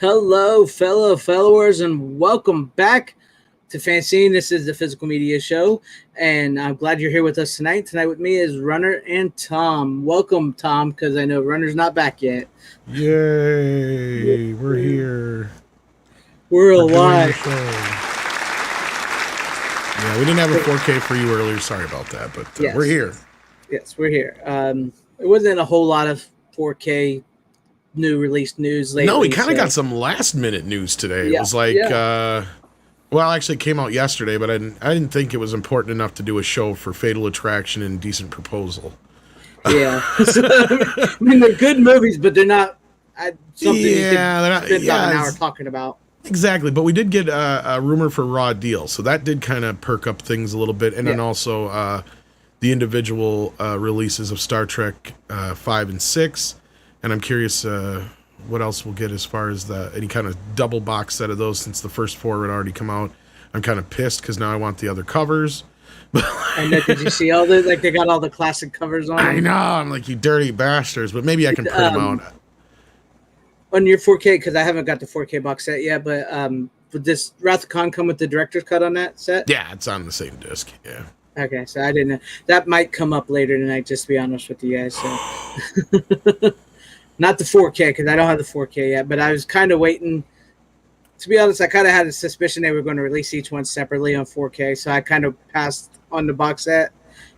Hello, fellow followers, and welcome back to FanZcene. This is the Physical Media Show, and I'm glad you're here with us tonight. Tonight with me is Runner and Tom. Welcome, Tom, because I know Runner's not back yet. Yay! We're here. We're alive. Yeah, we didn't have a 4K for you earlier. Sorry about that, but yes. We're here. Yes, we're here. It wasn't a whole lot of 4K new release news lately. No, we kind of got some last minute news today. Yeah, it was like, well, actually it came out yesterday, but I didn't think it was important enough to do a show for Fatal Attraction and Decent Proposal. Yeah. I mean, they're good movies, but they're not something you could spend about an hour talking about. Exactly, but we did get a rumor for Raw Deal, so that did kind of perk up things a little bit, and then also the individual releases of Star Trek 5 and 6, and I'm curious what else we'll get as far as any kind of double box set of those, since the first 4 had already come out. I'm kind of pissed because now I want the other covers. I know. Did you see all the they got all the classic covers on? I know. I'm like, you dirty bastards, but maybe I can print them out. On your 4K, because I haven't got the 4K box set yet, but would this Wrath of Khan come with the director's cut on that set? Yeah, it's on the same disc. Yeah. Okay, so I didn't know. That might come up later tonight, just to be honest with you guys. So. Not the 4K, because I don't have the 4K yet, but I was kind of waiting. To be honest, I kind of had a suspicion they were going to release each one separately on 4K, so I kind of passed on the box set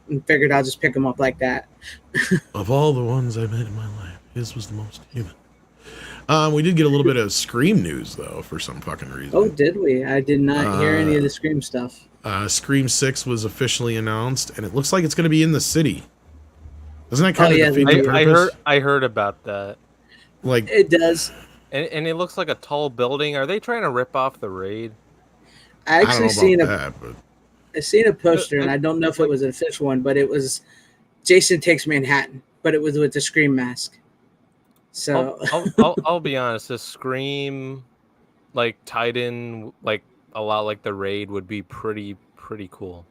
and figured I'll just pick them up like that. Of all the ones I've met in my life, his was the most human. We did get a little bit of Scream news, though, for some fucking reason. Oh, did we? I did not hear any of the Scream stuff. Scream 6 was officially announced, and it looks like it's going to be in the city. Doesn't that kind of defeat the purpose? I heard about that. Like it does. And it looks like a tall building. Are they trying to rip off the Raid? I actually seen a poster, and I don't know if it was an official one, but it was Jason Takes Manhattan, but it was with the Scream mask. So I'll be honest, the Scream like tied in like a lot like the Raid would be pretty cool.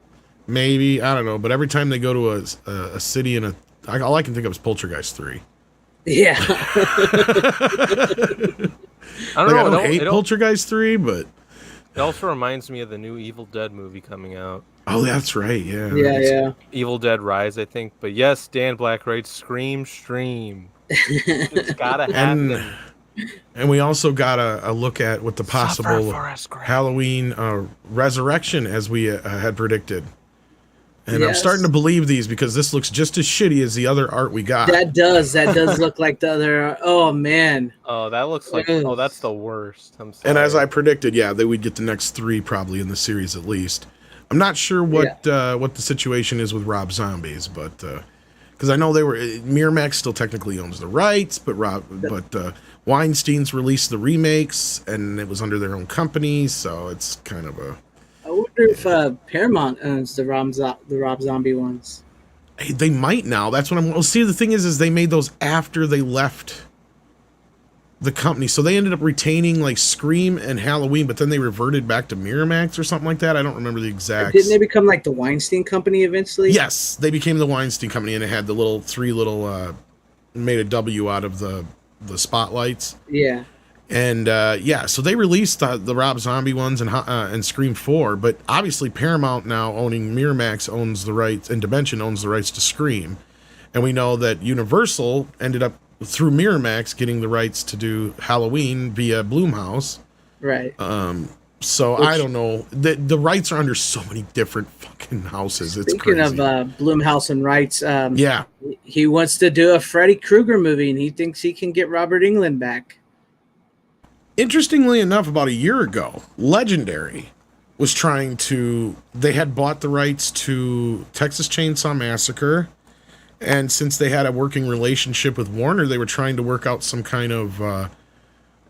Maybe, I don't know, but every time they go to a city in all I can think of is Poltergeist 3. Yeah. I don't hate Poltergeist 3, but it also reminds me of the new Evil Dead movie coming out. Oh, that's right. Yeah. Yeah. Evil Dead Rise, I think. But yes, Dan Black writes Scream Stream. It's gotta happen. And we also got a look at what the possible Halloween resurrection, as we had predicted. And I'm starting to believe these, because this looks just as shitty as the other art we got. That does look like the other. Oh man. Oh, that looks like. Oh, that's the worst. I'm sorry. And as I predicted, they would get the next 3 probably in the series at least. I'm not sure what the situation is with Rob Zombies, but because I know Miramax still technically owns the rights, but Weinstein's released the remakes, and it was under their own company, so it's kind of a. I wonder if Paramount owns the Rob Zombie ones. Hey, they might now. That's what I'm. Well, see, the thing is they made those after they left the company, so they ended up retaining like Scream and Halloween, but then they reverted back to Miramax or something like that. I don't remember the exact. Didn't they become like the Weinstein Company eventually? Yes, they became the Weinstein Company, and it had the three little made a W out of the spotlights. Yeah. And so they released the Rob Zombie ones and Scream 4, but obviously Paramount, now owning Miramax, owns the rights, and Dimension owns the rights to Scream. And we know that Universal ended up, through Miramax, getting the rights to do Halloween via Blumhouse. Right. So I don't know. The rights are under so many different fucking houses. It's speaking crazy. of Blumhouse and rights, he wants to do a Freddy Krueger movie, and he thinks he can get Robert Englund back. Interestingly enough, about a year ago, Legendary was they had bought the rights to Texas Chainsaw Massacre, and since they had a working relationship with Warner, they were trying to work out some kind of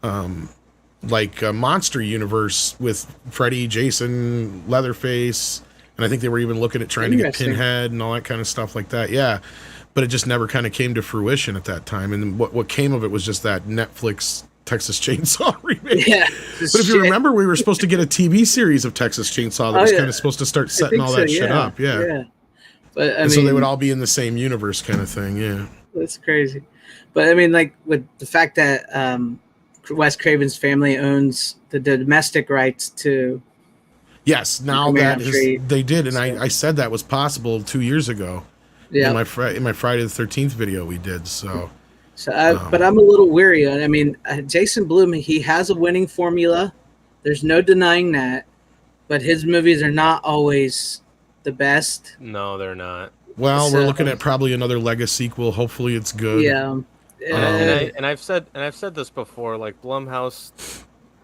a monster universe with Freddy, Jason, Leatherface, and I think they were even looking at trying to get Pinhead and all that kind of stuff like that. Yeah, but it just never kind of came to fruition at that time, and what came of it was just that Netflix Texas Chainsaw remake. Yeah, but if you remember, we were supposed to get a TV series of Texas Chainsaw that was kind of supposed to start setting all that shit up. Yeah. But I mean, so they would all be in the same universe, kind of thing. Yeah, that's crazy. But I mean, like with the fact that Wes Craven's family owns the domestic rights to. Yes, now that they did, and I said that was possible 2 years ago. Yeah, in my Friday the 13th video we did. But I'm a little weary. I mean, Jason Blum, he has a winning formula. There's no denying that. But his movies are not always the best. No, they're not. Well, we're looking at probably another Lego sequel. Hopefully, it's good. Yeah. And I've said this before. Like Blumhouse,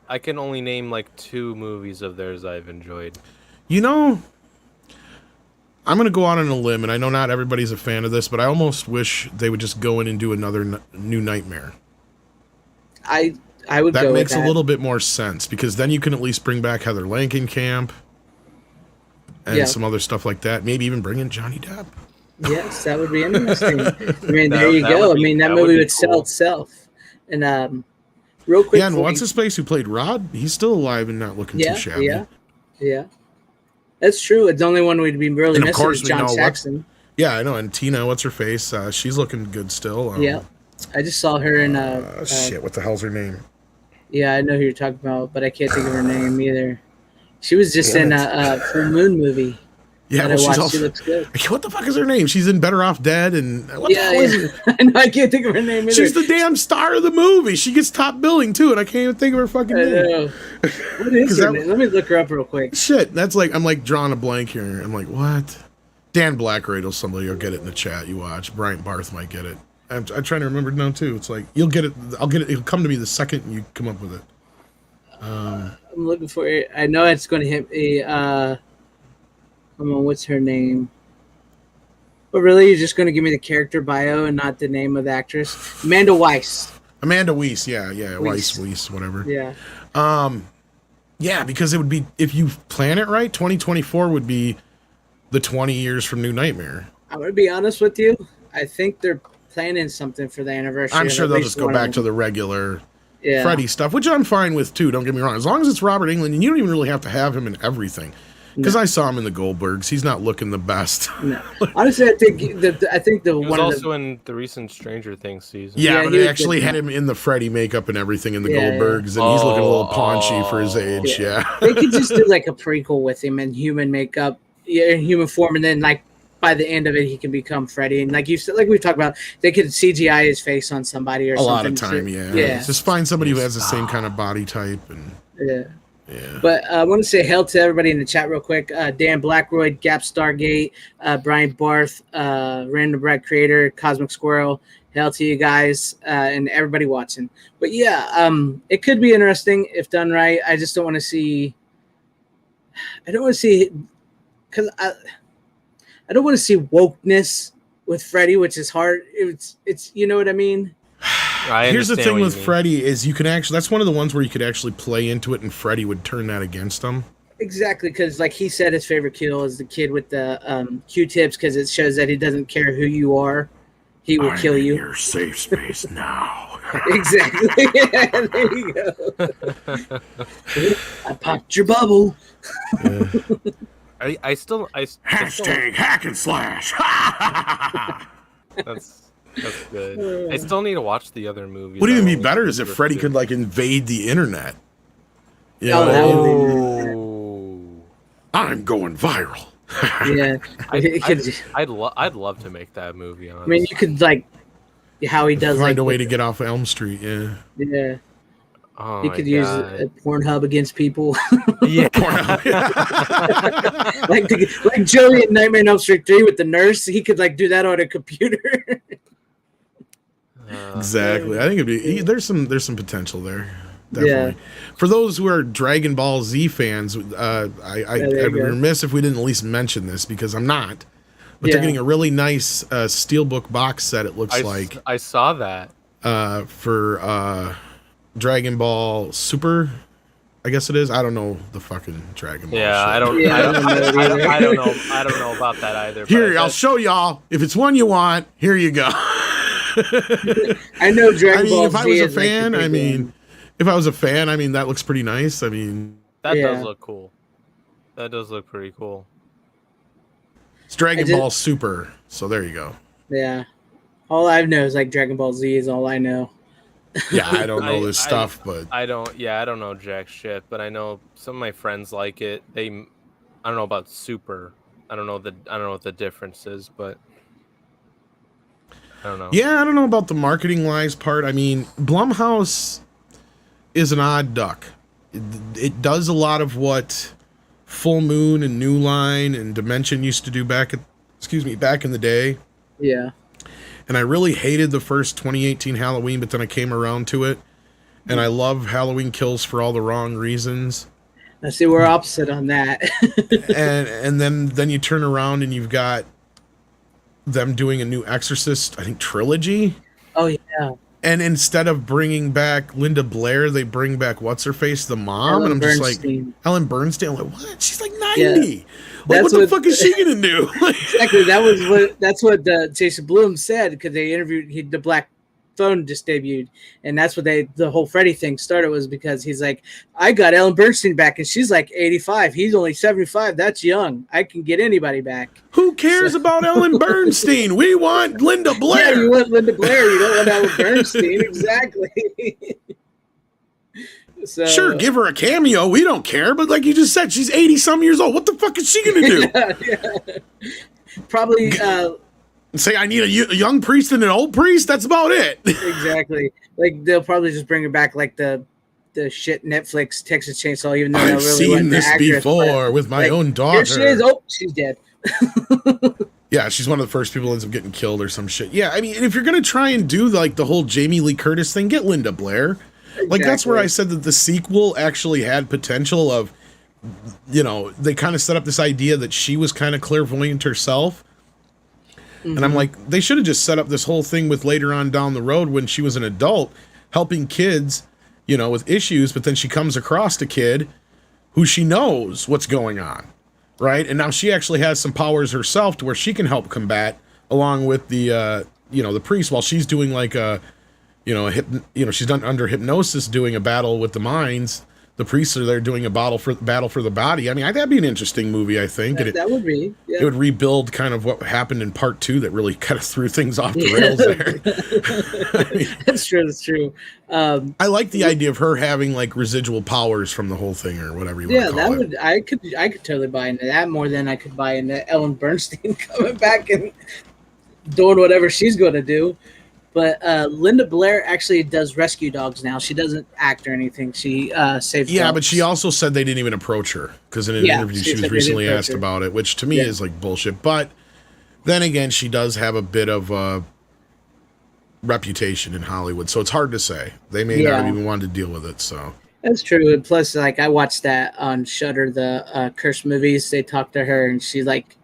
I can only name like 2 movies of theirs I've enjoyed. You know, I'm going to go out on a limb, and I know not everybody's a fan of this, but I almost wish they would just go in and do another New Nightmare. I would go with that. That makes a little bit more sense, because then you can at least bring back Heather Langenkamp and some other stuff like that. Maybe even bring in Johnny Depp. Yes, that would be interesting. I mean, there you go. I mean, that movie would sell itself. And real quick. Yeah, and what's his face who played Rod? He's still alive and not looking too shabby. Yeah. That's true. It's the only one we'd be really missing is John Saxon. Yeah, I know. And Tina, what's her face? She's looking good still. Yeah. I just saw her in shit, what the hell's her name? Yeah, I know who you're talking about, but I can't think of her name either. She was just in a Full Moon movie. Yeah, well, she's also, she looks good. What the fuck is her name? She's in Better Off Dead, and what the hell is it? I know, I can't think of her name either. She's the damn star of the movie. She gets top billing too, and I can't even think of her fucking name. I know. What is her name? Let me look her up real quick. Shit, that's like I'm like drawing a blank here. I'm like, what? Dan Blackrade or somebody will get it in the chat. You watch. Brian Barth might get it. I'm trying to remember now too. It's like you'll get it. I'll get it. It'll come to me the second you come up with it. I'm looking for it. I know it's going to hit me. Come on, what's her name? But really, you're just going to give me the character bio and not the name of the actress? Amanda Weiss. Amanda Weiss, yeah. Weiss, whatever. Yeah. Yeah, because it would be, if you plan it right, 2024 would be the 20 years from New Nightmare. I'm going to be honest with you. I think they're planning something for the anniversary. I'm sure they'll just go back to the regular Freddy stuff, which I'm fine with too, don't get me wrong. As long as it's Robert Englund, and you don't even really have to have him in everything. Because I saw him in the Goldbergs. He's not looking the best. No. Honestly, I think the he was also in the recent Stranger Things season. Yeah, but they actually had him in the Freddy makeup and everything in the Goldbergs, and he's looking a little paunchy for his age. Yeah. They could just do like a prequel with him in human makeup, in human form, and then like by the end of it, he can become Freddy. And like you said, like we talked about, they could CGI his face on somebody or something. A lot of time, yeah. Just find somebody who has the same kind of body type and. Yeah. But I want to say hail to everybody in the chat real quick. Dan Blackroyd, Gap Stargate, Brian Barth, Random Brad Creator, Cosmic Squirrel. Hail to you guys and everybody watching. But it could be interesting if done right. I just don't want to see. I don't want to see because I don't want to see wokeness with Freddy, which is hard. It's you know what I mean. Here's the thing with Freddy is you can actually, that's one of the ones where you could actually play into it and Freddy would turn that against him. Exactly, because like he said his favorite kill is the kid with the Q-tips because it shows that he doesn't care who you are. He will kill you. Your safe space now. Exactly. Yeah, there you go. I popped your bubble. I still hashtag hack and slash. That's good. I still need to watch the other movies. What would even be better is if Freddy could like invade the internet. You know? I'm going viral. Yeah, I'd love to make that movie. Honestly. I mean, you could like how he does find a way to get off Elm Street. Yeah. Yeah. Oh, he could use a Pornhub against people. Yeah. like Joey at Nightmare on Elm Street 3 with the nurse. He could like do that on a computer. Exactly. I think it'd be there's some potential there. Definitely. Yeah. For those who are Dragon Ball Z fans, I'd be remiss if we didn't at least mention this because I'm not. But they're getting a really nice steelbook box set. It looks like I saw that for Dragon Ball Super. I guess it is. I don't know the fucking Dragon Ball. Yeah, shit. I don't know. I don't know about that either. Here, I'll show y'all. If it's one you want, here you go. I know Dragon Ball Z. If I was a fan, that looks pretty nice. I mean, that does look cool. That does look pretty cool. It's Dragon Ball Super, so there you go. Yeah, all I know is like Dragon Ball Z is all I know. Yeah, I don't know this stuff, but I don't know jack shit, but I know some of my friends like it. I don't know about Super. I don't know what the difference is, but I don't know. Yeah, I don't know about the marketing wise part. I mean, Blumhouse is an odd duck. It does a lot of what Full Moon and New Line and Dimension used to do back in the day. Yeah. And I really hated the first 2018 Halloween, but then I came around to it. And I love Halloween Kills for all the wrong reasons. I see we're opposite on that. and then you turn around and you've got them doing a new Exorcist, I think, trilogy. Oh, yeah. And instead of bringing back Linda Blair, they bring back what's-her-face, the mom. Ellen and I'm Bernstein. just like, Ellen Bernstein. I'm like, what? She's like 90. Yeah. Like, what the fuck is she going to do? Exactly. That's what Jason Blum said, because they interviewed, the Black Phone just debuted, and that's what the whole Freddy thing started, was because he's like, I got Ellen Bernstein back, and she's like 85. He's only 75. That's young. I can get anybody back. Who cares about Ellen Bernstein? We want Linda Blair. Yeah, you want Linda Blair. You don't want Ellen Bernstein. Exactly. So, sure, give her a cameo. We don't care. But like you just said, she's 80-some years old. What the fuck is she going to do? Yeah. Probably... say I need a young priest and an old priest. That's about it. Exactly. Like they'll probably just bring her back like the shit Netflix Texas Chainsaw. Even though I've seen this before with my own daughter. Here she is. Oh, she's dead. Yeah, she's one of the first people who ends up getting killed or some shit. Yeah, I mean, and if you're gonna try and do like the whole Jamie Lee Curtis thing, get Linda Blair. Exactly. Like that's where I said that the sequel actually had potential of, they kind of set up this idea that she was kind of clairvoyant herself. Mm-hmm. And I'm like, they should have just set up this whole thing with later on down the road when she was an adult helping kids, with issues. But then she comes across a kid who she knows what's going on. Right. And now she actually has some powers herself to where she can help combat along with the priest while she's doing like she's done under hypnosis doing a battle with the minds. The priests are there doing a battle for the body. I mean, that'd be an interesting movie, I think. That would be. Yeah. It would rebuild kind of what happened in part 2 that really kind of threw things off the rails there. I mean, that's true. That's true. I like the idea of her having like residual powers from the whole thing or whatever you want to call it. I could totally buy into that more than I could buy into Ellen Bernstein coming back and doing whatever she's going to do. But Linda Blair actually does rescue dogs now. She doesn't act or anything. She saves dogs. But she also said they didn't even approach her because in an interview she was recently asked about it, which to me is like bullshit. But then again, she does have a bit of a reputation in Hollywood, so it's hard to say. They may not even want to deal with it. So that's true. And plus, like I watched that on Shudder, the Curse movies. They talked to her, and she like,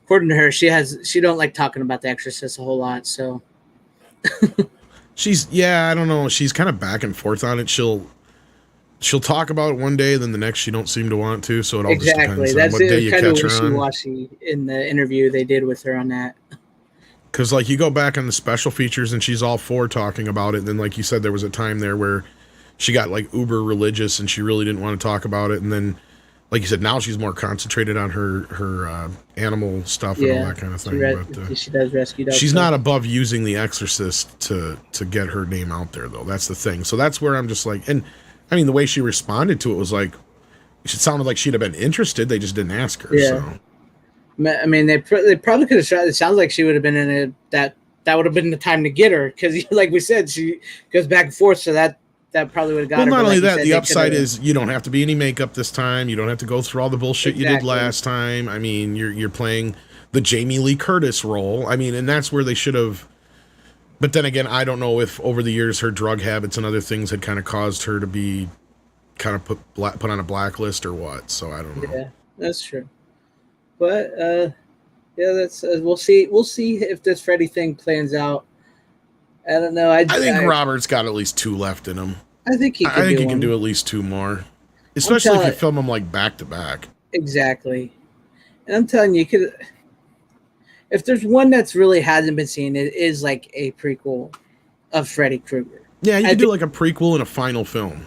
according to her, she don't like talking about The Exorcist a whole lot. So. I don't know. She's kind of back and forth on it. She'll talk about it one day, then the next she don't seem to want to. So it all just depends on what day you catch her on. That's kind of wishy-washy in the interview they did with her on that. Because like you go back on the special features and she's all for talking about it. And then like you said, there was a time there where she got like uber religious and she really didn't want to talk about it. And then like you said, now she's more concentrated on her animal stuff and all that kind of thing. She does rescue dogs. She's not above using The Exorcist to get her name out there, though. That's the thing. So that's where I'm just like, and I mean, the way she responded to it was like, it sounded like she'd have been interested. They just didn't ask her. Yeah. So. I mean, they probably could have tried. It sounds like she would have been in that would have been the time to get her because, like we said, she goes back and forth. So that probably would have got her. Well, not only that, the upside is you don't have to be any makeup this time. You don't have to go through all the bullshit you did last time. I mean, you're playing the Jamie Lee Curtis role. I mean, and that's where they should have. But then again, I don't know if over the years her drug habits and other things had kind of caused her to be kind of put on a blacklist or what. So I don't know. Yeah, that's true. But that's we'll see. We'll see if this Freddy thing plans out. I don't know. I think Robert's got at least 2 left in him. I think he can do at least 2 more, especially if you film them like back to back. Exactly, and I'm telling you, if there's one that's really hasn't been seen, it is like a prequel of Freddy Krueger. Yeah, you could do like a prequel and a final film.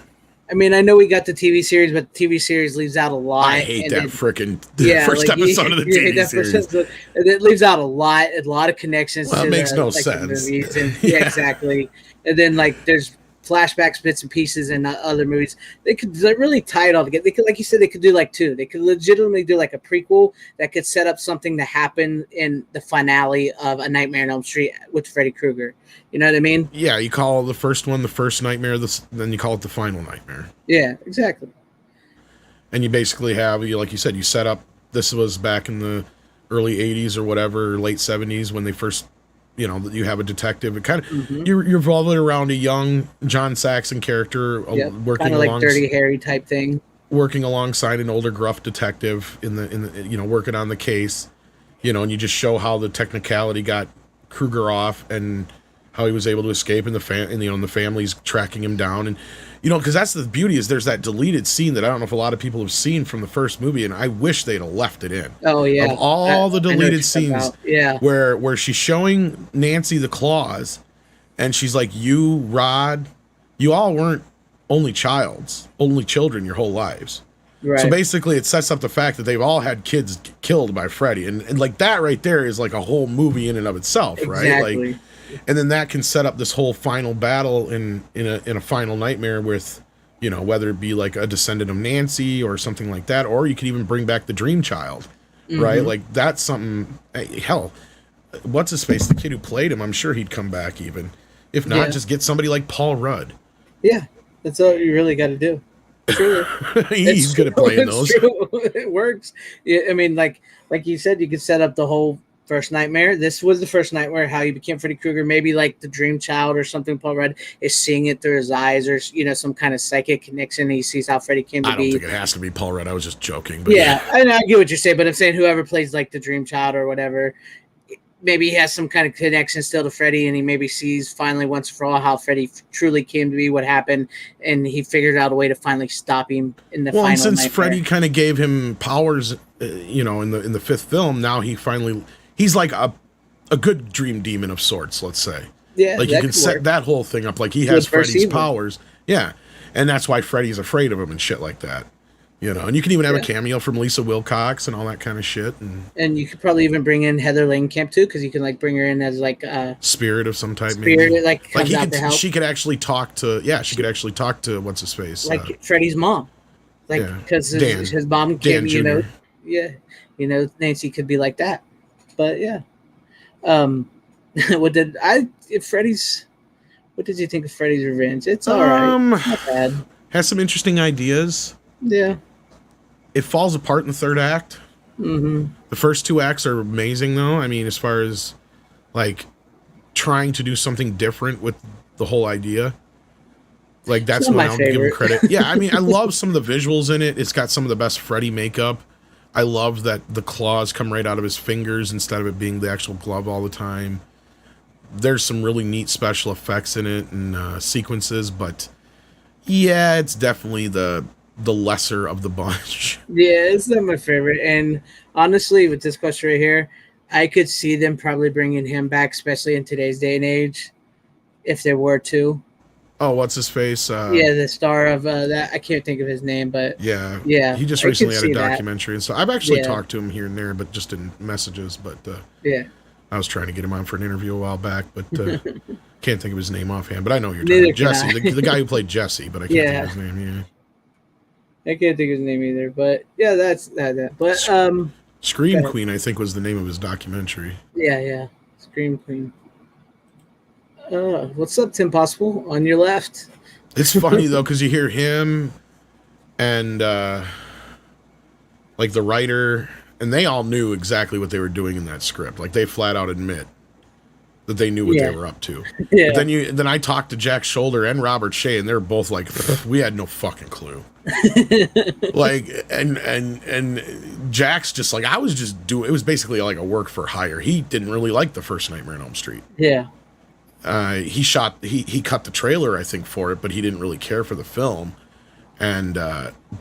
I mean, I know we got the TV series, but the TV series leaves out a lot. I hate that freaking first episode of the TV series. It leaves out a lot of connections. Well, to it makes no sense. The movies and, yeah, exactly. And then like there's flashbacks, bits and pieces in other movies. They could really tie it all together. They could, like you said, they could do like two. They could legitimately do like a prequel that could set up something to happen in the finale of A Nightmare on Elm Street with Freddy Krueger. You know what I mean? Yeah, you call the first one the first nightmare, then you call it the final nightmare. Yeah, exactly. And you basically have, like you said, you set up, this was back in the early 80s or whatever, late 70s when they first, you have a detective. It kind of, you're revolving around a young John Saxon character working kind of like Dirty Harry type thing. Working alongside an older gruff detective in the working on the case, and you just show how the technicality got Krueger off and how he was able to escape, and the family's tracking him down, and because that's the beauty is there's that deleted scene that I don't know if a lot of people have seen from the first movie, and I wish they'd have left it in. Oh yeah, of all the deleted scenes, where she's showing Nancy the claws, and she's like, "You, Rod, you all weren't only children your whole lives." Right. So basically, it sets up the fact that they've all had kids killed by Freddy, and like that right there is like a whole movie in and of itself, exactly. Right? Like. And then that can set up this whole final battle in a final nightmare with, whether it be like a descendant of Nancy or something like that, or you could even bring back the Dream Child, right? Like that's something. Hell, what's his face? The kid who played him, I'm sure he'd come back even. If not, just get somebody like Paul Rudd. Yeah, that's all you really got to do. Truly. He's good at playing those. True. It works. Yeah, I mean, like you said, you could set up the whole first nightmare. This was the first nightmare, how he became Freddy Krueger. Maybe like the Dream Child or something. Paul Rudd is seeing it through his eyes, or some kind of psychic connection. He sees how Freddy came to be. I don't think it has to be Paul Rudd. I was just joking. But yeah, I get what you're saying, but I'm saying whoever plays like the Dream Child or whatever, maybe he has some kind of connection still to Freddy, and he maybe sees finally once for all how Freddy truly came to be, what happened, and he figured out a way to finally stop him in the final nightmare. Well, since Freddy kind of gave him powers, in the fifth film, now he's like a good dream demon of sorts, let's say. Yeah, like you can set that whole thing up like he has Freddy's powers. Yeah, and that's why Freddy's afraid of him and shit like that. And you can even have a cameo from Lisa Wilcox and all that kind of shit. And you could probably even bring in Heather Langenkamp too, because you can like bring her in as like a spirit of some type. Spirit maybe. Like comes out to help. She could actually talk to. Yeah, she could actually talk to what's his face. Like Freddy's mom. Like because his mom came. Nancy could be like that. But yeah. What did you think of Freddy's Revenge? It's all right. Not bad. Has some interesting ideas. Yeah. It falls apart in the third act. Mm-hmm. The first two acts are amazing, though. I mean, as far as like trying to do something different with the whole idea. Like that's when I'll give him credit. Yeah, I mean, I love some of the visuals in it. It's got some of the best Freddy makeup. I love that the claws come right out of his fingers instead of it being the actual glove all the time. There's some really neat special effects in it and sequences, but yeah, it's definitely the lesser of the bunch. Yeah, it's not my favorite. And honestly, with this question right here, I could see them probably bringing him back, especially in today's day and age, if there were to. Oh, what's his face? The star of that. I can't think of his name, but yeah. He just recently had a documentary, and so I've actually talked to him here and there, but just in messages. But I was trying to get him on for an interview a while back, but can't think of his name offhand. But I know who you're talking about. Jesse, the guy who played Jesse, but I can't think of his name. Yeah, I can't think of his name either. But yeah, that's that. But Scream Queen, I think, was the name of his documentary. Yeah, Scream Queen. What's up, Tim Possible? On your left. It's funny though, because you hear him and like the writer, and they all knew exactly what they were doing in that script. Like they flat out admit that they knew what they were up to. Yeah. But then I talked to Jack Shoulder and Robert Shea, and they're both like, we had no fucking clue. Like and Jack's just like, I was just doing. It was basically like a work for hire. He didn't really like the first Nightmare on Elm Street. Yeah. He cut the trailer, I think, for it, but he didn't really care for the film. And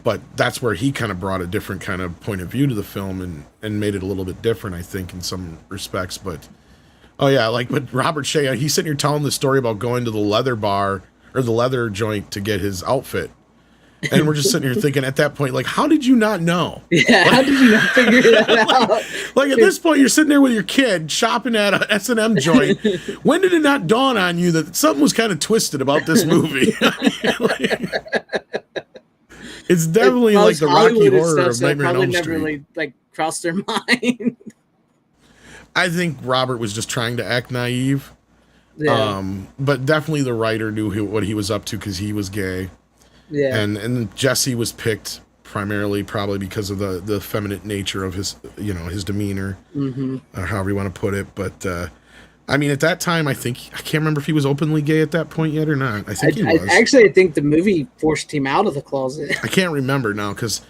but that's where he kind of brought a different kind of point of view to the film and made it a little bit different, I think, in some respects. But but Robert Shea, he's sitting here telling the story about going to the leather bar or the leather joint to get his outfit. And we're just sitting here thinking at that point, like, how did you not know? Yeah, how did you not figure that out? Like, at this point, you're sitting there with your kid shopping at a S&M joint. When did it not dawn on you that something was kind of twisted about this movie? It's definitely like the Rocky Horror of Nightmare on Elm Street. Never really like crossed their mind. I think Robert was just trying to act naive. Yeah. But definitely the writer knew what he was up to because he was gay. Yeah. And Jesse was picked primarily probably because of the effeminate nature of his, his demeanor, or however you want to put it. But I mean, at that time, I can't remember if he was openly gay at that point yet or not. I think he was. I think the movie forced him out of the closet. I can't remember now because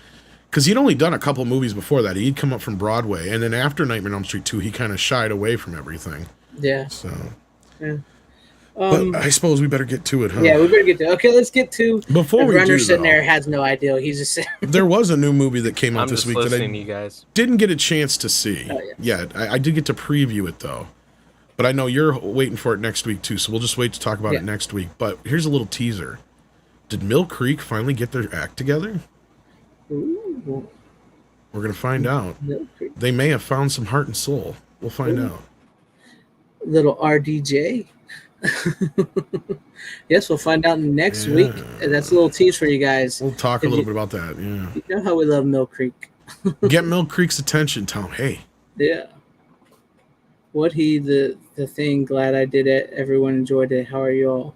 he'd only done a couple movies before that. He'd come up from Broadway, and then after Nightmare on Elm Street 2, he kind of shied away from everything. Yeah. So. Yeah. But I suppose we better get to it, huh? Yeah, we better get to it. Okay, let's get to before we Runner do, sitting though, there has no idea. He's just there was a new movie that came out this week that I you guys. didn't get a chance to see yet. I did get to preview it, though. But I know you're waiting for it next week, too, so we'll just wait to talk about it next week. But here's a little teaser. Did Mill Creek finally get their act together? Ooh. We're going to find out. They may have found some heart and soul. We'll find out. Little RDJ. Yes, we'll find out next week. And that's a little tease for you guys. We'll talk a little bit about that, yeah. You know how we love Mill Creek. Get Mill Creek's attention, Tom. Hey. Yeah. The thing, glad I did it. Everyone enjoyed it. How are you all?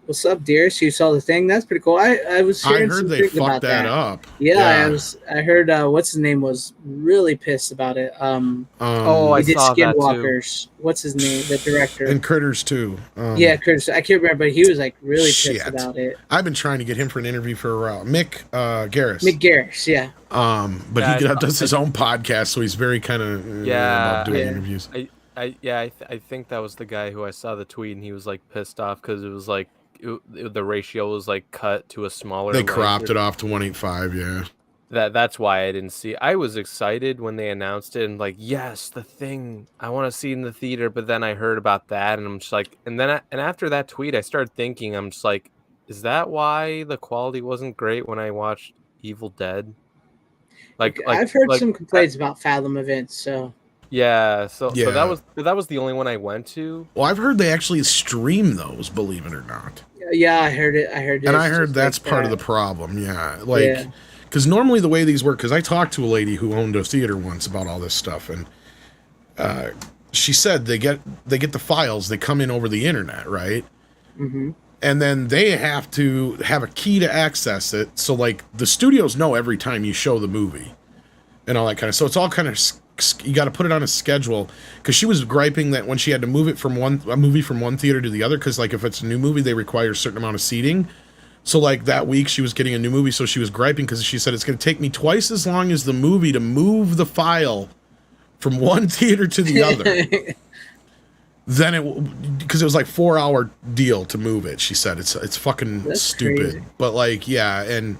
What's up, dearest? You saw the thing? That's pretty cool. I heard they fucked that up. Yeah, I heard what's his name was really pissed about it. I did saw Skinwalkers. that too. What's his name? The director. And Critters too. Critters. I can't remember, but he was like really pissed about it. I've been trying to get him for an interview for a while. Mick Garris. Mick Garris, yeah. But he does his own podcast, so he's very kind of about doing interviews. I think that was the guy who I saw the tweet, and he was like pissed off because it was like the ratio was like cut to a smaller. They cropped it off to 1:8:5. Yeah. That's why I didn't see. I was excited when they announced it, and like, yes, the thing I want to see in the theater. But then I heard about that, and I'm just like, and after that tweet, I started thinking, I'm just like, is that why the quality wasn't great when I watched Evil Dead? Like I've heard some complaints about Fathom events, so. Yeah, so that was the only one I went to. Well, I've heard they actually stream those, believe it or not. Yeah, I heard it. And I heard that's part of the problem. Yeah, because normally the way these work, because I talked to a lady who owned a theater once about all this stuff, and she said they get the files, they come in over the internet, right? Mm-hmm. And then they have to have a key to access it. So like the studios know every time you show the movie, and all that kind of. So it's all kind of. You got to put it on a schedule, because she was griping that when she had to move it from a movie from one theater to the other, because like if it's a new movie they require a certain amount of seating. So like that week she was getting a new movie, so she was griping because she said it's going to take me twice as long as the movie to move the file from one theater to the other. Because it was like 4-hour deal to move it. She said it's fucking That's stupid. Crazy. But like and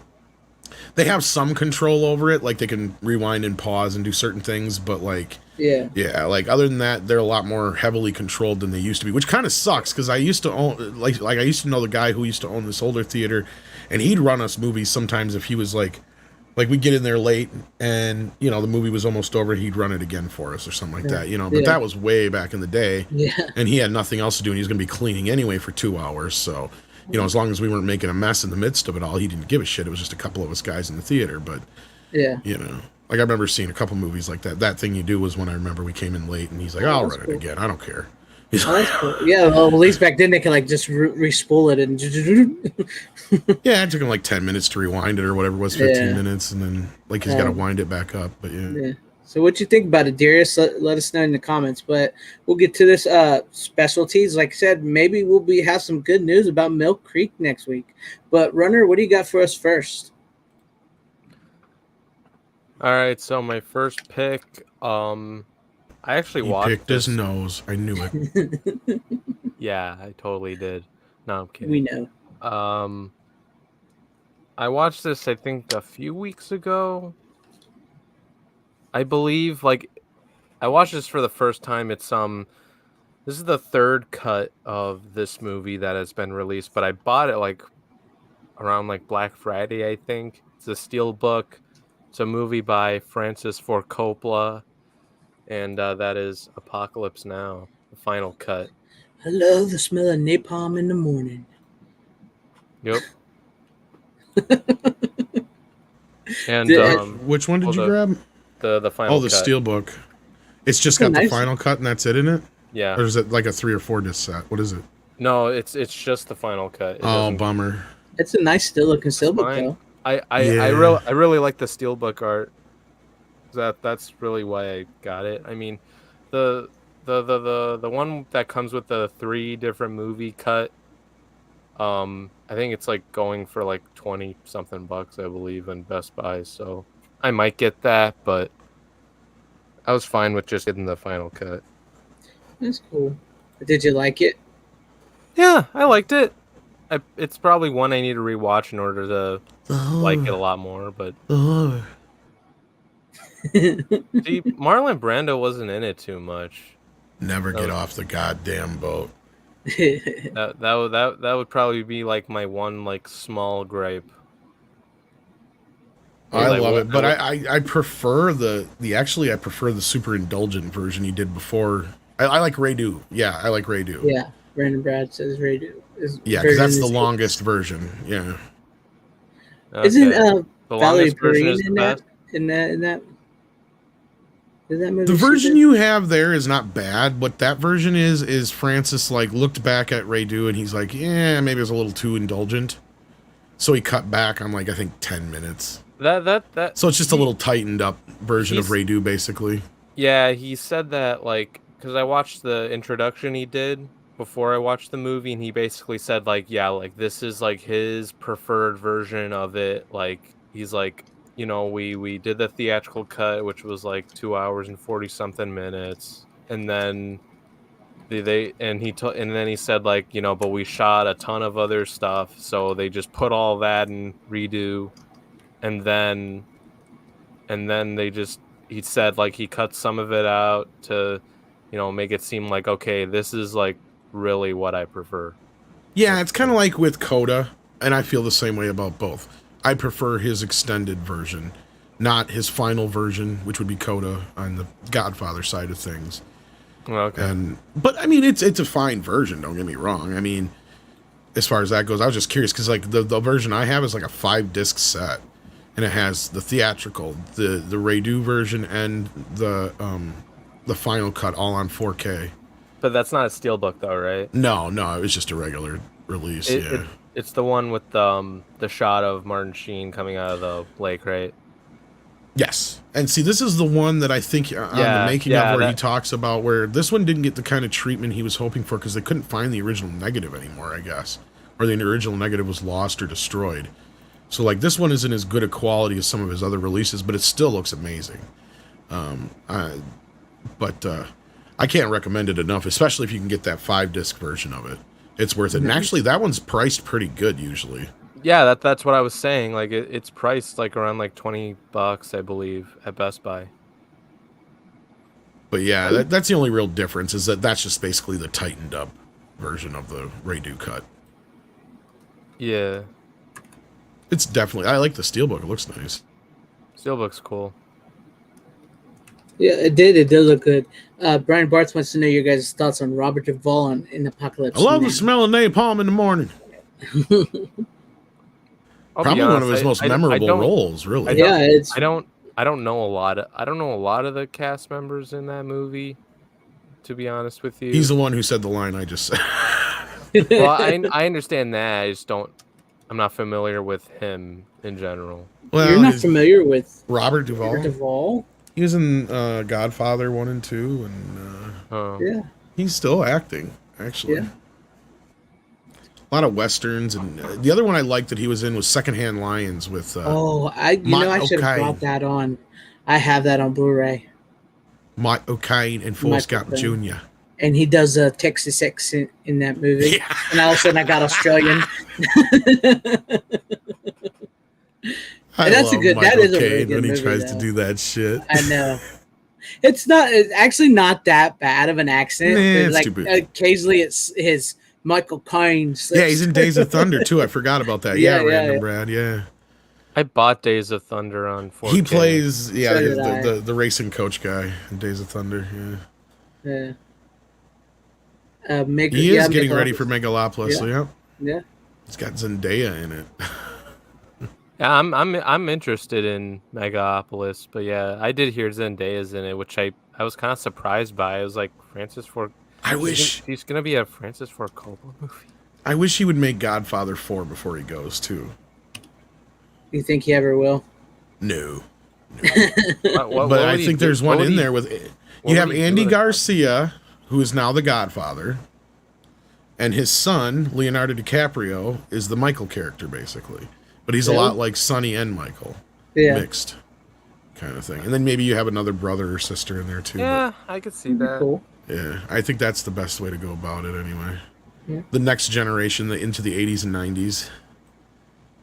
they have some control over it, like they can rewind and pause and do certain things, but like like other than that, they're a lot more heavily controlled than they used to be, which kind of sucks, because I used to own like I used to know the guy who used to own this older theater, and he'd run us movies sometimes if he was like we'd get in there late and the movie was almost over, he'd run it again for us or something like that, but that was way back in the day, and he had nothing else to do, and he was going to be cleaning anyway for 2 hours, so as long as we weren't making a mess in the midst of it all, he didn't give a shit. It was just a couple of us guys in the theater. But, like I remember seeing a couple movies like that. That Thing You Do was when I remember we came in late, and he's like, I'll run it again. I don't care. He's that's cool. Yeah, well, at least back then they could like just re-spool it and. Yeah, it took him like 10 minutes to rewind it or whatever it was, 15 minutes, and then like he's got to wind it back up. But yeah. So what you think about it, Darius? Let us know in the comments. But we'll get to this specialties. Like I said, maybe we'll have some good news about Mill Creek next week. But Runner, what do you got for us first? All right, so my first pick, I actually watched. He picked his nose. I knew it. Yeah, I totally did. No, I'm kidding. We know. I watched this, I think, a few weeks ago. I believe, I watched this for the first time. It's this is the third cut of this movie that has been released, but I bought it around like Black Friday, I think. It's a steelbook. It's a movie by Francis Ford Coppola, and that is Apocalypse Now, the final cut. I love the smell of napalm in the morning. Yep. And which one did you grab? The final. Oh, the steelbook. It's just got the final cut, and that's it in it. Yeah. Or is it like a 3 or 4 disc set? What is it? No, it's just the final cut. Oh, bummer. It's a nice looking steelbook though. I really like the steelbook art. That's really why I got it. I mean, the one that comes with the 3 different movie cut. I think it's like going for like 20 something bucks, I believe, in Best Buy. So I might get that, but I was fine with just getting the final cut. That's cool. Did you like it? Yeah, I liked it. It's probably one I need to rewatch in order to like it a lot more. But see, Marlon Brando wasn't in it too much. Never get off the goddamn boat. that would probably be like my one like small gripe. I love it, but I prefer I prefer the super indulgent version he did before. I like Ray-Do. Yeah, I like Ray-Do. Yeah, Brandon Brad says Ray-Do. Yeah, because that's the longest version. Yeah. Okay. Isn't Valerie Perrine in that movie? The version you have there is not bad, but that version is Francis like looked back at Ray-Do and he's like, yeah, maybe it was a little too indulgent, so he cut back on like I think 10 minutes. So it's just a little tightened up version of Ray-Do, basically. Yeah, he said that like because I watched the introduction he did before I watched the movie, and he basically said like, yeah, like this is like his preferred version of it. Like he's like, you know, we did the theatrical cut, which was like 2 hours and 40 something minutes, and then and then he said like, you know, but we shot a ton of other stuff, so they just put all that in Redo, and then he said like he cut some of it out to, you know, make it seem like, okay, this is like really what I prefer. Yeah, it's kind of like with Coda, and I feel the same way about both. I prefer his extended version, not his final version, which would be Coda on the Godfather side of things. Okay. But I mean, it's a fine version. Don't get me wrong. I mean, as far as that goes, I was just curious because like the version I have is like a 5-disc set, and it has the theatrical, the Ray-Do version, and the final cut all on 4K. But that's not a steelbook though, right? No, it was just a regular release. It's the one with the shot of Martin Sheen coming out of the lake, right? Yes. And see, this is the one that I think on the making of where he talks about where this one didn't get the kind of treatment he was hoping for because they couldn't find the original negative anymore, I guess. Or the original negative was lost or destroyed. So, like, this one isn't as good a quality as some of his other releases, but it still looks amazing. But I can't recommend it enough, especially if you can get that 5-disc version of it. It's worth it. And actually, that one's priced pretty good usually. Yeah, that's what I was saying. Like it's priced like around like $20, I believe, at Best Buy. But yeah, that's the only real difference is that's just basically the tightened up version of the Ray-Do cut. Yeah. It's definitely, I like the steelbook. It looks nice. Steelbook's cool. Yeah, it did look good. Brian Bartz wants to know your guys' thoughts on Robert Duvall in Apocalypse. I love the smell of napalm in the morning. Probably one of his most memorable roles, really. I don't know a lot of the cast members in that movie, to be honest with you. He's the one who said the line I just said. Well, I understand that. I'm not familiar with him in general. Well, you're not familiar with Robert Duvall? Robert Duvall? He was in Godfather 1 and 2, and yeah, he's still acting, actually. Yeah. A lot of westerns, and the other one I liked that he was in was Secondhand Lions with. I should have brought that on. I have that on Blu-ray. Mike O'Kane and Forrest Gump Jr. And he does a Texas accent in that movie. Yeah. And all of a sudden I got Australian. That is a really good when he tries to do that shit. I know. It's actually not that bad of an accent. Nah, like occasionally it's his Michael Caine. Yeah, he's in Days of Thunder too. I forgot about that. Yeah, Brad. Yeah. I bought Days of Thunder on 4K. He plays So the racing coach guy in Days of Thunder. Yeah. He is getting ready for Megalopolis. Yeah. So Yeah. It's got Zendaya in it. Yeah, I'm interested in Megapolis, but yeah, I did hear Zendaya's in it, which I was kind of surprised by. I was like, Francis Ford. I wish he's gonna be a Francis Ford Coppola movie. I wish he would make Godfather 4 before he goes too. You think he ever will? No. But I think there's one in there with you have Andy Garcia, who is now the Godfather, and his son Leonardo DiCaprio is the Michael character basically. But he's a lot like Sonny and Michael. Mixed kind of thing. And then maybe you have another brother or sister in there too. Yeah, I could see that. Cool. Yeah, I think that's the best way to go about it anyway. Yeah. The next generation, into the 80s and 90s.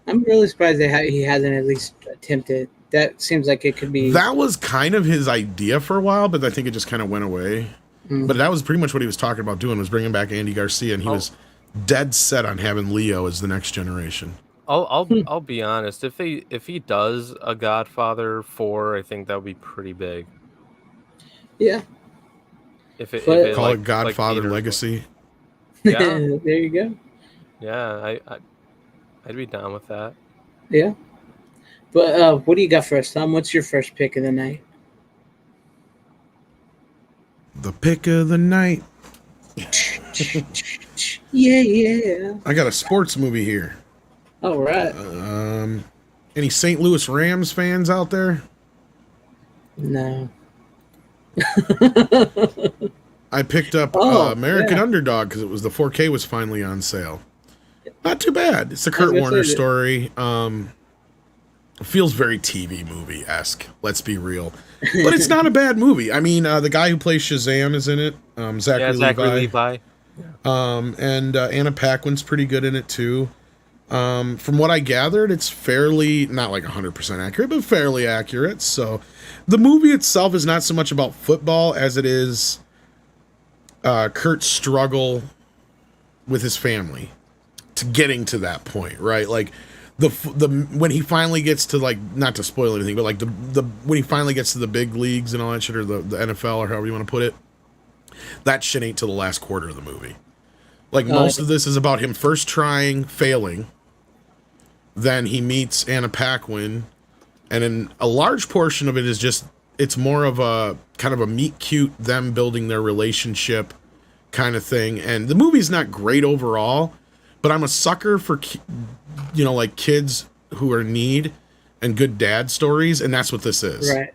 I'm really surprised that he hasn't at least attempted. That seems like it could be. That was kind of his idea for a while, but I think it just kind of went away. But that was pretty much what he was talking about doing, was bringing back Andy Garcia, and he was dead set on having Leo as the next generation. I'll be honest. If he does a Godfather 4, I think that would be pretty big. Yeah. If it call it Godfather Legacy. Yeah. There you go. Yeah, I'd be down with that. Yeah. But what do you got for us, Tom? What's your first pick of the night? The pick of the night. Yeah. I got a sports movie here. All right. Any St. Louis Rams fans out there? No. I picked up American Underdog because the 4K was finally on sale. Not too bad. It's a Kurt Warner story. It feels very TV movie-esque, let's be real. But it's not a bad movie. I mean, the guy who plays Shazam is in it, Zachary Levi. And Anna Paquin's pretty good in it, too. From what I gathered, it's fairly, not like 100% accurate, but fairly accurate. So the movie itself is not so much about football as it is Kurt's struggle with his family to getting to that point, right? Like the when he finally gets to, like, not to spoil anything, but like the when he finally gets to the big leagues and all that shit, or the NFL or however you want to put it, that shit ain't till the last quarter of the movie. Like most of this is about him first trying, failing. Then he meets Anna Paquin, and then a large portion of it is just, it's more of a kind of a meet cute, them building their relationship kind of thing. And the movie's not great overall, but I'm a sucker for, like kids who are in need and good dad stories, and that's what this is. Right.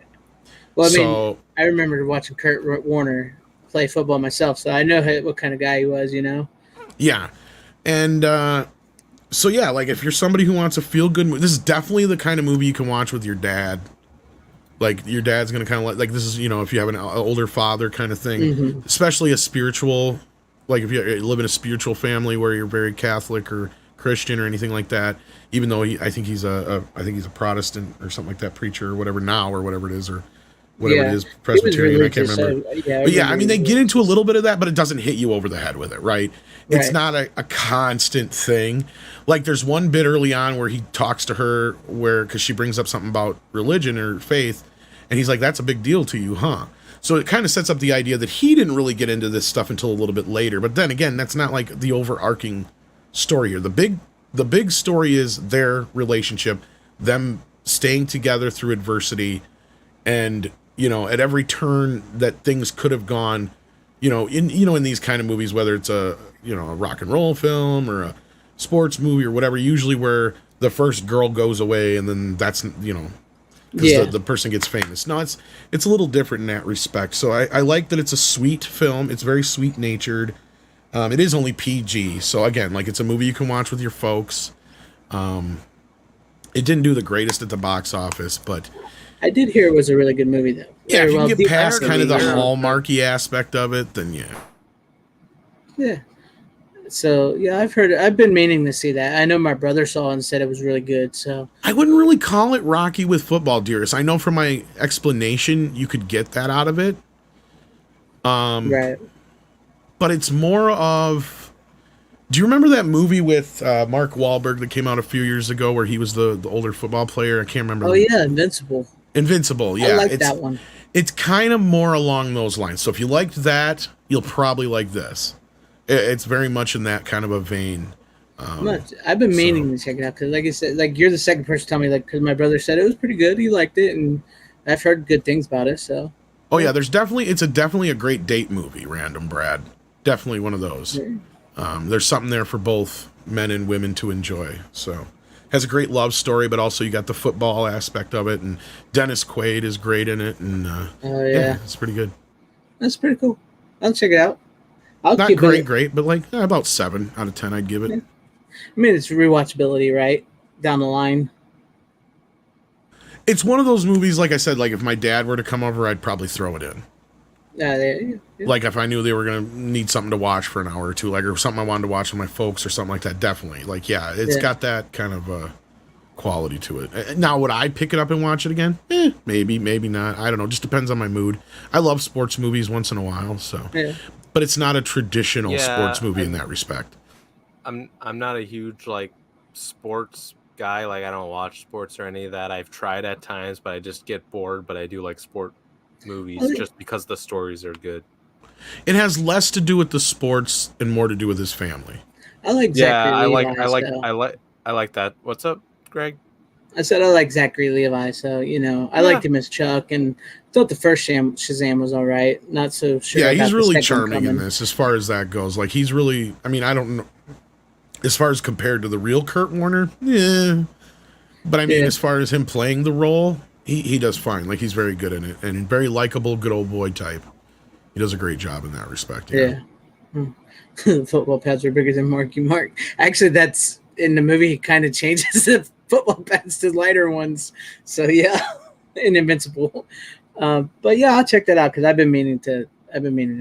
Well, I mean, I remember watching Kurt Warner play football myself, so I know what kind of guy he was, Yeah. And, so yeah, like if you're somebody who wants a feel-good movie, this is definitely the kind of movie you can watch with your dad. Like your dad's going to kind of like this is, if you have an older father kind of thing, especially a spiritual, like if you live in a spiritual family where you're very Catholic or Christian or anything like that, even though I think he's a Protestant or something like that, preacher or whatever now, or whatever it is, or whatever it is, Presbyterian, I can't remember. But yeah, I mean, they get into a little bit of that, but it doesn't hit you over the head with it, right? It's not a constant thing. Like, there's one bit early on where he talks to her because she brings up something about religion or faith, and he's like, that's a big deal to you, huh? So it kind of sets up the idea that he didn't really get into this stuff until a little bit later. But then again, that's not like the overarching story here. The big story is their relationship, them staying together through adversity, and at every turn that things could have gone, in these kind of movies, whether it's a rock and roll film or a sports movie or whatever, usually where the first girl goes away and then that's, because the person gets famous. No, it's a little different in that respect. So I like that it's a sweet film. It's very sweet natured. It is only PG. So again, like, it's a movie you can watch with your folks. It didn't do the greatest at the box office, but I did hear it was a really good movie, though. Yeah, if you can get past kind of the Hallmarky aspect of it, then yeah. Yeah. So, yeah, I've been meaning to see that. I know my brother saw it and said it was really good, so. I wouldn't really call it Rocky with football, dearest. I know from my explanation you could get that out of it. Right. But it's more of, Do you remember that movie with Mark Wahlberg that came out a few years ago where he was the older football player? I can't remember. Oh, yeah, Invincible. Invincible, yeah. I like that one. It's kind of more along those lines. So if you liked that, you'll probably like this. It's very much in that kind of a vein. I've been meaning to check it out because, like I said, like you're the second person to tell me, like, because my brother said it was pretty good. He liked it, and I've heard good things about it. So. Oh yeah, it's definitely a great date movie. Random Brad, definitely one of those. There's something there for both men and women to enjoy. So, has a great love story, but also you got the football aspect of it, and Dennis Quaid is great in it, and yeah, it's pretty good. That's pretty cool. I'll check it out. Not great, but like about 7 out of 10, I'd give it. Yeah. I mean, it's rewatchability, right? Down the line. It's one of those movies, like I said, like if my dad were to come over, I'd probably throw it in. Yeah. Like if I knew they were going to need something to watch for an hour or two, like or something I wanted to watch with my folks or something like that, definitely. Like, yeah, it's got that kind of quality to it. Now, would I pick it up and watch it again? Maybe not. I don't know. Just depends on my mood. I love sports movies once in a while, so. Yeah. But it's not a traditional sports movie in that respect. I'm not a huge like sports guy. Like I don't watch sports or any of that. I've tried at times, but I just get bored. But I do like sport movies just because the stories are good. It has less to do with the sports and more to do with his family. I like Zachary Levi. I like that. What's up, Greg? I said I like Zachary Levi, so I liked him as Chuck, and thought the first Shazam was all right. Not so sure. Yeah, he's really charming in this, as far as that goes. Like he's really. I mean, I don't know. As far as compared to the real Kurt Warner, yeah. But I mean, as far as him playing the role, he does fine. Like he's very good in it, and very likable, good old boy type. He does a great job in that respect. Yeah. The football pads are bigger than Marky Mark. Actually, that's in the movie. He kind of changes the football pads to lighter ones. So yeah, in Invincible. But yeah, I'll check that out because I've been meaning to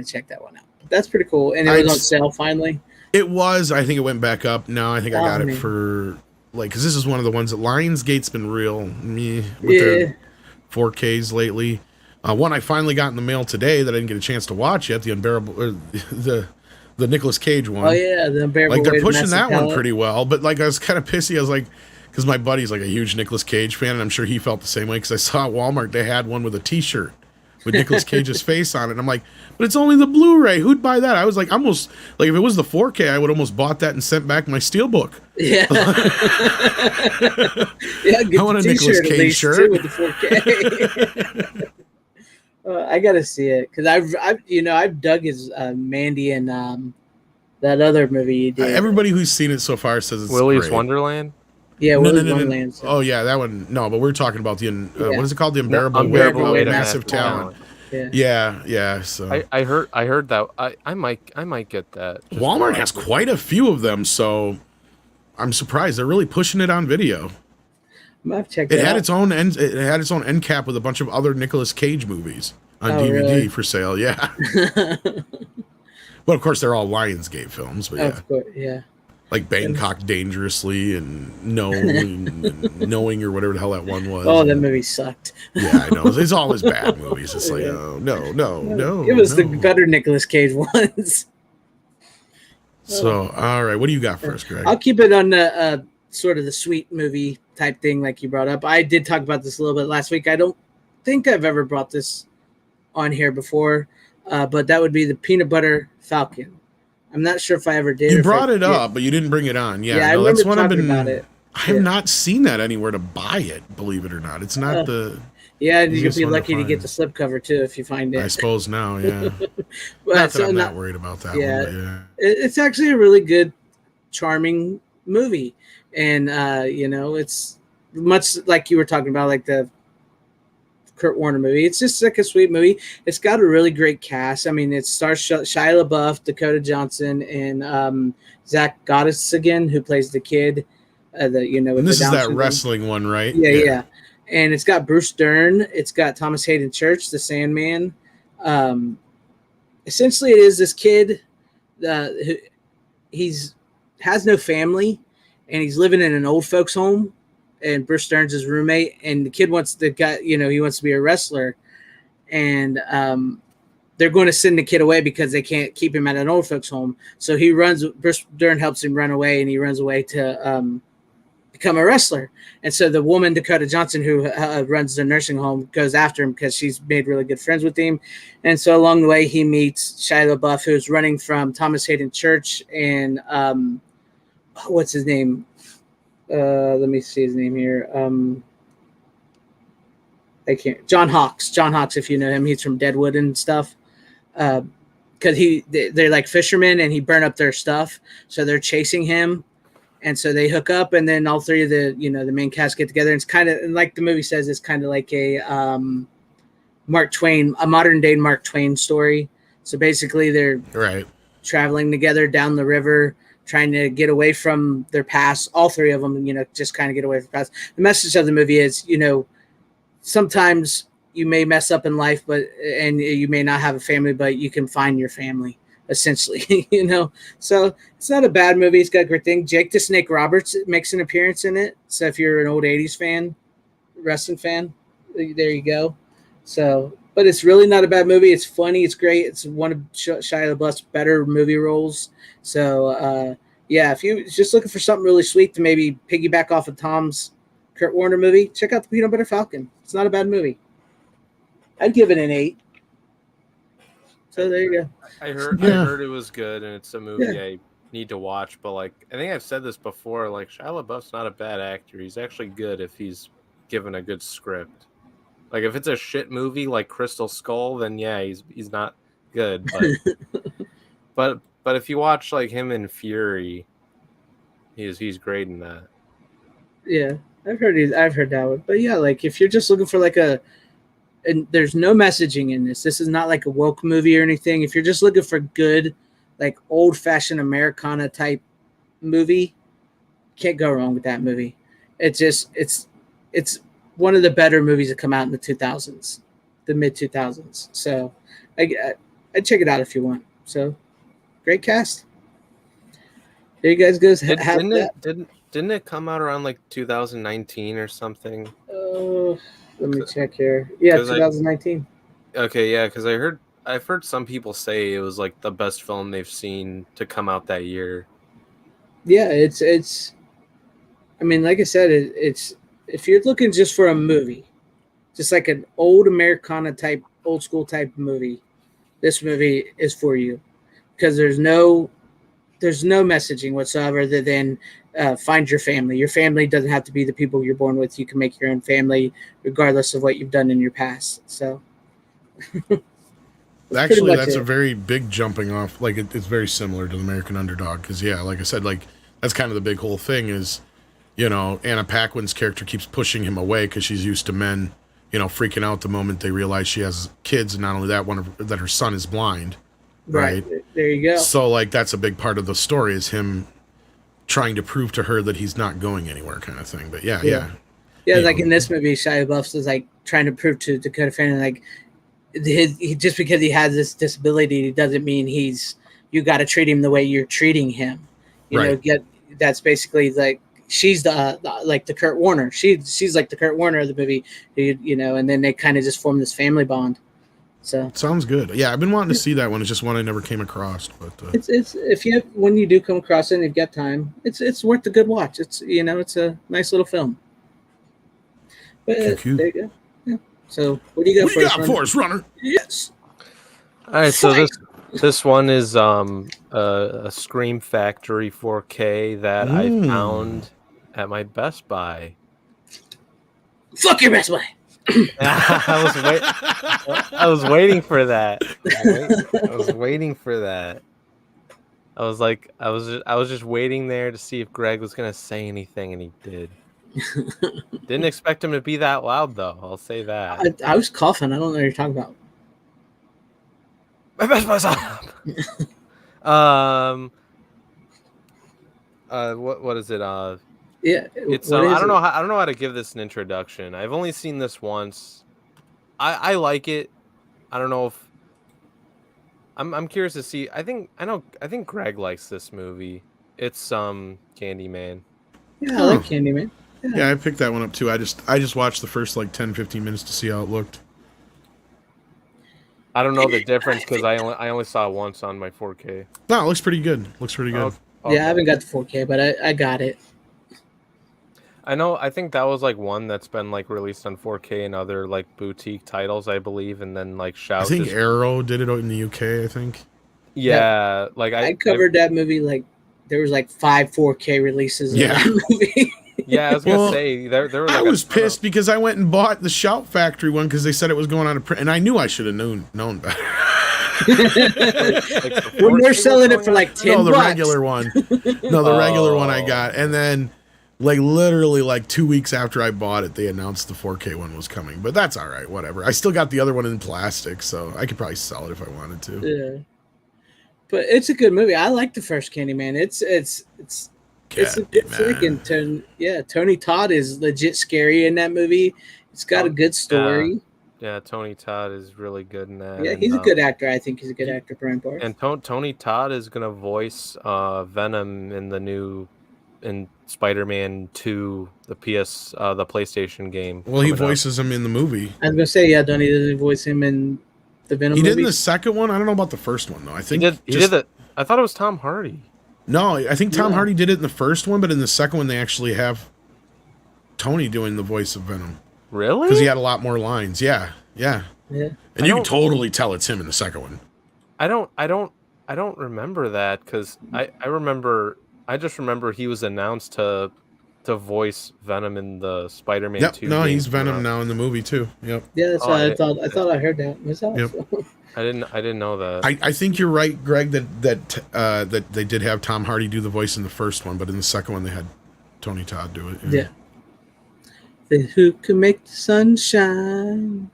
check that one out. That's pretty cool, and it was on sale finally. It was. I think it went back up. No, I think I got it for because this is one of the ones that Lionsgate's been real with their 4Ks lately. One I finally got in the mail today that I didn't get a chance to watch yet. The Unbearable, the Nicolas Cage one. Oh yeah, the Unbearable. Like they're pushing that one pretty well, but like I was kind of pissy. I was like, because my buddy's like a huge Nicolas Cage fan, and I'm sure he felt the same way. Because I saw at Walmart they had one with a T-shirt with Nicolas Cage's face on it. And I'm like, but it's only the Blu-ray. Who'd buy that? I was like, almost like if it was the 4K, I would almost bought that and sent back my steelbook. Yeah. I want a Nicolas Cage shirt with the 4K. I gotta see it because I've dug his Mandy and that other movie you did. Everybody who's seen it so far says it's Willy's great. Wonderland. Yeah, Willy's Wonderland. So. Oh yeah, that one. No, but we're talking about the what is it called? The Unbearable Weight of Massive Talent. Yeah. So I heard that. I might get that. Walmart has quite a few of them, so I'm surprised they're really pushing it on video. It had its own end cap with a bunch of other Nicolas Cage movies on DVD really? For sale. Yeah. But of course they're all Lionsgate films. But of course, yeah. Like Bangkok Dangerously and Knowing or whatever the hell that one was. Oh, that movie sucked. Yeah, I know. It's always bad movies. It's like, oh, no. It was the better Nicolas Cage ones. So, all right. What do you got first, Greg? I'll keep it on the sort of the sweet movie type thing like you brought up. I did talk about this a little bit last week. I don't think I've ever brought this on here before, but that would be the Peanut Butter Falcon. I'm not sure if I ever did. You brought it up, but you didn't bring it on. Yeah, I remember talking about it. I have not seen that anywhere to buy it, believe it or not. It's not Yeah, you could be lucky to get the slipcover too if you find it. I suppose now, yeah. Not that I'm not worried about that one. Yeah. It's actually a really good, charming movie. And, it's much like you were talking about, like the Kurt Warner movie. It's just like a sweet movie. It's got a really great cast. I mean, it stars Shia LaBeouf, Dakota Johnson, and Zach Gotteshagen, who plays the kid. With and this is that wrestling one, right? Yeah. And it's got Bruce Dern. It's got Thomas Hayden Church, the Sandman. Essentially, it is this kid who has no family, and he's living in an old folks' home. And Bruce Dern's his roommate, and the kid wants he wants to be a wrestler. And they're going to send the kid away because they can't keep him at an old folks home. So he runs. Bruce Dern helps him run away, and he runs away to become a wrestler. And so the woman, Dakota Johnson, who runs the nursing home, goes after him because she's made really good friends with him. And so along the way, he meets Shia LaBeouf, who's running from Thomas Hayden Church and what's his name? Let me see his name here. I can't. John Hawkes. John Hawkes, if you know him, he's from Deadwood and stuff. Because they're like fishermen, and he burned up their stuff, so they're chasing him. And so they hook up, and then all three of the main cast get together. And it's kind of like the movie says, it's kind of like a Mark Twain, a modern day Mark Twain story. So basically, they're traveling together down the river, trying to get away from their past. All three of them, just kind of get away from the past. The message of the movie is, sometimes you may mess up in life, and you may not have a family, but you can find your family. Essentially, so it's not a bad movie. It's got a great thing. Jake the Snake Roberts makes an appearance in it. So if you're an old 80s fan, wrestling fan, there you go. So, but it's really not a bad movie. It's funny. It's great. It's one of Shia LaBeouf's better movie roles. So, if you're just looking for something really sweet to maybe piggyback off of Tom's Kurt Warner movie, check out the Peanut Butter Falcon. It's not a bad movie. I'd give it an 8. So there you go. I heard it was good, and it's a movie I need to watch. But I think I've said this before. Shia LaBeouf's not a bad actor. He's actually good if he's given a good script. If it's a shit movie like Crystal Skull, then he's not good. But but if you watch him in Fury, he's great in that. Yeah, I've heard that one. But if you're just looking for and there's no messaging in this. This is not like a woke movie or anything. If you're just looking for good, old-fashioned Americana type movie, can't go wrong with that movie. It's one of the better movies that come out in the 2000s, the mid 2000s. So I'd check it out if you want. So great cast. There you guys go. Didn't it come out around 2019 or something? Let me check here. Yeah, 2019. Because I've heard some people say it was the best film they've seen to come out that year. Yeah, it's. I mean, like I said, it's if you're looking just for a movie, just like an old Americana type, old school type movie, this movie is for you, because there's no messaging whatsoever other than find your family. Your family doesn't have to be the people you're born with. You can make your own family regardless of what you've done in your past. So actually, that's a very big jumping off. It's very similar to the American Underdog because, like I said, that's kind of the big whole thing is, Anna Paquin's character keeps pushing him away because she's used to men, freaking out the moment they realize she has kids. And not only that, that her son is blind. Right. There you go. So that's a big part of the story is him trying to prove to her that he's not going anywhere kind of thing. But yeah. In this movie, Shia LaBeouf is trying to prove to Dakota Fanning he just because he has this disability, it doesn't mean you got to treat him the way you're treating him. That's basically she's the Kurt Warner. She's like the Kurt Warner of the movie, and then they kind of just form this family bond. So sounds good. Yeah, I've been wanting to see that one. It's just one I never came across. But it's when you do come across it and you've got time, it's worth a good watch. It's it's a nice little film. But there you go. Yeah. So what do you got for us, Runner? Yes. All right. So this one is a Scream Factory 4K that I found at my Best Buy. Fuck your Best Buy. I was waiting for that. I was waiting for that. I was just waiting there to see if Greg was gonna say anything, and he did. Didn't expect him to be that loud, though. I'll say that. I was coughing. I don't know what you're talking about. My Best Buy's up. What is it? Yeah, it's I don't know how to give this an introduction. I've only seen this once. I like it. I don't know if I'm curious to see. I think Greg likes this movie. It's Candyman. Yeah, I like Candyman. Yeah, I picked that one up too. I just watched the first 10-15 minutes to see how it looked. I don't know the difference because I only saw it once on my 4K. No, it looks pretty good. Looks pretty good. Okay. Yeah, I haven't got the 4K, but I got it. I know. I think that was like one that's been like released on 4K and other like boutique titles, I believe, and then like Shout. I think Arrow did it in the UK. I think. Yeah, like I covered that movie. Like there was like 5 4K releases. Yeah. Of that movie. Yeah, I was gonna say there was. Like I was pissed because I went and bought the Shout Factory one because they said it was going on a print, and I knew I should have known better. When they're selling it for like $10. No, the regular one. No, the regular one I got, and then like literally like 2 weeks after I bought it, they announced the 4K one was coming. But that's all right, whatever. I still got the other one in plastic, so I could probably sell it if I wanted to. Yeah, but it's a good movie. I like the first Candyman. It's a good freaking turn. Yeah, Tony Todd is legit scary in that movie. It's got a good story. Yeah, Tony Todd is really good in that. Yeah, he's a good actor. I think he's a good actor, Brian Barth. And Tony Todd is gonna voice Venom in the new Spider-Man 2, the PlayStation game. Well, he voices him in the movie. I was gonna say, yeah, don't he doesn't voice him in the Venom movie? He did in the second one. I don't know about the first one though. I think he did it. I thought it was Tom Hardy. No, I think Tom Hardy did it in the first one, but in the second one they actually have Tony doing the voice of Venom. Really? Because he had a lot more lines. Yeah. And you can totally tell it's him in the second one. I don't remember that because I just remember he was announced to voice Venom in the Spider-Man 2. No, he's Venom now in the movie too. Yep. Yeah, that's what I thought. I thought I heard that myself. Yep. So. I didn't know that. I think you're right, Greg, that they did have Tom Hardy do the voice in the first one, but in the second one they had Tony Todd do it. Yeah. Who can make the sun shine?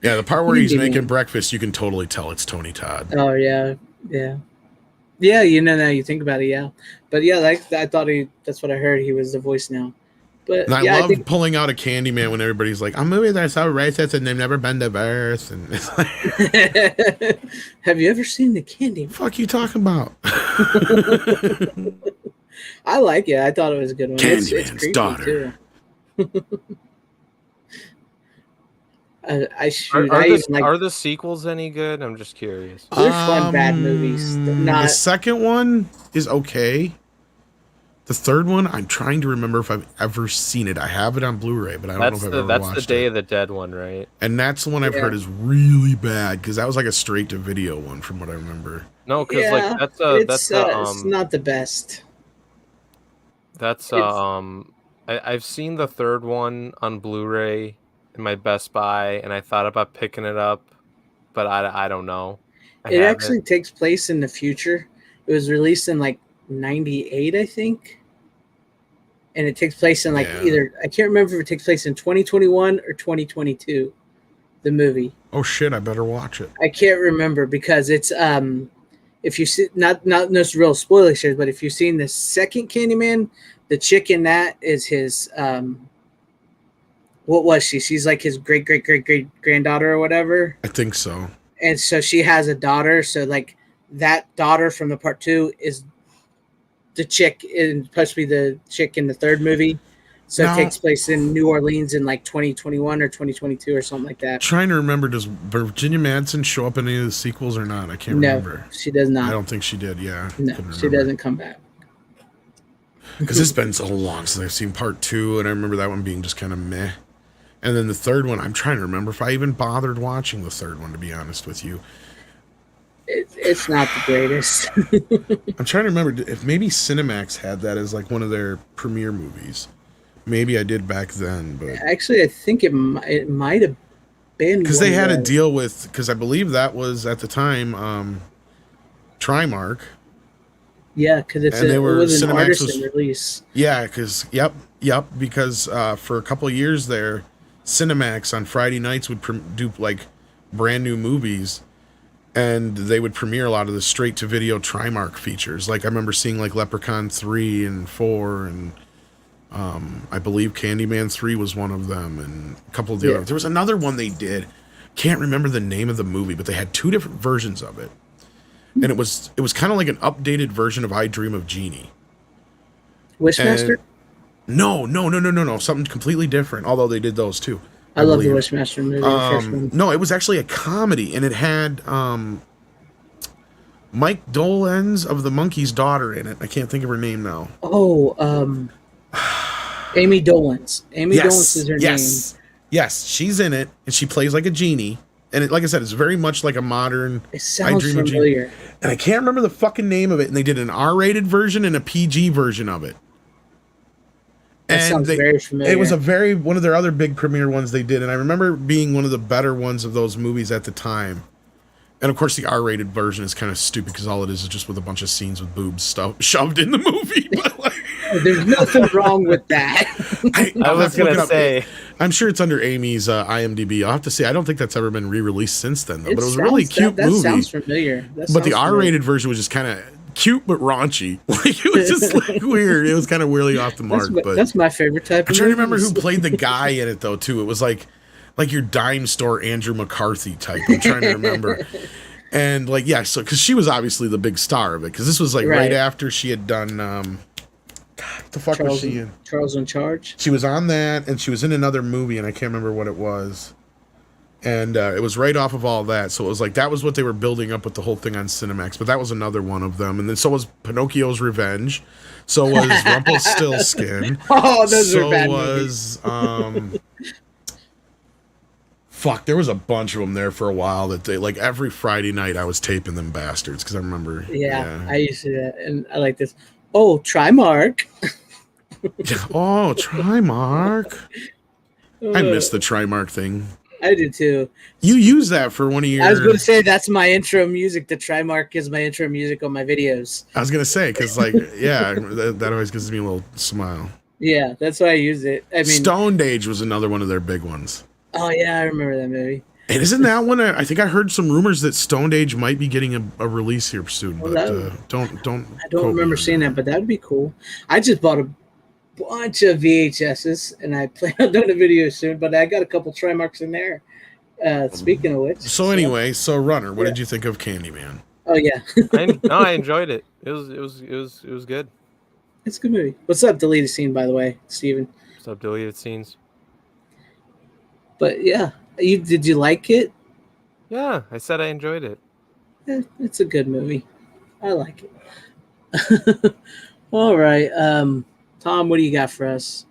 Yeah, the part where he's making breakfast, you can totally tell it's Tony Todd. Oh yeah. Yeah, now you think about it, yeah. But yeah, like I thought that's what I heard. He was the voice now. But and I love pulling out a Candyman when everybody's like, "A movie that's so racist and they've never been to birth." And it's like, have you ever seen the Candyman? Fuck you talking about? I like it. I thought it was a good one. Candyman's daughter. Are the sequels any good? I'm just curious. There's fun bad movies. The second one is okay. The third one, I'm trying to remember if I've ever seen it. I have it on Blu-ray, but I don't know if I've ever watched it. That's the Day of the Dead one, right? And that's the one I've heard is really bad because that was like a straight-to-video one, from what I remember. No, because it's not the best. I've seen the third one on Blu-ray in my Best Buy, and I thought about picking it up, but I don't know. It actually takes place in the future. It was released in like 98, I think. And it takes place in either, I can't remember if it takes place in 2021 or 2022, the movie. Oh shit, I better watch it. I can't remember because it's if you see not no real spoiler shares, but if you've seen the second Candyman, the chick in that is his what was she? She's like his great granddaughter or whatever. I think so. And so she has a daughter, so like that daughter from the part 2 is the chick is supposed to be the chick in the third movie. So it takes place in New Orleans in like 2021 or 2022 or something like that. Trying to remember, does Virginia Madsen show up in any of the sequels or not? I can't remember. No, she does not. I don't think she did, yeah. No, she doesn't come back. Because it's been so long since I've seen part 2, and I remember that one being just kind of meh. And then the third one, I'm trying to remember if I even bothered watching the third one, to be honest with you. It's not the greatest. I'm trying to remember if maybe Cinemax had that as like one of their premiere movies. Maybe I did back then, but actually, I think it might have been because they had a deal with, because I believe that was at the time Trimark. Yeah, because it was an artisan release. Yeah, because because for a couple of years there, Cinemax on Friday nights would do like brand new movies. And they would premiere a lot of the straight-to-video Trimark features. Like, I remember seeing, like, Leprechaun 3 and 4, and I believe Candyman 3 was one of them, and a couple of the other. There was another one they did. Can't remember the name of the movie, but they had 2 different versions of it. And it was kind of like an updated version of I Dream of Jeannie. Wishmaster? No. Something completely different, although they did those, too. I love the Wishmaster movie. The first one. No, it was actually a comedy, and it had Mike Dolenz of the Monkey's daughter in it. I can't think of her name now. Oh, Amy Dolenz. Amy Dolenz is her name. Yes, she's in it, and she plays like a genie. And like I said, it's very much like a modern. It sounds familiar. And I can't remember the fucking name of it. And they did an R-rated version and a PG version of it. That sounds very familiar. It was one of their other big premiere ones they did. And I remember being one of the better ones of those movies at the time. And of course, the R-rated version is kind of stupid because all it is just with a bunch of scenes with boobs shoved in the movie. But like, there's nothing wrong with that. I was going to say. I'm sure it's under Amy's IMDb. I'll have to say, I don't think that's ever been re-released since then, though. But it was a really cute movie. That sounds familiar. But the R-rated version was just kind of cute but raunchy. Like, it was just like weird. It was kind of weirdly off the mark. But that's my favorite type of I'm trying to remember who played the guy in it, though, too. It was like your dime store Andrew McCarthy type. I'm trying to remember. And, like, yeah, so because she was obviously the big star of it. Because this was, like, right after she had done... God, what the fuck was she in? Charles in Charge? She was on that, and she was in another movie, and I can't remember what it was. And it was right off of all that. So it was like, that was what they were building up with the whole thing on Cinemax. But that was another one of them. And then so was Pinocchio's Revenge. So was Rumpelstiltskin. Oh, those are bad movies. Fuck, there was a bunch of them there for a while that they, like, every Friday night I was taping them bastards. Because I remember. Yeah, I used to do that. And I like this. Oh, Trimark. Oh, Trimark. I missed the Trimark thing. I do too. You use that for one of your... I was going to say that's my intro music. The Trimark is my intro music on my videos. I was going to say, because, like, yeah, that always gives me a little smile. Yeah, that's why I use it. I mean, Stoned Age was another one of their big ones. Oh, yeah, I remember that movie. And isn't that one? I think I heard some rumors that Stoned Age might be getting a release here soon. But don't. I don't remember seeing that, but that would be cool. I just bought a bunch of VHSs, and I plan on doing a video soon. But I got a couple Trimarks in there. Speaking of which. So anyway, Runner, what did you think of Candyman? Oh yeah, I enjoyed it. It was good. It's a good movie. What's up, deleted scene? By the way, Steven. What's up, deleted scenes? But yeah. Did you like it? Yeah, I said I enjoyed it. It's a good movie. I like it. All right. Tom, what do you got for us?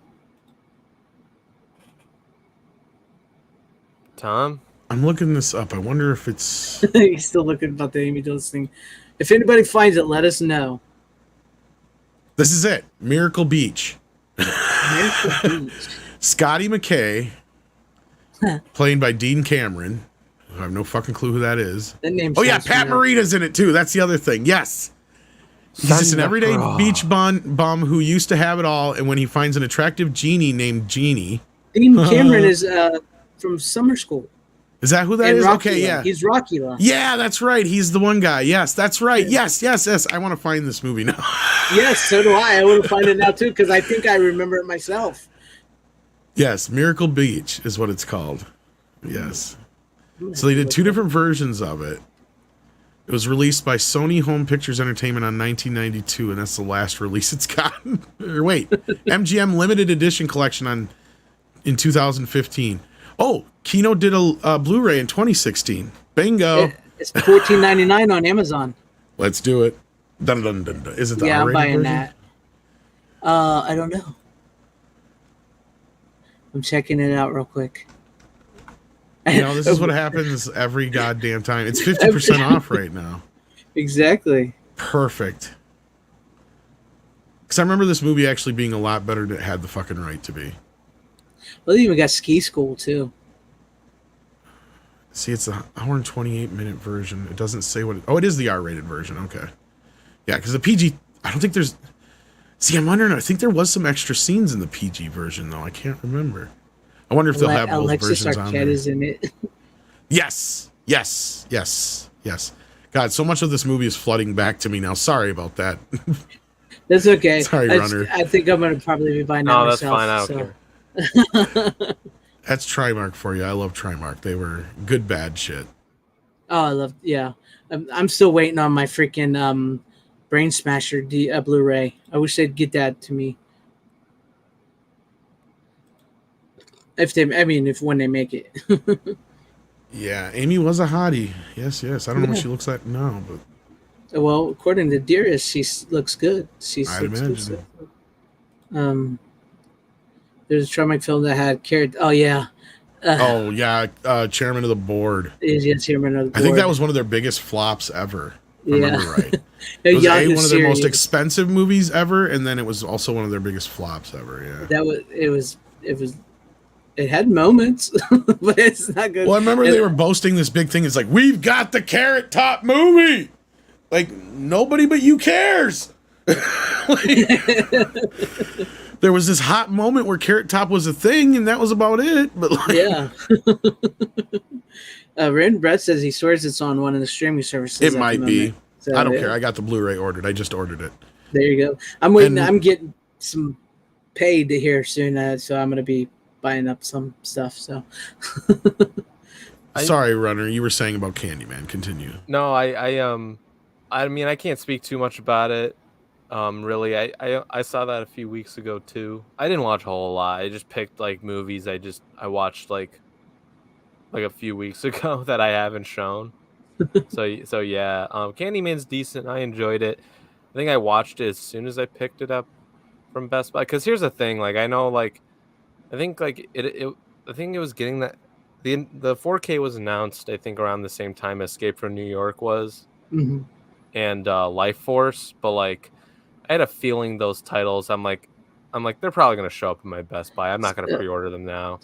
Tom? I'm looking this up. I wonder if it's... He's still looking about the Amy Dolenz thing. If anybody finds it, let us know. This is it. Miracle Beach. Miracle Beach. Scotty McKay... played by Dean Cameron. I have no fucking clue who that is. That name. Oh yeah, Pat Morita's in it too. That's the other thing. Yes, he's just an everyday beach bum who used to have it all, and when he finds an attractive genie named Jeannie. Dean Cameron is from Summer School. Is that who that is? Rocky okay, yeah. He's Rockula. Yeah, that's right. He's the one guy. Yes, that's right. Yes. I want to find this movie now. Yes, so do I. I want to find it now too because I think I remember it myself. Yes, Miracle Beach is what it's called. Yes. So they did two different versions of it. It was released by Sony Home Pictures Entertainment on 1992, and that's the last release it's gotten. Or wait, MGM Limited Edition Collection in 2015. Oh, Kino did a Blu-ray in 2016. Bingo. It's $14.99 on Amazon. Let's do it. Dun, dun, dun, dun. Is it the I'm R-rated buying version? that. I don't know. I'm checking it out real quick. You know, this is what happens every goddamn time. It's 50% off right now. Exactly. Perfect. Because I remember this movie actually being a lot better than it had the fucking right to be. Well, they even got Ski School, too. See, it's an hour and 28-minute version. It doesn't say what... it is the R-rated version. Okay. Yeah, because the PG... I don't think there's... See, I'm wondering... I think there was some extra scenes in the PG version, though. I can't remember. I wonder if they'll have both versions on there. Alexis Arquette is in it. Yes. God, so much of this movie is flooding back to me now. Sorry about that. That's okay. Sorry, Runner. I think I'm going to probably be buying that myself. That's fine. I don't care. That's Trimark for you. I love Trimark. They were good, bad shit. Oh, I love... Yeah. I'm still waiting on my freaking... Brain Smasher Blu-ray. I wish they'd get that to me. If when they make it. Yeah, Amy was a hottie. Yes. I don't know what she looks like now, but Well, according to Dearest, she looks good. I'd imagine. There's a Trump film that had Carrot. Oh yeah. Chairman of the board. Chairman of the board. I think that was one of their biggest flops ever. If I remember right. It was one of their most expensive movies ever, and then it was also one of their biggest flops ever. Yeah. It had moments, but it's not good. Well, I remember they were boasting this big thing. It's like, we've got the Carrot Top movie. Like, nobody but you cares. There was this hot moment where Carrot Top was a thing, and that was about it. But yeah. Rand Brett says he swears it's on one of the streaming services. It might be. So, I don't care. I got the Blu-ray ordered. I just ordered it. There you go. I'm waiting. I'm getting some paid to here soon, so I'm going to be buying up some stuff. So. Sorry, Runner. You were saying about Candyman. Continue. No, I mean, I can't speak too much about it. Really, I saw that a few weeks ago too. I didn't watch a whole lot. I just picked like movies. I watched like a few weeks ago that I haven't shown. so yeah, Candyman's decent. I enjoyed it. I think I watched it as soon as I picked it up from Best Buy. Because here's the thing, like I know, like I think like I think it was getting that the 4K was announced. I think around the same time Escape from New York was, and Life Force. But like I had a feeling those titles. I'm like they're probably gonna show up in my Best Buy. I'm not gonna pre-order them now.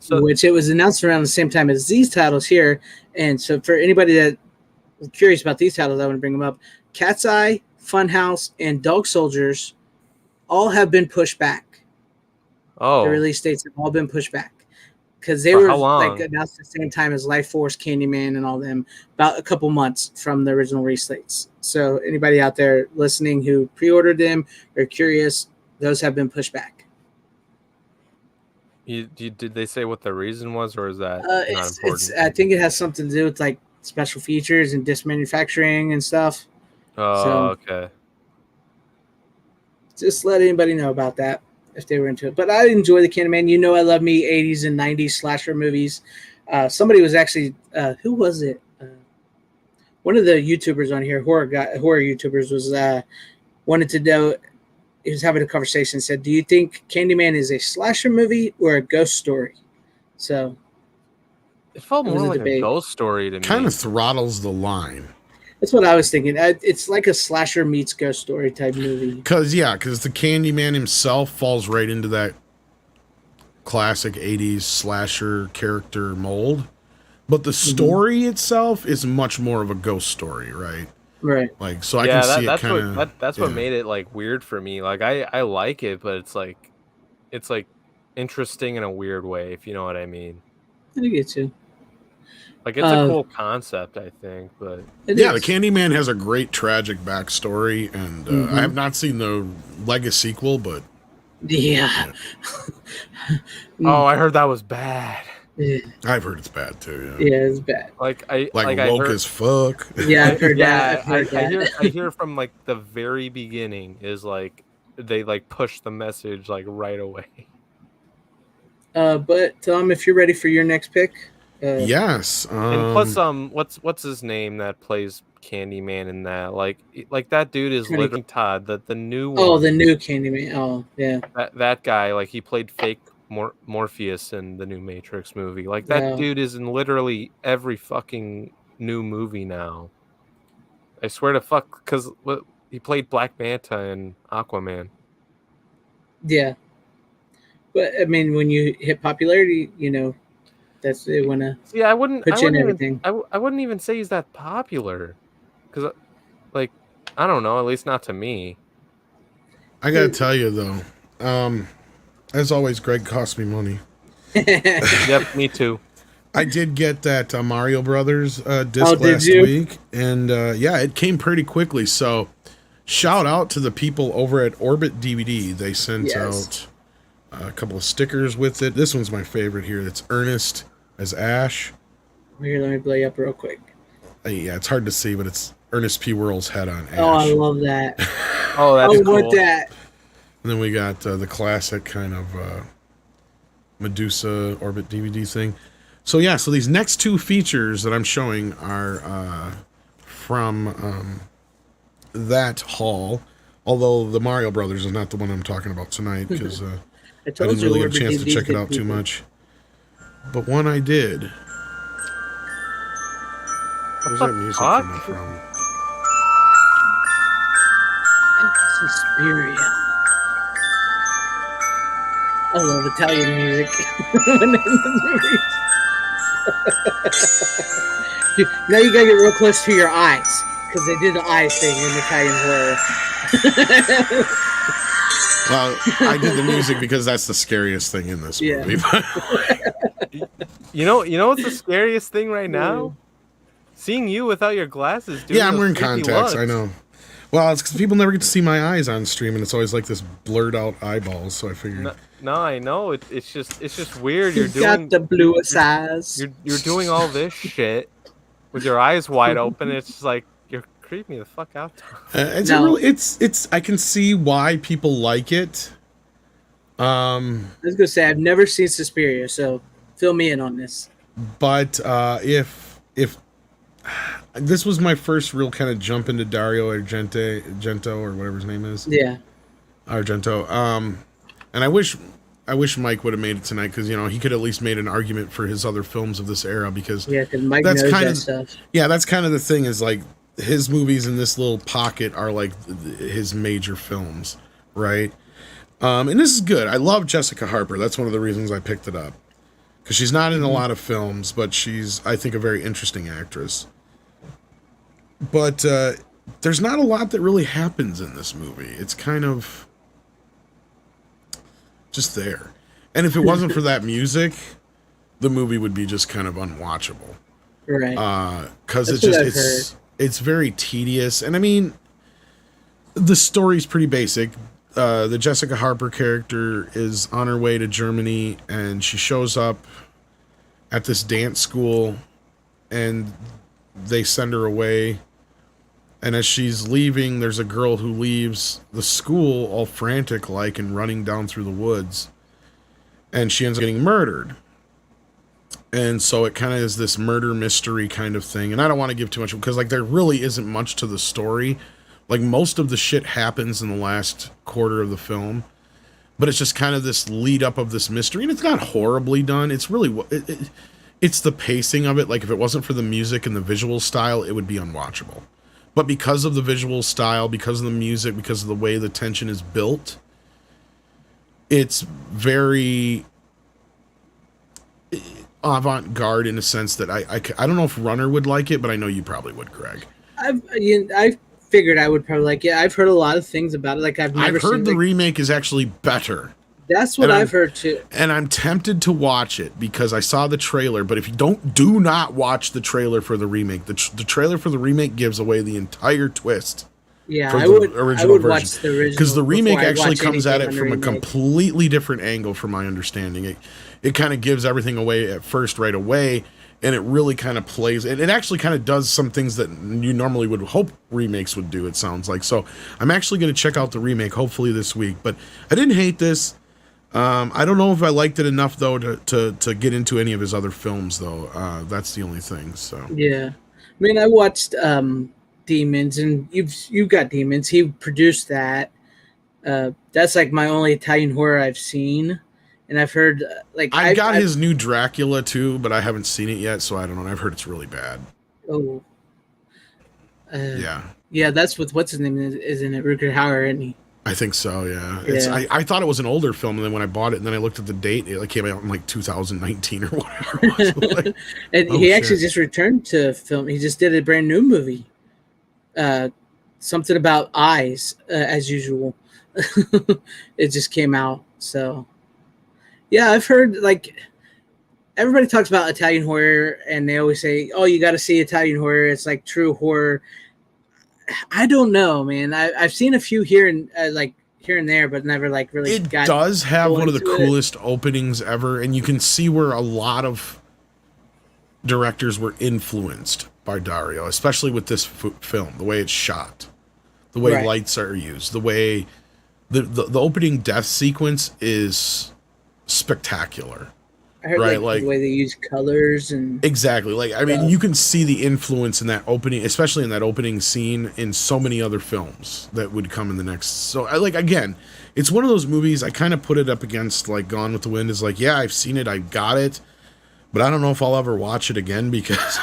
Which it was announced around the same time as these titles here, and so for anybody that is curious about these titles, I want to bring them up. Cat's Eye, Funhouse, and Dog Soldiers all have been pushed back. Oh, the release dates have all been pushed back because they were like announced at the same time as Life Force, Candyman, and all them, about a couple months from the original release dates. So anybody out there listening who pre-ordered them or curious, those have been pushed back. Did they say what the reason was, or is that not important? I think it has something to do with like special features and disc manufacturing and stuff. Oh, so, okay. Just let anybody know about that if they were into it. But I enjoy the Candyman. You know, I love me 80s and 90s slasher movies. Somebody was actually who was it? One of the YouTubers on here, horror YouTubers, was wanted to know. He was having a conversation. Said, "Do you think Candyman is a slasher movie or a ghost story?" So it felt more like a ghost story to me. Kind of throttles the line. That's what I was thinking. It's like a slasher meets ghost story type movie. Because the Candyman himself falls right into that classic 80s slasher character mold. But the story itself is much more of a ghost story, right? Right. Like, so I can see it kind of... That's what made it, like, weird for me. Like, I like it, but it's like interesting in a weird way, if you know what I mean. I get you. Like, it's a cool concept, I think, but... the Candyman has a great tragic backstory, and I have not seen the Legacy sequel, but... Yeah. Oh, I heard that was bad. Yeah. I've heard it's bad, too, yeah. Yeah, it's bad. Like woke as fuck. Yeah, I've heard that. I hear from, like, the very beginning is, like, they, like, push the message, like, right away. But, Tom, if you're ready for your next pick... yes. And plus, what's his name that plays Candyman in that? Like that dude is literally Todd, the new one. Oh, the new Candyman. Oh, yeah. That guy, like he played fake Morpheus in the new Matrix movie. Like that dude is in literally every fucking new movie now. I swear to fuck, because he played Black Manta in Aquaman. Yeah. But I mean, when you hit popularity, you know. That's they want to. Yeah, I wouldn't everything. I wouldn't even say he's that popular, because, like, I don't know. At least not to me. I gotta tell you though, as always, Greg cost me money. Yep, me too. I did get that Mario Brothers disc last week, and it came pretty quickly. So, shout out to the people over at Orbit DVD. They sent out a couple of stickers with it. This one's my favorite here. It's Ernest as Ash. Here, let me blow you up real quick. Yeah, it's hard to see, but it's Ernest P. Worrell's head on Ash. Oh, I love that. Oh, that's cool. I want that. And then we got the classic kind of Medusa Orbit DVD thing. So yeah, so these next two features that I'm showing are from that haul. Although the Mario Brothers is not the one I'm talking about tonight because I didn't really get a chance to check it out too much. But one I did. Where's that music coming from? Suspiria. I love Italian music. Dude, now you gotta get real close to your eyes because they do the eye thing in Italian horror. Well, I did the music because that's the scariest thing in this movie. You know what's the scariest thing right now? Seeing you without your glasses. Yeah, I'm wearing contacts. I know. Well, it's because people never get to see my eyes on stream, and it's always like this blurred out eyeballs. So I figured. No, I know. It's just weird. You've got the bluest eyes. You're doing all this shit with your eyes wide open. It's just like you're creeping me the fuck out. It's I can see why people like it. I was gonna say I've never seen Suspiria, so fill me in on this. But if this was my first real kind of jump into Dario Argento or whatever his name is. Yeah. Argento. And I wish Mike would have made it tonight because he could at least made an argument for his other films of this era because Mike knows that stuff. Yeah, that's kind of the thing is like his movies in this little pocket are like his major films, right? And this is good. I love Jessica Harper. That's one of the reasons I picked it up because she's not in a lot of films, but she's I think a very interesting actress. But there's not a lot that really happens in this movie. It's kind of just there. And if it wasn't for that music, the movie would be just kind of unwatchable. Right. Because it's very tedious. And I mean, the story's pretty basic. The Jessica Harper character is on her way to Germany, and she shows up at this dance school, and they send her away. And as she's leaving, there's a girl who leaves the school all frantic like and running down through the woods. And she ends up getting murdered. And so it kind of is this murder mystery kind of thing. And I don't want to give too much because like there really isn't much to the story. Like most of the shit happens in the last quarter of the film. But it's just kind of this lead up of this mystery. And it's not horribly done. It's really... it's the pacing of it. Like if it wasn't for the music and the visual style, it would be unwatchable. But because of the visual style, because of the music, because of the way the tension is built, it's very avant-garde in a sense that I don't know if Runner would like it, but I know you probably would, Greg. I figured I would probably like it. I've heard a lot of things about it. Like I've heard the remake is actually better. That's what I've heard too. And I'm tempted to watch it because I saw the trailer, but if you do not watch the trailer for the remake. The trailer for the remake gives away the entire twist. Yeah, I would watch the original because the remake actually comes at it from a completely different angle from my understanding. It kind of gives everything away at first right away, and it really kind of plays. It actually kind of does some things that you normally would hope remakes would do, it sounds like. So I'm actually going to check out the remake hopefully this week. But I didn't hate this. I don't know if I liked it enough though to get into any of his other films though. That's the only thing. So yeah, I mean I watched Demons, and you've got Demons. He produced that. That's like my only Italian horror I've seen, and I've heard I've got his new Dracula too, but I haven't seen it yet, so I don't know. I've heard it's really bad. Oh, yeah, that's with what's his name is in it, Rutger Hauer, isn't he? I think so, yeah. I thought it was an older film, and then when I bought it, and then I looked at the date, it came out in like 2019 or whatever it was. Like, and he actually just returned to film. He just did a brand new movie. Something about eyes, as usual. It just came out. So, yeah, I've heard everybody talks about Italian horror, and they always say, "Oh, you got to see Italian horror. It's like true horror." I don't know, man. I've seen a few here and there, but never really. It does have one of the coolest openings ever, and you can see where a lot of directors were influenced by Dario, especially with this film. The way it's shot, the way lights are used, the way the opening death sequence is spectacular. I heard right, like the way they use colors and exactly. Like, I mean, you can see the influence in that opening, especially in that opening scene, in so many other films that would come in the next. So, again, it's one of those movies. I kind of put it up against like Gone with the Wind. Is like, yeah, I've seen it, I got it, but I don't know if I'll ever watch it again because,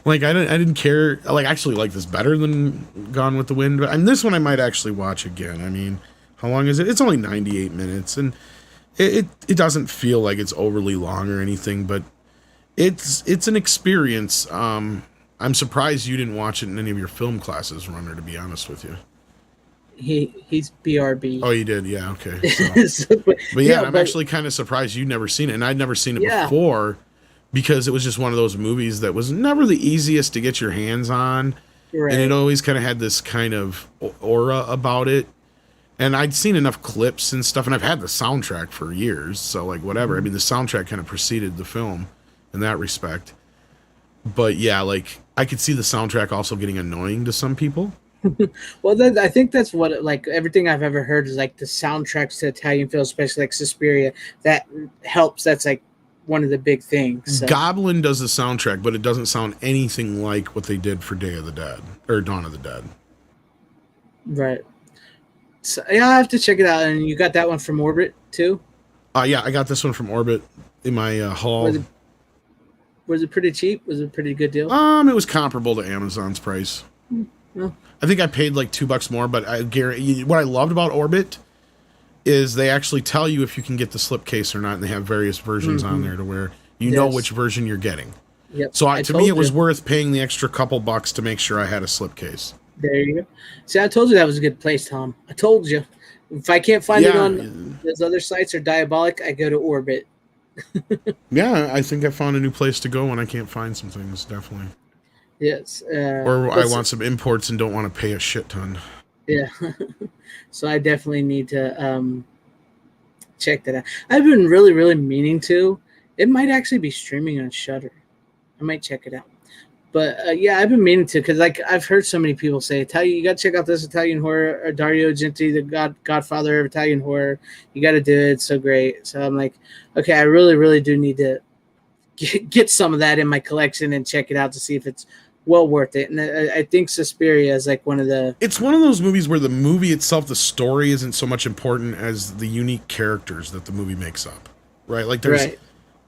like, I didn't care. Like, I actually like this better than Gone with the Wind, and this one I might actually watch again. I mean, how long is it? It's only 98 minutes, and it doesn't feel like it's overly long or anything, but it's an experience. I'm surprised you didn't watch it in any of your film classes, Runner, to be honest with you. He's BRB. Oh, you did? Yeah, okay. So. but I'm actually kind of surprised you'd never seen it, and I'd never seen it before, because it was just one of those movies that was never the easiest to get your hands on, and it always kind of had this kind of aura about it. And I'd seen enough clips and stuff, and I've had the soundtrack for years, so, like, whatever. I mean, the soundtrack kind of preceded the film in that respect. But, yeah, like, I could see the soundtrack also getting annoying to some people. Well, I think that's what, like, everything I've ever heard is, like, the soundtracks to Italian films, especially, like, Suspiria, that helps. That's, like, one of the big things. So. Goblin does the soundtrack, but it doesn't sound anything like what they did for Day of the Dead, or Dawn of the Dead. Right. So, yeah, I have to check it out. And you got that one from Orbit too? Yeah, I got this one from Orbit in my haul. Was it pretty cheap? Was it a pretty good deal? It was comparable to Amazon's price. Oh. I think I paid like $2 more, but I guarantee what I loved about Orbit is they actually tell you if you can get the slipcase or not, and they have various versions on there to where you know which version you're getting. Yep. So to me, it was worth paying the extra couple bucks to make sure I had a slipcase. There you go. See, I told you that was a good place, Tom. I told you. If I can't find it on those other sites or Diabolic, I go to Orbit. Yeah, I think I found a new place to go when I can't find some things, definitely. Yes. Or I want some imports and don't want to pay a shit ton. Yeah. So I definitely need to check that out. I've been really, really meaning to. It might actually be streaming on Shudder. I might check it out. But yeah, I've been meaning to, because like I've heard so many people say, you got to check out this Italian horror, or Dario Argenti, the godfather of Italian horror. You got to do it. It's so great. So I'm like, okay, I really, really do need to get some of that in my collection and check it out to see if it's well worth it. And I think Suspiria is like one of the... It's one of those movies where the movie itself, the story, isn't so much important as the unique characters that the movie makes up. Right? Like there's... Right.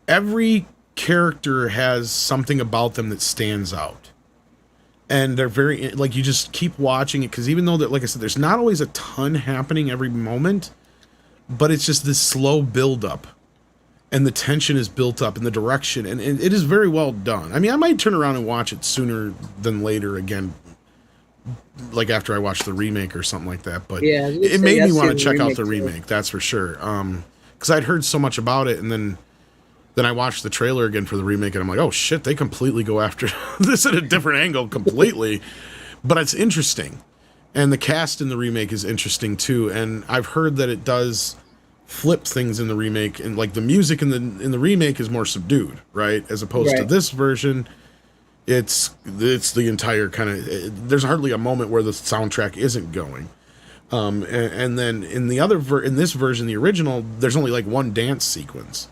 Every character has something about them that stands out, and they're very, like, you just keep watching it, because even though that, like I said, there's not always a ton happening every moment, but it's just this slow build up, and the tension is built up in the direction, and it is very well done. I mean, I might turn around and watch it sooner than later again, like after I watch the remake or something like that, but yeah, it made me want to check out the remake, that's for sure, because I'd heard so much about it, and then I watched the trailer again for the remake, and I'm like, oh shit, they completely go after this at a different angle completely. But it's interesting. And the cast in the remake is interesting too. And I've heard that it does flip things in the remake, and like the music in the remake is more subdued, right? As opposed to this version, it's the entire kind of, there's hardly a moment where the soundtrack isn't going. And then in the in this version, the original, there's only like one dance sequence.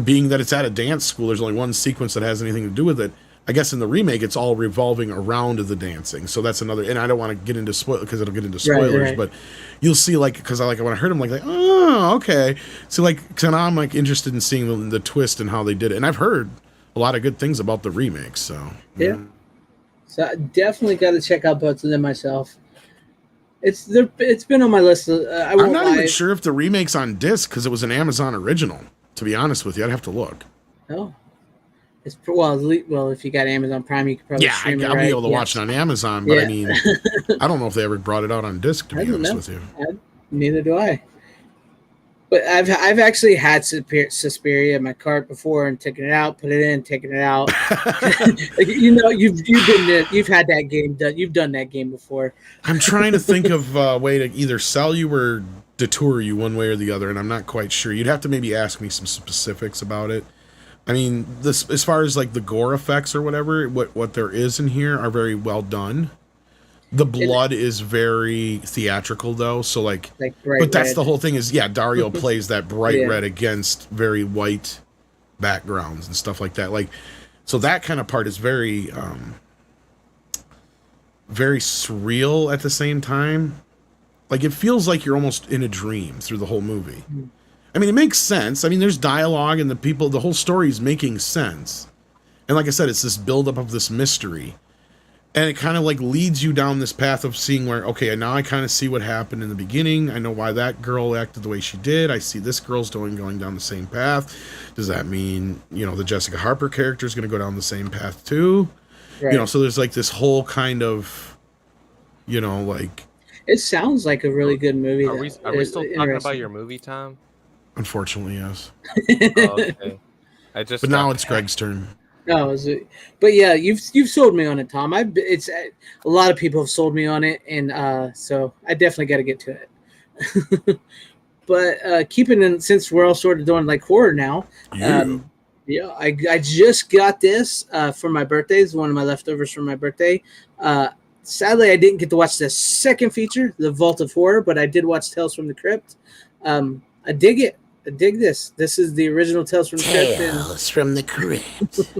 Being that it's at a dance school, there's only one sequence that has anything to do with it. I guess in the remake, it's all revolving around the dancing. So that's another, and I don't want to get into because it'll get into spoilers, but you'll see, like, because when I heard them, like, oh, okay. So like, so now I'm like interested in seeing the twist and how they did it. And I've heard a lot of good things about the remake. So yeah. So I definitely got to check out both of them myself. It's been on my list. I'm not even sure if the remake's on disc because it was an Amazon original. To be honest with you, I'd have to look. Oh, well, if you got Amazon Prime, you could probably stream it, I'll be able to watch it on Amazon. But I mean, I don't know if they ever brought it out on disc. To be honest with you, neither do I. But I've actually had Suspiria in my cart before and taken it out, put it in, taken it out. Like, you've had that game done. You've done that game before. I'm trying to think of a way to either sell you or detour you one way or the other, and I'm not quite sure. You'd have to maybe ask me some specifics about it. I mean, as far as like the gore effects or whatever, what there is in here are very well done. The blood is very theatrical, though. So, like bright but that's red. the whole thing is, Dario plays that bright red against very white backgrounds and stuff like that. Like, so that kind of part is very, very surreal at the same time. Like, it feels like you're almost in a dream through the whole movie. I mean, it makes sense. I mean, there's dialogue and the whole story is making sense. And like I said, it's this buildup of this mystery. And it kind of like leads you down this path of seeing where, okay, now I kind of see what happened in the beginning. I know why that girl acted the way she did. I see this girl's going down the same path. Does that mean, the Jessica Harper character is going to go down the same path too? Right. So there's like this whole kind of, like... It sounds like a really good movie. Are we still talking about your movie, Tom? Unfortunately, yes. Okay. But now it's Greg's turn. No, but yeah, you've sold me on it, Tom. It's a lot of people have sold me on it, and so I definitely got to get to it. But keeping in, since we're all sort of doing like horror now, I just got this for my birthday. It's one of my leftovers from my birthday. Sadly, I didn't get to watch the second feature, The Vault of Horror, but I did watch Tales from the Crypt. I dig it. I dig this. This is the original Tales from the Crypt. Tales from the Crypt.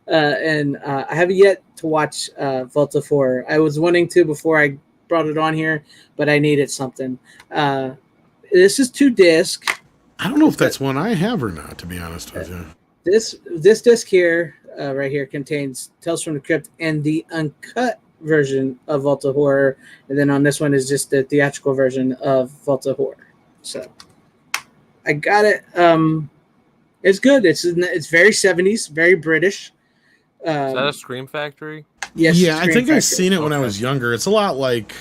And I haven't yet to watch Vault of Horror. I was wanting to before I brought it on here, but I needed something. This is 2 disc. I don't know if that's one I have or not, to be honest with you. This disc here, right here, contains Tales from the Crypt and the uncut version of Vault of Horror, and then on this one is just the theatrical version of Vault of Horror. So I got it. It's good. It's very 70s, very British. Is that a Scream Factory? Yes. Yeah, I think I've seen it when I was younger. It's a lot like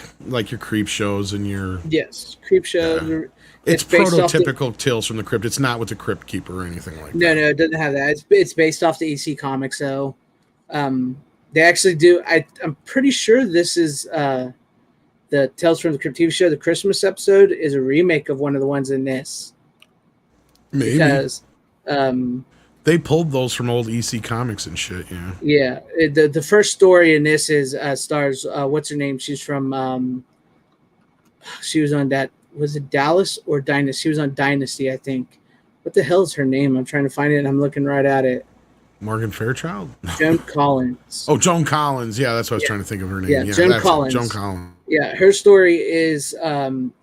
your Creep shows and your... Yes, Creep shows. Yeah. It's prototypical Tales from the Crypt. It's not with the Crypt Keeper or anything like that. No, it doesn't have that. It's based off the EC comics, though. They actually do... I'm pretty sure this is... the Tales from the Crypt TV show, the Christmas episode, is a remake of one of the ones in this. Maybe. Because... they pulled those from old EC comics and shit, yeah. Yeah. The first story in this is stars... what's her name? She's from... she was on that... Was it Dallas or Dynasty? She was on Dynasty, I think. What the hell is her name? I'm trying to find it, and I'm looking right at it. Morgan Fairchild? Joan Collins. Oh, Joan Collins. Yeah, that's what I was trying to think of her name. Yeah, Joan Collins. Joan Collins. Yeah, her story is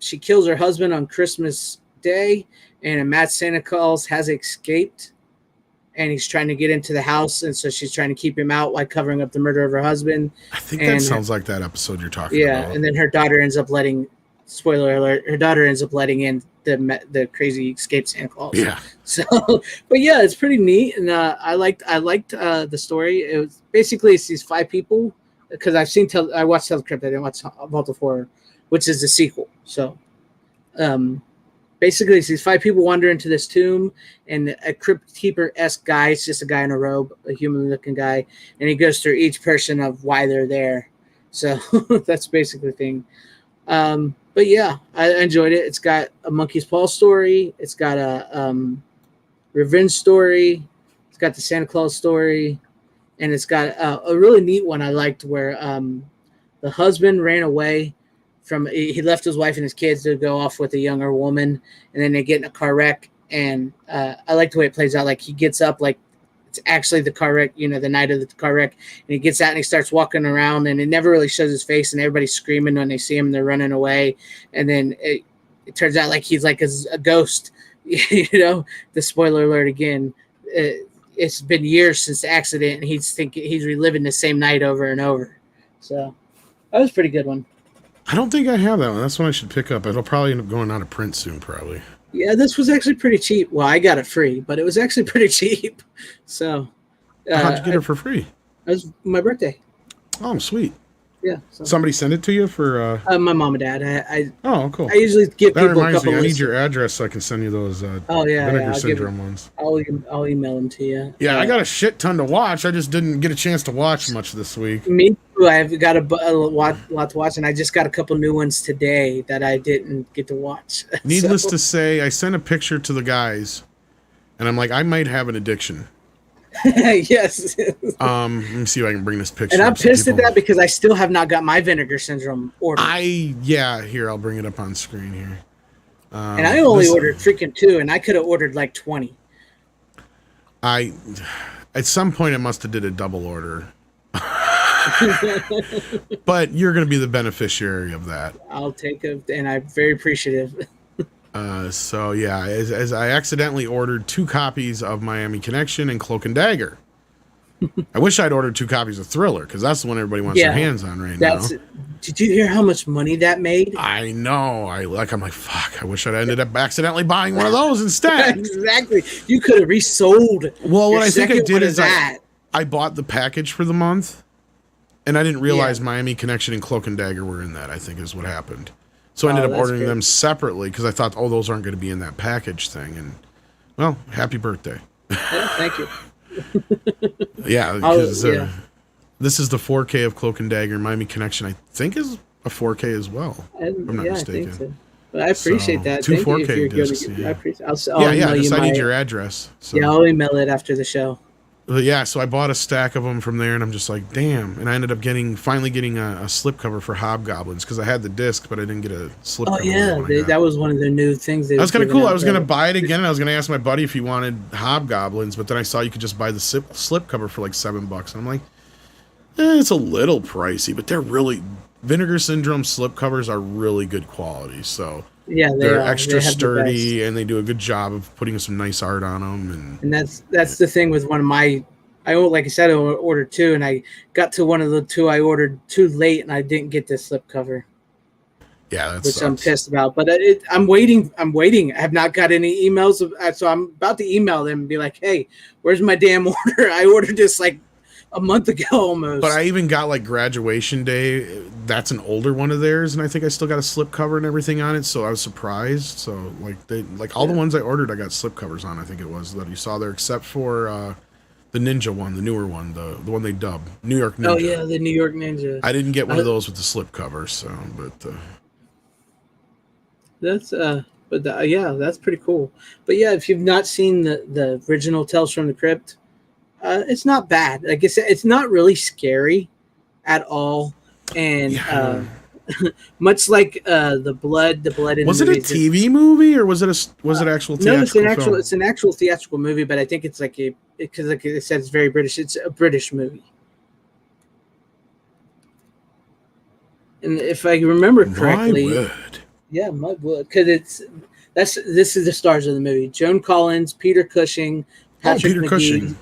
she kills her husband on Christmas Day, and a mad Santa Claus has escaped, and he's trying to get into the house, and so she's trying to keep him out while covering up the murder of her husband. I think that sounds like that episode you're talking about. Yeah, and then her daughter ends up letting... Spoiler alert, her daughter ends up letting in the crazy escaped Santa Claus. Yeah. So, but yeah, it's pretty neat, and I liked the story. It was basically it's these 5 people, because I watched Tales of the Crypt. I didn't watch Vault of Horror, which is the sequel. So, basically it's these 5 people wander into this tomb, and a Crypt Keeper-esque guy. It's just a guy in a robe, a human-looking guy, and he goes through each person of why they're there. So that's basically the thing. But yeah, I enjoyed it. It's got a Monkey's Paw story. It's got a revenge story. It's got the Santa Claus story. And it's got a really neat one I liked where the husband ran away from... He left his wife and his kids to go off with a younger woman. And then they get in a car wreck. And I like the way it plays out. Like, he gets up, like, it's actually the car wreck, the night of the car wreck. And he gets out and he starts walking around, and it never really shows his face, and everybody's screaming when they see him. They're running away. And then it turns out like he's like a ghost, the spoiler alert again. It's been years since the accident, and he's reliving the same night over and over. So that was a pretty good one. I don't think I have that one. That's one I should pick up. It'll probably end up going out of print soon, probably. Yeah, this was actually pretty cheap. Well, I got it free, but it was actually pretty cheap. So, how'd you get it for free? It was my birthday. Oh, sweet. Yeah. So. Somebody sent it to you for... my mom and dad. Oh, cool. I usually give people a couple... That reminds me, I need your address so I can send you those Vinegar Syndrome ones. I'll email them to you. Yeah, I got a shit ton to watch. I just didn't get a chance to watch much this week. Me too. I've got a lot to watch, and I just got a couple new ones today that I didn't get to watch. Needless to say, I sent a picture to the guys, and I'm like, I might have an addiction. Yes. Let me see if I can bring this picture. And I'm up so pissed at people- that because I still have not got my Vinegar Syndrome ordered. Here, I'll bring it up on screen here. And I only ordered freaking 2, and I could have ordered like 20. At some point, I must have did a double order. But you're going to be the beneficiary of that. I'll take it, and I'm very appreciative. So yeah, as I accidentally ordered 2 copies of Miami Connection and Cloak and Dagger. I wish I'd ordered 2 copies of Thriller, because that's the one everybody wants their hands on right now. Did you hear how much money that made? I know. I'm like, fuck, I wish I'd ended up accidentally buying one of those instead. Exactly. You could have resold. Well, what I think I did is I bought the package for the month, and I didn't realize Miami Connection and Cloak and Dagger were in that, I think is what happened. So I ended up ordering them separately because I thought, those aren't going to be in that package thing. And, well, happy birthday. Yeah, thank you. Yeah, because this is the 4K of Cloak and Dagger. Miami Connection, I think, is a 4K as well. I'm not mistaken. I think so. But I appreciate that. 2 Thank 4K you discs. I appreciate. I'll just I need your address. So. Yeah, I'll email it after the show. So I bought a stack of them from there, and I'm just like, damn. And I ended up finally getting a slipcover for Hobgoblins because I had the disc, but I didn't get a slipcover. Oh yeah, that was one of the new things. That was kind of cool. I was going to buy it again, and I was going to ask my buddy if he wanted Hobgoblins, but then I saw you could just buy the slipcover for like $7, and I'm like, it's a little pricey, but they're really Vinegar Syndrome slipcovers are really good quality. So yeah, they're extra sturdy, and they do a good job of putting some nice art on them. And that's the thing with one of my. Like I said, I ordered 2, and I got to one of the 2 I ordered too late, and I didn't get the slipcover. Yeah, which sucks. I'm pissed about. But I'm waiting. I have not got any emails, so I'm about to email them and be like, "Hey, where's my damn order? I ordered this like a month ago almost." But I even got like Graduation Day. That's an older one of theirs, and I think I still got a slipcover and everything on it. So I was surprised. So like all the ones I ordered, I got slipcovers on. I think it was that you saw there, except for. The Ninja one, the newer one, the one they dubbed New York Ninja. Oh yeah, the New York Ninja. I didn't get one of those with the slipcover, so that's pretty cool. But yeah, if you've not seen the original Tales from the Crypt, it's not bad. Like I said, it's not really scary at all, and much like the blood. Was it a TV movie or was it actual theatrical? No, it's an actual theatrical movie, but I think it's because like I said, it's very British. It's a British movie. And if I remember correctly, Mudwood, because this is the stars of the movie: Joan Collins, Peter Cushing, Patrick McGee,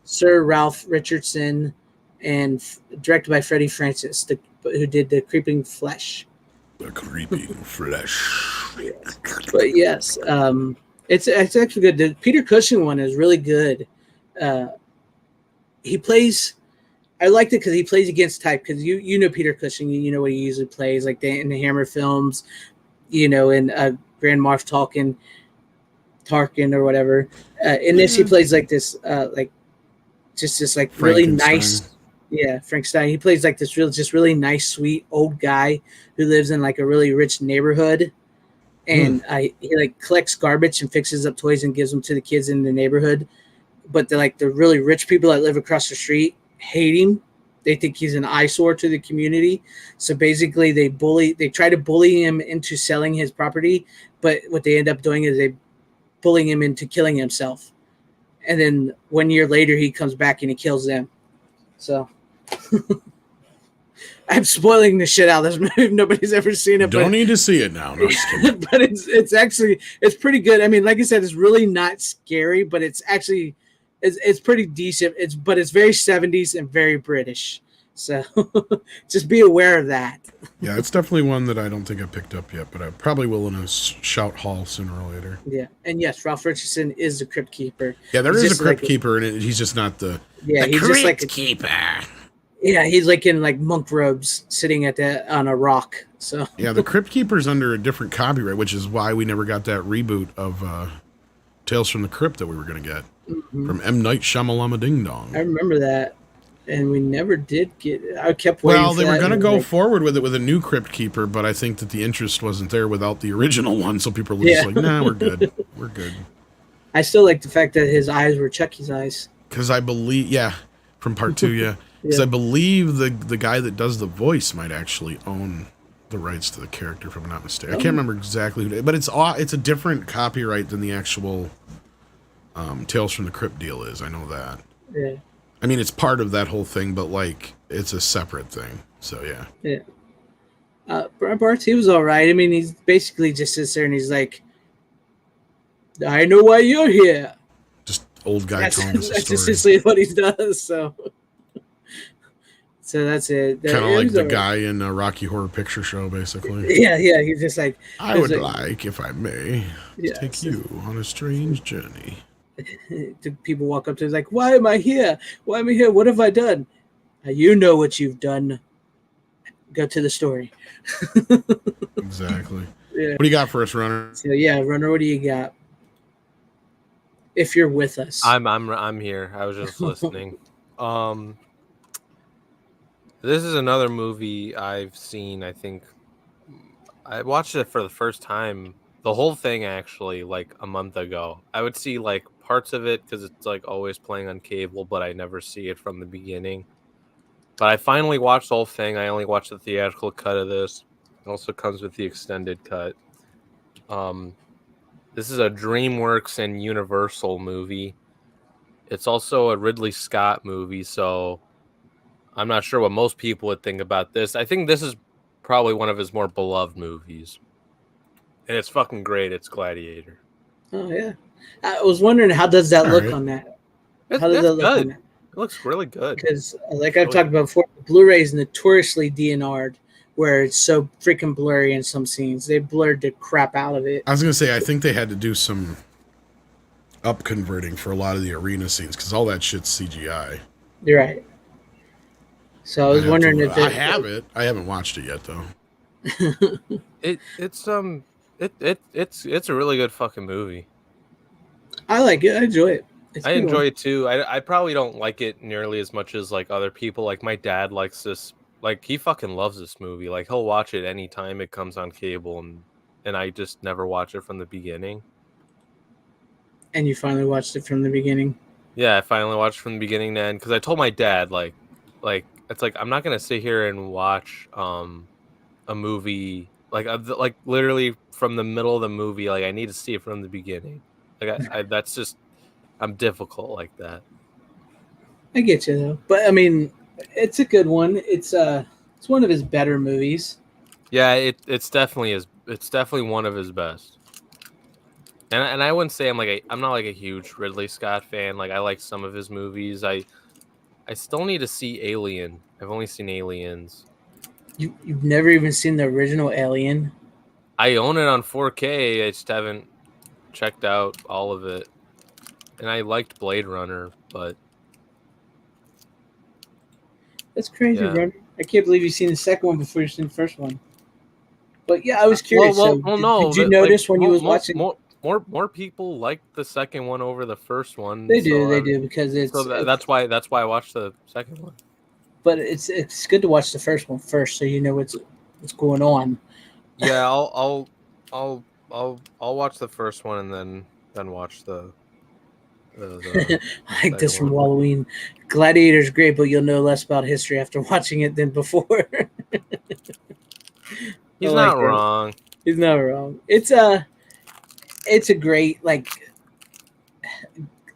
Sir Ralph Richardson, and directed by Freddie Francis, who did The Creeping Flesh. The Creeping Flesh. Yes. But yes, it's actually good. The Peter Cushing one is really good. He plays. I liked it because he plays against type. Because you know Peter Cushing, you know what he usually plays, like in the Hammer films, in Grand Moff Tarkin or whatever. In this, he plays like this, just really nice. Yeah, Frankenstein. He plays like this really nice, sweet old guy who lives in like a really rich neighborhood, and he like collects garbage and fixes up toys and gives them to the kids in the neighborhood. But the really rich people that live across the street hate him. They think he's an eyesore to the community. So basically, they try to bully him into selling his property. But what they end up doing is they bullying him into killing himself. And then 1 year later, he comes back and he kills them. So I'm spoiling the shit out of this movie. Nobody's ever seen it. Don't need to see it now. No, just kidding. But it's pretty good. I mean, like I said, it's really not scary, but it's actually it's pretty decent. But it's very 70s and very British. So just be aware of that. Yeah, it's definitely one that I don't think I picked up yet, but I probably will in a shout haul sooner or later. Yeah, and yes, Ralph Richardson is the Crypt Keeper. Yeah, there is a Crypt Keeper, and he's just not the he's Crypt just like a Keeper. Yeah, he's like in like monk robes, sitting on a rock. So yeah, the Crypt Keeper's under a different copyright, which is why we never got that reboot of Tales from the Crypt that we were going to get from M. Night Shyamalama Ding Dong. I remember that. And we never did get it. I kept waiting. Well, they were going to go forward with it with a new Crypt Keeper, but I think that the interest wasn't there without the original one. So people were just like, nah, we're good. We're good. I still like the fact that his eyes were Chucky's eyes. because I believe, from part 2, yeah. Because Yeah. I believe the guy that does the voice might actually own the rights to the character, if I'm not mistaken. I can't remember exactly who, but it's a different copyright than the actual Tales from the Crypt deal is. I know that. Yeah. I mean, it's part of that whole thing, but like it's a separate thing. So yeah. Yeah. Bart, he was all right. I mean, he's basically just sits there and he's like, I know why you're here. Just old guy telling us a That's story. essentially what he does. So that's it. Kind of like the guy in a Rocky Horror Picture Show, basically. Yeah. He's just like, I would like, if I may, take you on a strange journey. People walk up to him like, why am I here? Why am I here? What have I done? You know what you've done. Go to the story. Exactly. Yeah. What do you got for us, Runner? So Runner, what do you got? If you're with us, I'm here. I was just listening. This is another movie I've seen. I think I watched it for the first time, the whole thing actually, like a month ago. I would see like parts of it because it's like always playing on cable, but I never see it from the beginning. But I finally watched the whole thing. I only watched the theatrical cut of this. It also comes with the extended cut. This is a DreamWorks and Universal movie. It's also a Ridley Scott movie, so I'm not sure what most people would think about this. I think this is probably one of his more beloved movies. And it's fucking great. It's Gladiator. Oh, yeah. I was wondering, how does that look on that? How does that look on that? It looks really good. Because, like I've talked about before, Blu-ray is notoriously DNR'd, where it's so freaking blurry in some scenes. They blurred the crap out of it. I was going to say, I think they had to do some up-converting for a lot of the arena scenes, because all that shit's CGI. You're right. So I was wondering if I have it. I haven't watched it yet, though. It's a really good fucking movie. I like it. I enjoy it. I enjoy it too. I probably don't like it nearly as much as like other people. Like my dad likes this. Like he fucking loves this movie. Like he'll watch it anytime it comes on cable, and I just never watch it from the beginning. And you finally watched it from the beginning? Yeah, I finally watched from the beginning to end because I told my dad like it's like I'm not gonna sit here and watch a movie like literally from the middle of the movie. Like I need to see it from the beginning. Like I that's just. I'm difficult like that. I get you though, but I mean, it's a good one. It's one of his better movies. Yeah, it's definitely one of his best. And I wouldn't say I'm not like a huge Ridley Scott fan. Like I like some of his movies. I still need to see Alien. I've only seen Aliens. You've never even seen the original Alien? I own it on 4K. I just haven't checked out all of it. And I liked Blade Runner, but that's crazy, bro. I can't believe you've seen the second one before you've seen the first one. But yeah, I was curious. Did you notice when you was watching? More people like the second one over the first one. They do because it's. So that's why I watched the second one. But it's good to watch the first one first, so you know what's going on. Yeah, I'll watch the first one and then watch the like this from Halloween. Gladiator's great, but you'll know less about history after watching it than before. He's not wrong. He's not wrong. It's a great like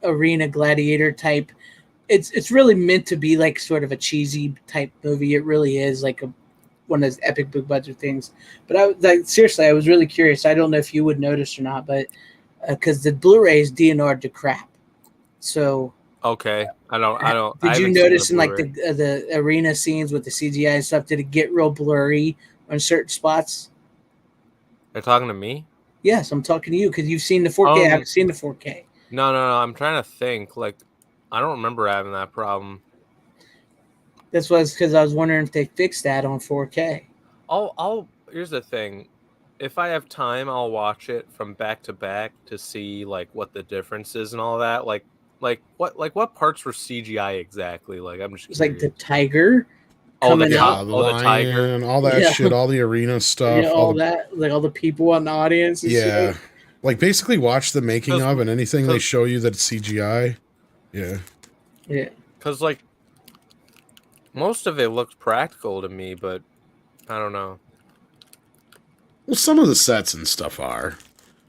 arena gladiator type. It's really meant to be like sort of a cheesy type movie. It really is like one of those epic big budget things. But I was really curious. I don't know if you would notice or not, but because the Blu-ray is DNR'd to crap. So okay, I don't. Did you notice in like the arena scenes with the CGI and stuff? Did it get real blurry on certain spots? You're talking to me? Yes, I'm talking to you because you've seen the 4K. I haven't seen the 4K. No. I'm trying to think. Like, I don't remember having that problem. That's was because I was wondering if they fixed that on 4K. Here's the thing. If I have time, I'll watch it from back to back to see like what the difference is and all that. Like what parts were CGI exactly? Like I'm just. It's like the tiger. The lion, all that shit, all the arena stuff, all that, like all the people in the audience. And shit. Like basically watch the making of and anything they show you that's CGI. Yeah. Yeah. Because, like, most of it looks practical to me, but I don't know. Well, some of the sets and stuff are.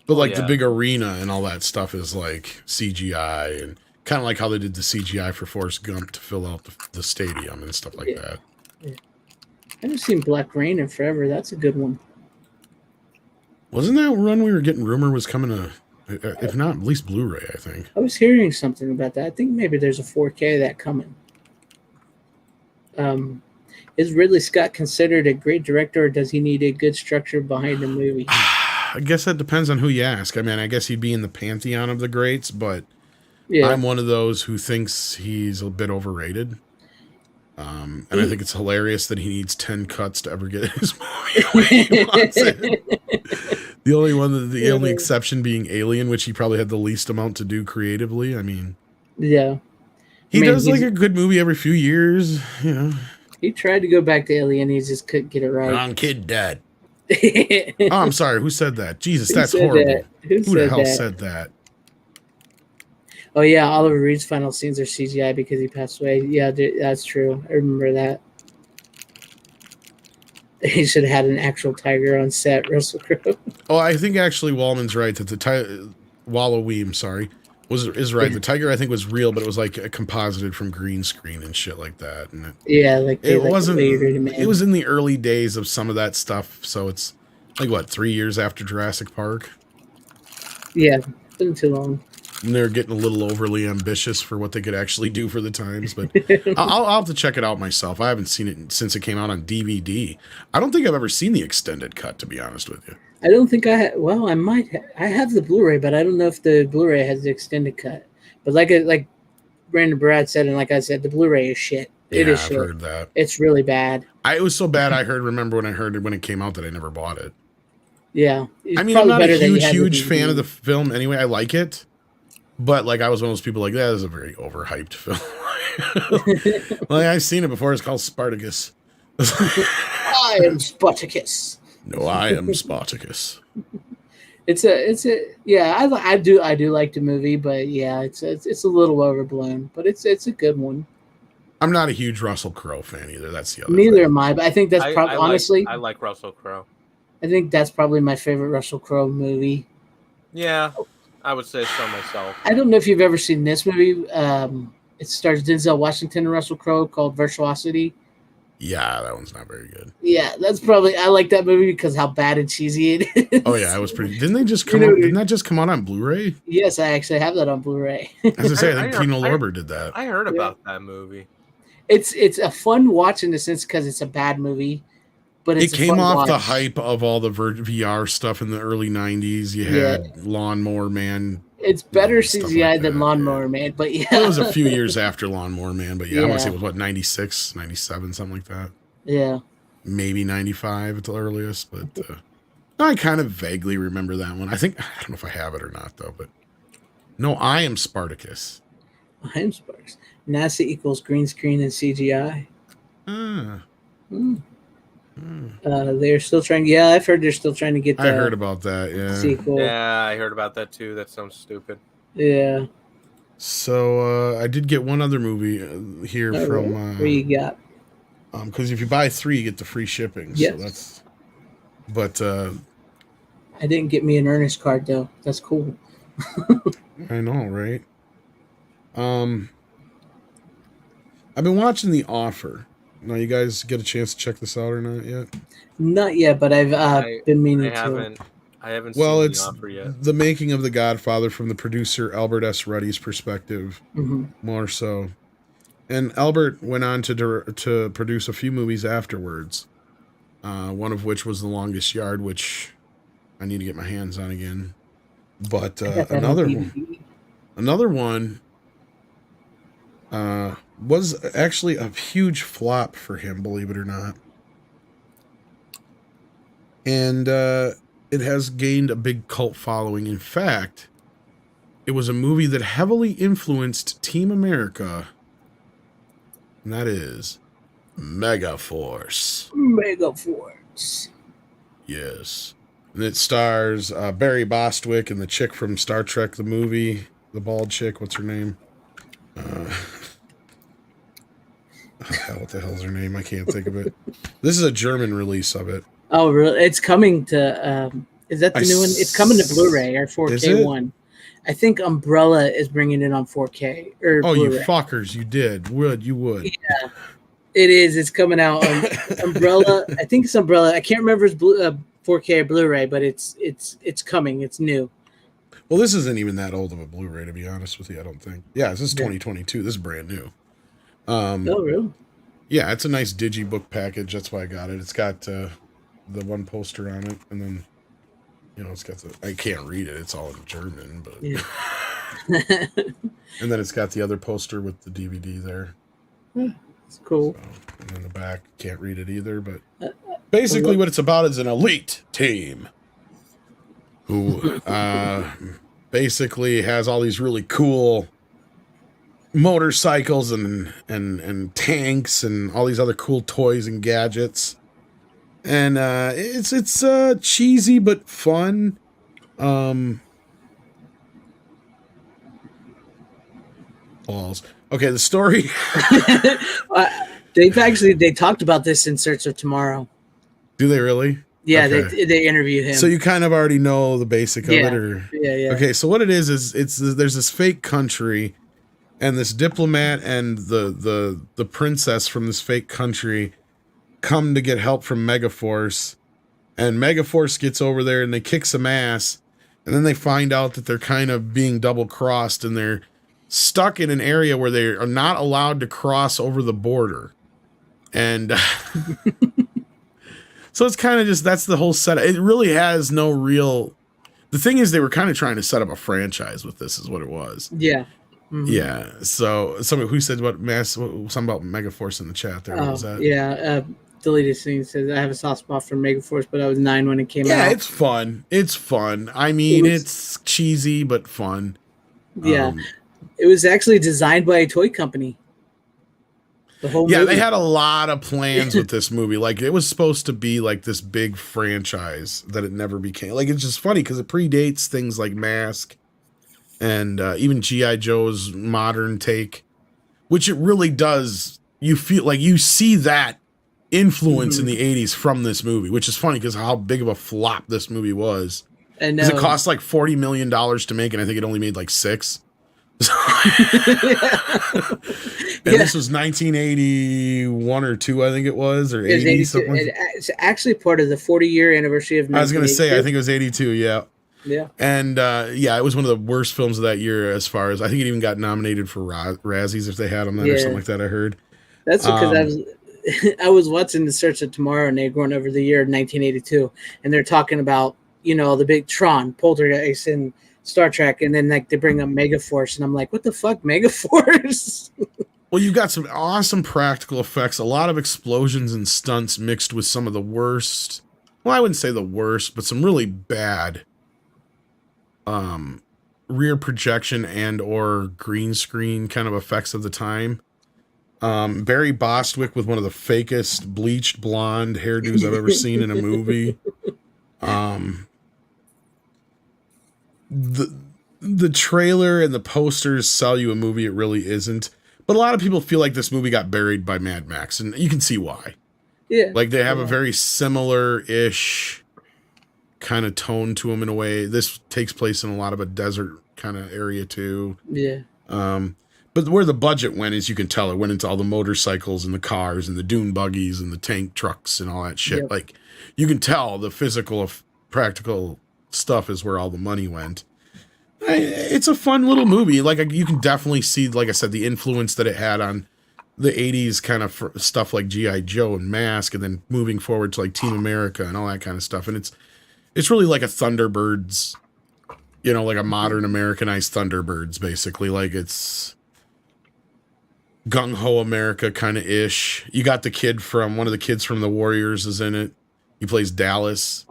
But, like, the yeah. big arena and all that stuff is, like, CGI. And kind of like how they did the CGI for Forrest Gump to fill out the stadium and stuff like that. Yeah. I haven't seen Black Rain in forever. That's a good one. Wasn't that one we were getting rumor was coming to, if not, at least Blu-ray, I think. I was hearing something about that. I think maybe there's a 4K of that coming. Is Ridley Scott considered a great director, or does he need a good structure behind the movie? I guess that depends on who you ask. I mean, I guess he'd be in the pantheon of the greats, but Yeah. I'm one of those who thinks he's a bit overrated. And I think it's hilarious that he needs 10 cuts to ever get his movie the way he wants it. The only exception being Alien, which he probably had the least amount to do creatively. I mean, Yeah. he does like a good movie every few years, you know. He tried to go back to Alien, he just couldn't get it right. Wrong kid, Dad. Oh, I'm sorry. Who said that? Jesus, that's horrible. That? Who the hell said that? Oh, yeah. Oliver Reed's final scenes are CGI because he passed away. Yeah, that's true. I remember that. He should have had an actual tiger on set, Russell Crowe. Oh, I think actually Wallman's right that Walloweem, sorry, is right. The tiger I think was real, but it was like composited from green screen and shit like that. And it wasn't. It was in the early days of some of that stuff, so it's like what 3 years after Jurassic Park. Yeah, been too long. And they're getting a little overly ambitious for what they could actually do for the times, but I'll have to check it out myself. I haven't seen it since it came out on DVD. I don't think I've ever seen the extended cut, to be honest with you. I don't think I have. Well, I might. I have the Blu-ray, but I don't know if the Blu-ray has the extended cut. But like Brandon Brad said, and like I said, the Blu-ray is shit. It is shit. I've heard that. It's really bad. It was so bad. Remember when I heard it when it came out that I never bought it. Yeah. I mean, I'm not a huge fan of the film anyway. I like it. But, like, I was one of those people like, that is a very overhyped film. Like, I've seen it before. It's called Spartacus. I am Spartacus. No, I am Spartacus. Yeah, I do like the movie, but yeah, it's a little overblown, but it's a good one. I'm not a huge Russell Crowe fan either. That's the other Neither thing. am I, but I think that's probably, honestly... I like Russell Crowe. I think that's probably my favorite Russell Crowe movie. Yeah. I would say so myself. I don't know if you've ever seen this movie. It stars Denzel Washington and Russell Crowe, called Virtuosity. Yeah, that one's not very good. Yeah, I like that movie because how bad and cheesy it is. Oh yeah, it was pretty. Didn't that just come out on Blu-ray? Yes, I actually have that on Blu-ray. As I say, I think Kino Lorber did that. I heard about that movie. It's a fun watch in the sense because it's a bad movie. But it came off the hype of all the VR stuff in the early 90s. You had Lawnmower Man. It's better CGI than Lawnmower Man, but yeah. It was a few years after Lawnmower Man, but I want to say it was, 96, 97, something like that. Yeah. Maybe 95 at the earliest, but I kind of vaguely remember that one. I don't know if I have it or not, though, but no, I am Spartacus. I am Spartacus. NASA equals green screen and CGI. They're still trying. Yeah, I've heard they're still trying to get. I heard about that. Yeah. Sequel. Yeah, I heard about that too. That sounds stupid. Yeah. So I did get one other movie here from. What you got? Because if you buy 3, you get the free shipping. Yes. So that's. But. I didn't get me an Ernest card though. That's cool. I know, right? I've been watching The Offer. Now, you guys get a chance to check this out or not yet? Not yet, but I've been meaning to. I haven't seen The Offer yet. The making of The Godfather from the producer Albert S. Ruddy's perspective, more so. And Albert went on to produce a few movies afterwards, one of which was The Longest Yard, which I need to get my hands on again. But another one was actually a huge flop for him, believe it or not. And it has gained a big cult following. In fact, it was a movie that heavily influenced Team America, and that is Megaforce. Megaforce. Yes. And it stars Barry Bostwick and the chick from Star Trek, the movie, the bald chick. What's her name? the hell's her name? I can't think of it. This is a German release of it. Oh, really? It's coming to. Is that the new one? It's coming to Blu-ray or 4K one. I think Umbrella is bringing it on 4K or Blu-ray. You fuckers! You did. You would. Yeah, it is. It's coming out on Umbrella. I think it's Umbrella. I can't remember if it's 4K or Blu-ray, but it's coming. It's new. Well, this isn't even that old of a Blu-ray, to be honest with you. I don't think. Yeah, this is 2022. This is brand new. Oh, really? Yeah, it's a nice digibook package. That's why I got it. It's got the one poster on it, and then it's got the. I can't read it. It's all in German, but. Yeah. And then it's got the other poster with the DVD there. It's cool. So, and then the back, can't read it either, but basically what it's about is an elite team who basically has all these really cool motorcycles and tanks and all these other cool toys and gadgets. And it's cheesy but fun. Balls. Okay, the story. They talked about this in Search of Tomorrow. Do they really? Yeah, okay. they interviewed him. So you kind of already know the basic of it, or yeah. Okay, so what it is there's this fake country, and this diplomat and the princess from this fake country come to get help from Megaforce, and Megaforce gets over there and they kick some ass, and then they find out that they're kind of being double crossed, and they're stuck in an area where they are not allowed to cross over the border. And so it's kind of just, that's the whole setup. It really has no real, the thing is they were kind of trying to set up a franchise with this is what it was. Yeah. Mm-hmm. Yeah. So somebody who said something about Megaforce in the chat there. What was that? Yeah. Deleted scene says I have a soft spot for Megaforce, but I was 9 when it came out. Yeah, it's fun. It's fun. I mean, it's cheesy, but fun. Yeah. It was actually designed by a toy company. The whole movie. They had a lot of plans with this movie. Like, it was supposed to be like this big franchise that it never became. Like, it's just funny because it predates things like Mask and even G.I. Joe's modern take, which it really does. You feel like you see that influence in the 80s from this movie, which is funny because how big of a flop this movie was. And it cost like $40 million to make, and I think it only made like $6 million. This was 1981 or 2, I think it was, or 80 something. It's actually part of the 40-year anniversary of 1982. I was going to say, I think it was 82, yeah. Yeah. And it was one of the worst films of that year as far as, I think it even got nominated for Razzies if they had them then or something like that, I heard. That's because I was watching The Search of Tomorrow, and they're going over the year 1982, and they're talking about, the big Tron, Poltergeist, and Star Trek, and then like they bring up Megaforce, and I'm like, what the fuck, Megaforce? Well, you've got some awesome practical effects, a lot of explosions and stunts mixed with some of the worst, well, I wouldn't say the worst, but some really bad rear projection and or green screen kind of effects of the time. Barry Bostwick with one of the fakest bleached blonde hairdos I've ever seen in a movie. The trailer and the posters sell you a movie it really isn't. But a lot of people feel like this movie got buried by Mad Max, and you can see why. Yeah. Like, they have a very similar-ish kind of tone to them in a way. This takes place in a lot of a desert kind of area, too. Yeah. But where the budget went, as you can tell, it went into all the motorcycles and the cars and the dune buggies and the tank trucks and all that shit. Yep. Like, you can tell the physical, practical stuff is where all the money went. It's a fun little movie. Like, you can definitely see, like I said, the influence that it had on the 80s kind of stuff like G.I. Joe and Mask, and then moving forward to like Team America and all that kind of stuff. And it's really like a Thunderbirds, like a modern Americanized Thunderbirds, basically. Like, it's gung-ho America kind of ish. You got one of the kids from the Warriors is in it. He plays Dallas.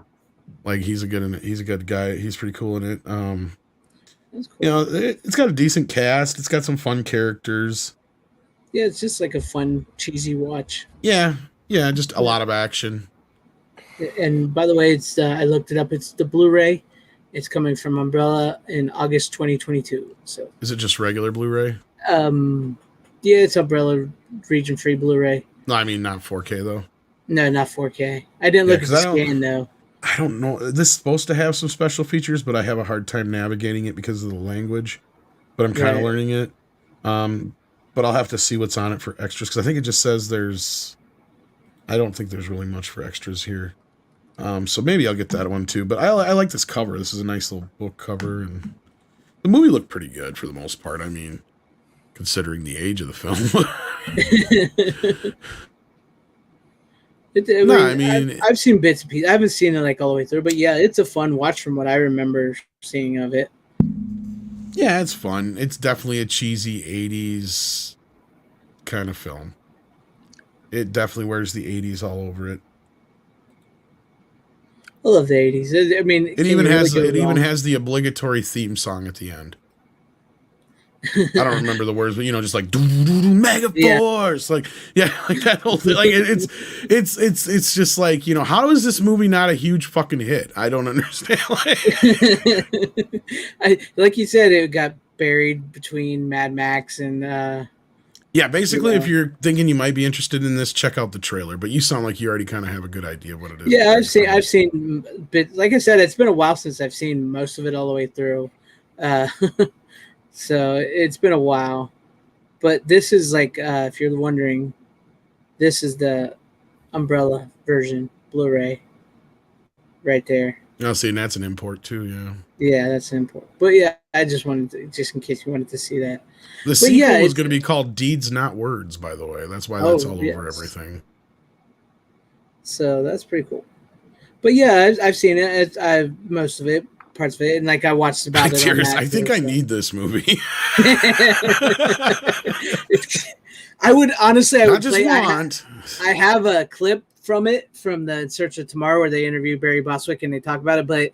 Like, he's a good guy. He's pretty cool in it. That's cool. It's got a decent cast. It's got some fun characters. Yeah, it's just like a fun, cheesy watch. Yeah, just a lot of action. And by the way, it's I looked it up. It's the Blu-ray. It's coming from Umbrella in August 2022. So is it just regular Blu-ray? Yeah, it's Umbrella region-free Blu-ray. No, I mean not 4K though. No, not 4K. I didn't look at the scan though. I don't know. This is supposed to have some special features, but I have a hard time navigating it because of the language. But I'm kind of learning it. But I'll have to see what's on it for extras, because I think it just says there's... I don't think there's really much for extras here. So maybe I'll get that one too. But I like this cover. This is a nice little book cover, and the movie looked pretty good for the most part. I mean, considering the age of the film. I've seen bits and pieces. I haven't seen it like all the way through, but yeah, it's a fun watch from what I remember seeing of it. Yeah, it's fun. It's definitely a cheesy 80s kind of film. It definitely wears the 80s all over it. I love the 80s. I mean, it even has the obligatory theme song at the end. I don't remember the words, but just like Megaforce, like that whole thing. Like it's just like, how is this movie not a huge fucking hit? I don't understand. Like you said, it got buried between Mad Max and yeah, basically, if you're thinking you might be interested in this, check out the trailer. But you sound like you already kind of have a good idea of what it is. Yeah, I've seen, but like I said, it's been a while since I've seen most of it all the way through. So it's been a while. But this is like, if you're wondering, this is the Umbrella version Blu-ray right there. Oh, see, and that's an import too, yeah. Yeah, that's an import. But yeah, I just wanted to, just in case you wanted to see that. The sequel was going to be called Deeds Not Words, by the way. That's why that's all over everything. So that's pretty cool. But yeah, I've seen it. I've most of it, parts of it, and like I watched about it. I think I need this movie. I would honestly, I have a clip from it from the In Search of Tomorrow where they interview Barry Bostwick and they talk about it, but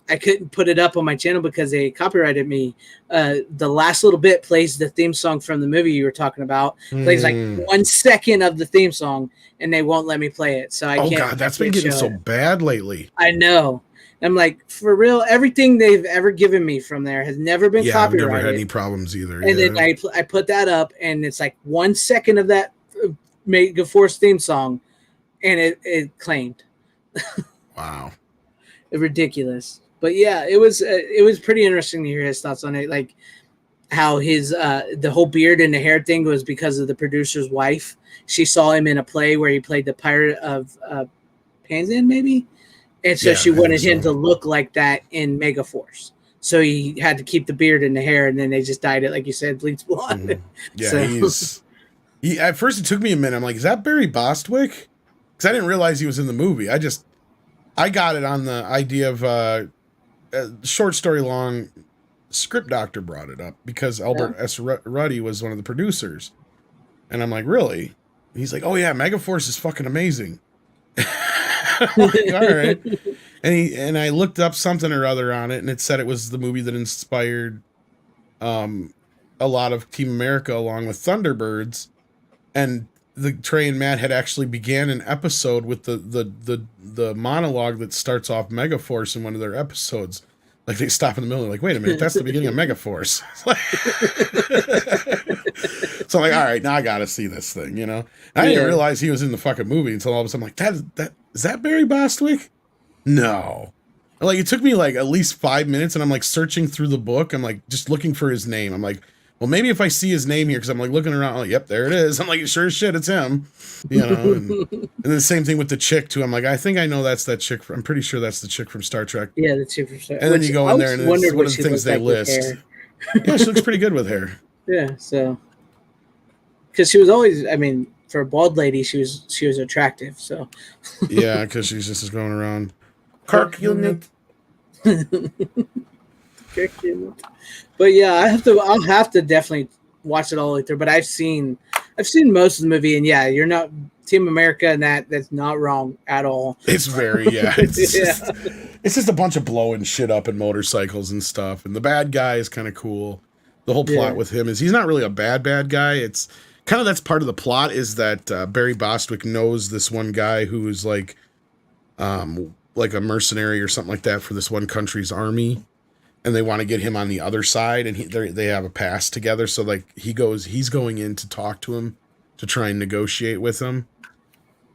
I couldn't put it up on my channel because they copyrighted me. The last little bit plays the theme song from the movie you were talking about. Plays like 1 second of the theme song, and they won't let me play it. So I can't. Oh God, that's been getting so bad lately. I know. I'm like, for real, everything they've ever given me from there has never been copyrighted. I've never had any problems either. And then I put that up, and it's like 1 second of that Megaforce theme song, and it claimed. Wow. Ridiculous. But yeah, it was pretty interesting to hear his thoughts on it, like how his the whole beard and the hair thing was because of the producer's wife. She saw him in a play where he played the pirate of Panzan, maybe, and so she wanted him to look like that in Megaforce. So he had to keep the beard and the hair, and then they just dyed it, like you said, bleach blonde. Yeah, he at first it took me a minute. I'm like, is that Barry Bostwick? Because I didn't realize he was in the movie. I got it on the idea of short story long. Script Doctor brought it up because Albert S. Ruddy was one of the producers, and I'm like, really? And he's like, oh yeah, Megaforce is fucking amazing. Like, all right. And I looked up something or other on it, and it said it was the movie that inspired a lot of Team America along with Thunderbirds, and Trey and Matt had actually began an episode with the monologue that starts off Megaforce in one of their episodes. Like they stop in the middle and like, wait a minute, that's the beginning of Megaforce. So I'm like, all right, now I gotta see this thing, you know? I didn't realize he was in the fucking movie until all of a sudden I'm like, is that Barry Bostwick? No. Like it took me like at least 5 minutes, and I'm like searching through the book. I'm like just looking for his name. I'm like, well, maybe if I see his name here, because I'm like looking around, like, yep, there it is. I'm like, sure as shit, it's him. You know, and then the same thing with the chick too. I'm like, I think I know that's that chick. I'm pretty sure that's the chick from Star Trek. Yeah, the chick from Star Trek. And then you go in there, and it's one of the things they list. Yeah, she looks pretty good with hair. Yeah, so because she was always, I mean, for a bald lady, she was attractive. So yeah, because she's just going around. Corpulent. But yeah, I'll have to definitely watch it all the way through. But I've seen most of the movie, and yeah, you're not Team America, and that's not wrong at all. It's very it's just a bunch of blowing shit up and motorcycles and stuff. And the bad guy is kind of cool. The whole plot with him is he's not really a bad guy. It's kind of that's part of the plot is that Barry Bostwick knows this one guy who is like a mercenary or something like that for this one country's army. And they want to get him on the other side, and they have a pass together. So like he's going in to talk to him to try and negotiate with him.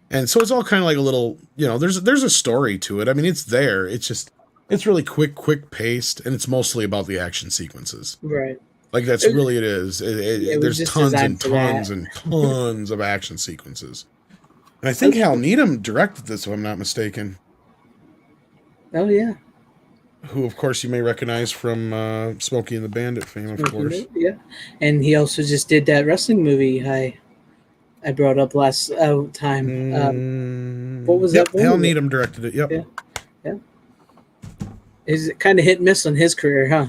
And so it's all kind of like a little, there's a story to it. I mean, it's there. It's really quick paced, and it's mostly about the action sequences. Right. Like that's really it is. There's tons and tons and tons of action sequences. And I think Hal Needham directed this, if I'm not mistaken. Oh yeah. Who, of course, you may recognize from Smokey and the Bandit fame, of course. Yeah, and he also just did that wrestling movie I brought up last time. What was that movie? Hal Needham directed it. Yep. Yeah. Is it kind of hit and miss on his career, huh?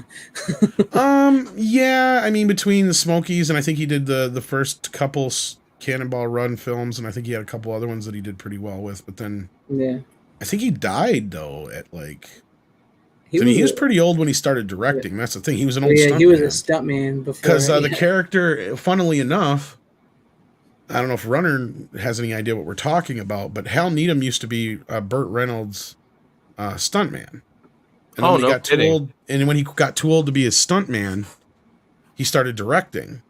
Yeah. I mean, between the Smokies, and I think he did the first couple Cannonball Run films, and I think he had a couple other ones that he did pretty well with. But then, I think he died though at like. He was pretty old when he started directing. That's the thing. He was an old stuntman. He was a stuntman before. Because the character, funnily enough, I don't know if Runner has any idea what we're talking about, but Hal Needham used to be Burt Reynolds' stuntman. And when he got too old, and when he got too old to be a stuntman, he started directing.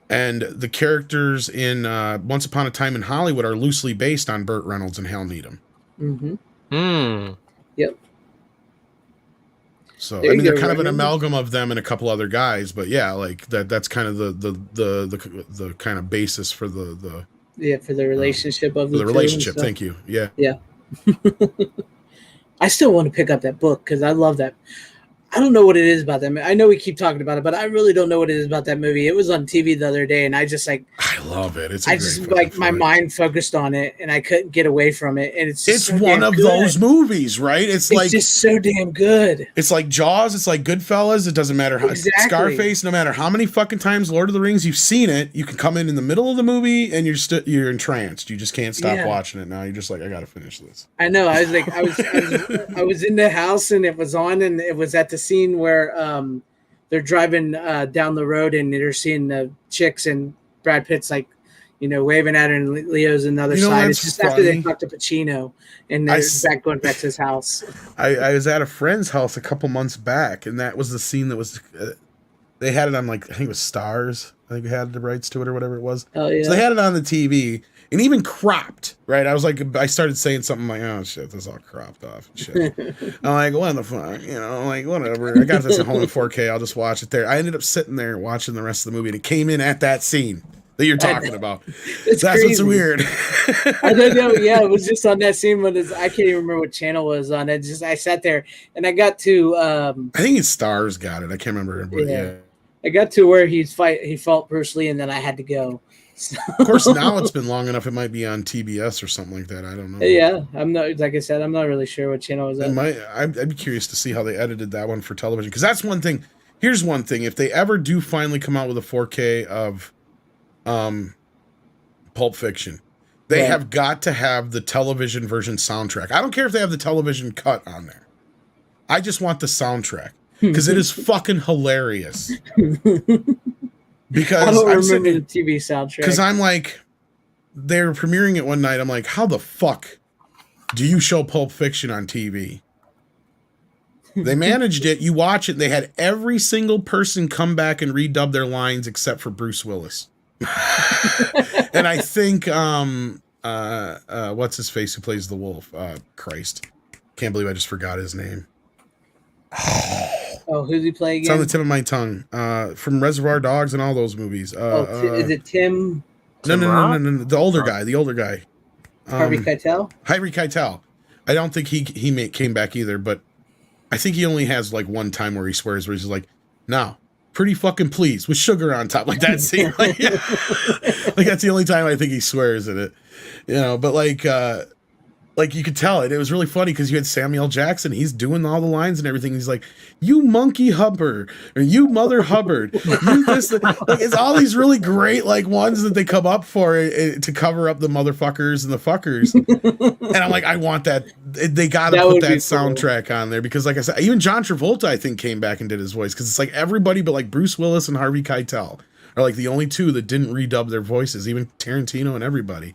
And the characters in Once Upon a Time in Hollywood are loosely based on Burt Reynolds and Hal Needham. Mm-hmm. Yep. So I mean, they're kind of an amalgam of them and a couple other guys, but yeah, like that's kind of the kind of basis for the for the relationship of the relationship. Thank you. Yeah. I still want to pick up that book because I love that. I don't know what it is about that. I know we keep talking about it, but I really don't know what it is about that movie. It was on TV the other day, and I just I love it. It's my mind focused on it, and I couldn't get away from it. And it's so one of those movies, right? It's like just so damn good. It's like Jaws. It's like Goodfellas. It doesn't matter how Scarface. No matter how many fucking times Lord of the Rings you've seen it, you can come in the middle of the movie and you're entranced. You just can't stop watching it. Now you're just like, I got to finish this. I know. I was in the house and it was on, and it was at the scene where they're driving down the road and they're seeing the chicks, and Brad Pitt's like, waving at her, and Leo's on the other side. It's just funny. After they talk to Pacino, and they're going back to his house. I was at a friend's house a couple months back, and that was the scene that was. They had it on, like, I think it was Stars. I think we had the rights to it or whatever it was. Oh yeah. So they had it on the TV. And even cropped, right? I was like, I started saying something like, oh shit, this is all cropped off and shit. I'm like, what the fuck? I'm like, whatever. I got this at home in 4K. I'll just watch it there. I ended up sitting there watching the rest of the movie, and it came in at that scene that you're talking about. That's crazy. What's weird. I don't know. Yeah, it was just on that scene when I can't even remember what channel it was on. I sat there and I got to. I think it's Stars got it. I can't remember. But yeah. I got to where he fought Bruce Lee, and then I had to go. So. Of course, now it's been long enough. It might be on TBS or something like that. I don't know. Yeah, I'm not. Like I said, I'm not really sure what channel it was on. I'd be curious to see how they edited that one for television, because that's one thing. Here's one thing: if they ever do finally come out with a 4K of, Pulp Fiction, they have got to have the television version soundtrack. I don't care if they have the television cut on there. I just want the soundtrack because it is fucking hilarious. Because I don't remember the TV soundtrack. Because I'm like, they were premiering it one night. I'm like, how the fuck do you show Pulp Fiction on TV? They managed it. You watch it. They had every single person come back and redub their lines except for Bruce Willis. And I think, what's his face who plays the wolf? Christ. Can't believe I just forgot his name. Oh, who's he playing again? It's on the tip of my tongue. From Reservoir Dogs and all those movies. Is it Tim? No. The older guy. Harvey Keitel? Harvey Keitel. I don't think he came back either, but I think he only has like one time where he swears, where he's like, "Now, pretty fucking please," with sugar on top, like that scene. Like that's the only time I think he swears in it. But like you could tell it was really funny because you had Samuel Jackson. He's doing all the lines and everything. He's like, "You monkey Hubbard," or "You mother Hubbard." You this, like, it's all these really great like ones that they come up for to cover up the motherfuckers and the fuckers. And I'm like, I want that. They got to put that soundtrack on there because, like I said, even John Travolta I think came back and did his voice because it's like everybody but like Bruce Willis and Harvey Keitel are like the only two that didn't redub their voices. Even Tarantino and everybody.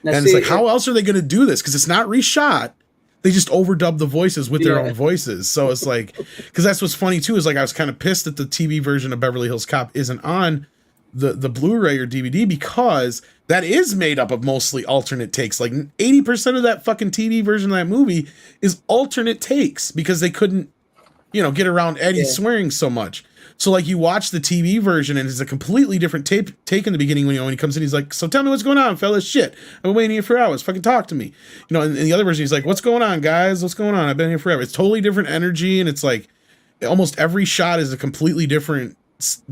Now, and it's like, how else are they going to do this? Because it's not reshot. They just overdub the voices with their own voices. So it's like, because that's what's funny too, is like I was kind of pissed that the TV version of Beverly Hills Cop isn't on the Blu-ray or DVD, because that is made up of mostly alternate takes. Like 80% of that fucking TV version of that movie is alternate takes because they couldn't, get around Eddie swearing so much. So like you watch the TV version and it's a completely different take in the beginning when he comes in, he's like, so tell me what's going on, fellas. Shit, I've been waiting here for hours. Fucking talk to me. And in the other version, he's like, what's going on, guys? What's going on? I've been here forever. It's totally different energy. And it's like almost every shot is a completely different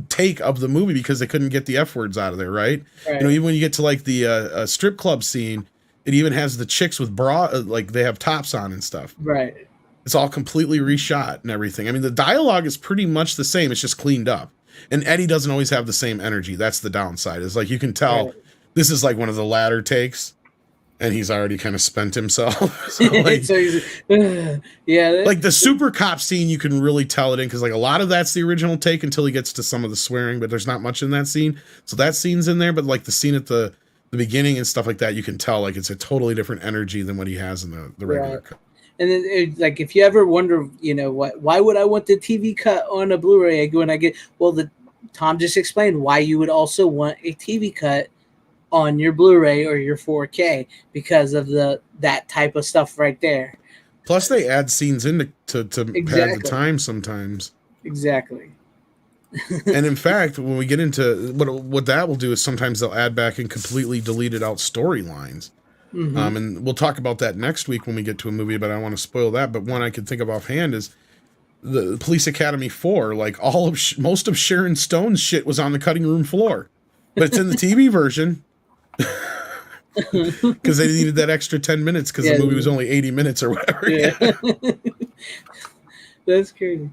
take of the movie because they couldn't get the F words out of there. Right. Even when you get to like the strip club scene, it even has the chicks with like they have tops on and stuff. Right. It's all completely reshot and everything. I mean, the dialogue is pretty much the same. It's just cleaned up. And Eddie doesn't always have the same energy. That's the downside. It's like you can tell this is like one of the latter takes, and he's already kind of spent himself. So like, like the super cop scene, you can really tell it in because like a lot of that's the original take until he gets to some of the swearing, but there's not much in that scene. So that scene's in there, but like the scene at the beginning and stuff like that, you can tell like it's a totally different energy than what he has in the regular cut. And then, like, if you ever wonder, why would I want the TV cut on a Blu-ray? I go and I get, Tom just explained why you would also want a TV cut on your Blu-ray or your 4K because of that type of stuff right there. Plus, they add scenes in to pad the time sometimes. Exactly. And in fact, when we get into what that will do is sometimes they'll add back and completely deleted out storylines. Mm-hmm. And we'll talk about that next week when we get to a movie, but I don't want to spoil that. But one I can think of offhand is the Police Academy 4. Like most of Sharon Stone's shit was on the cutting room floor, but it's in the TV version because they needed that extra 10 minutes because the movie was only 80 minutes or whatever. Yeah. That's crazy.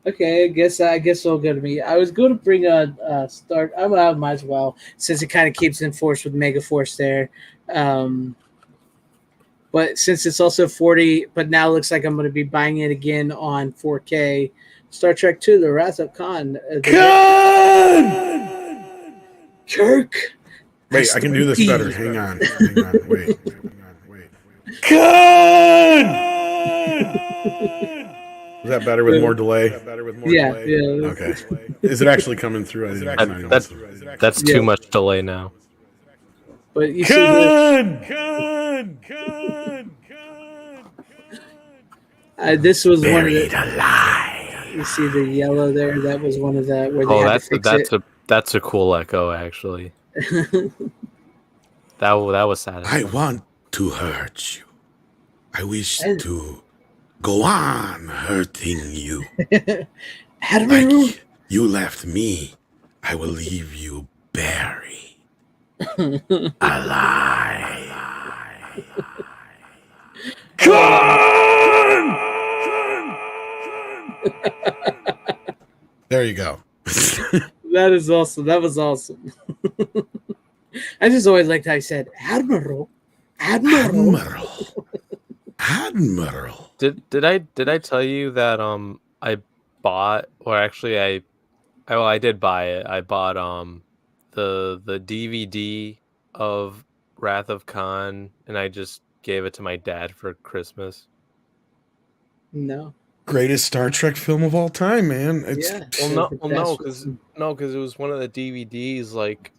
Okay, I guess it'll go to me. I was going to bring a start. I might as well, since it kind of keeps in force with Megaforce there. But since it's also 40, but now it looks like I'm going to be buying it again on 4K. Star Trek II: The Wrath of Khan. Kirk. Wait, I can do this better. Hang on. Wait. Is that better with more delay? Yeah. Okay. Is it actually coming through? That's too much delay now. But you this was one of the. You see the yellow there? That was one of the. Where they had to fix it. That's a cool echo, actually. that was sad. I want to hurt you. I wish to go on hurting you. Like you left me, I will leave you buried. Alive. There you go. That is awesome. That was awesome. I just always liked how he said, Admiral. Did I tell you that I bought, or actually I did buy it. I bought the DVD of Wrath of Khan, and I just gave it to my dad for Christmas. No. Greatest Star Trek film of all time, man. No, because it was one of the DVDs. Like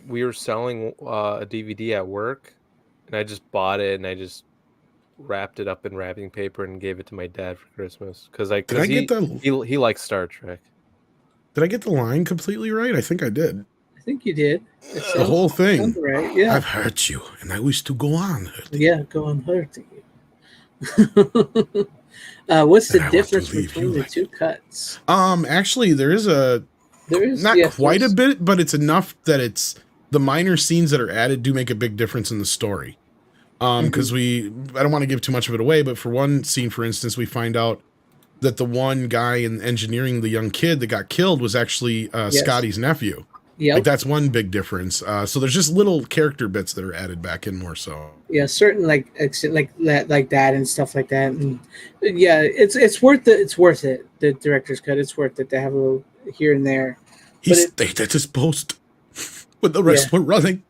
we were selling a DVD at work, and I just bought it, and I just wrapped it up in wrapping paper and gave it to my dad for Christmas because he likes Star Trek. Did I get the line completely right? I think I did. I think you did. The whole thing. Right. Yeah. I've hurt you, and I wish to go on hurting. Yeah, go on hurting you. What's the difference between the two cuts? Actually, there is not quite a bit, but it's enough that it's the minor scenes that are added do make a big difference in the story. Because I don't want to give too much of it away, but for one scene, for instance, we find out that the one guy in engineering, the young kid that got killed, was actually Scotty's nephew. Yeah, like that's one big difference. So there's just little character bits that are added back in more so. Yeah, certain like that and stuff like that. And yeah, it's worth it. It's worth it. The director's cut. It's worth it to have a little here and there. He stayed at his post when the rest were running.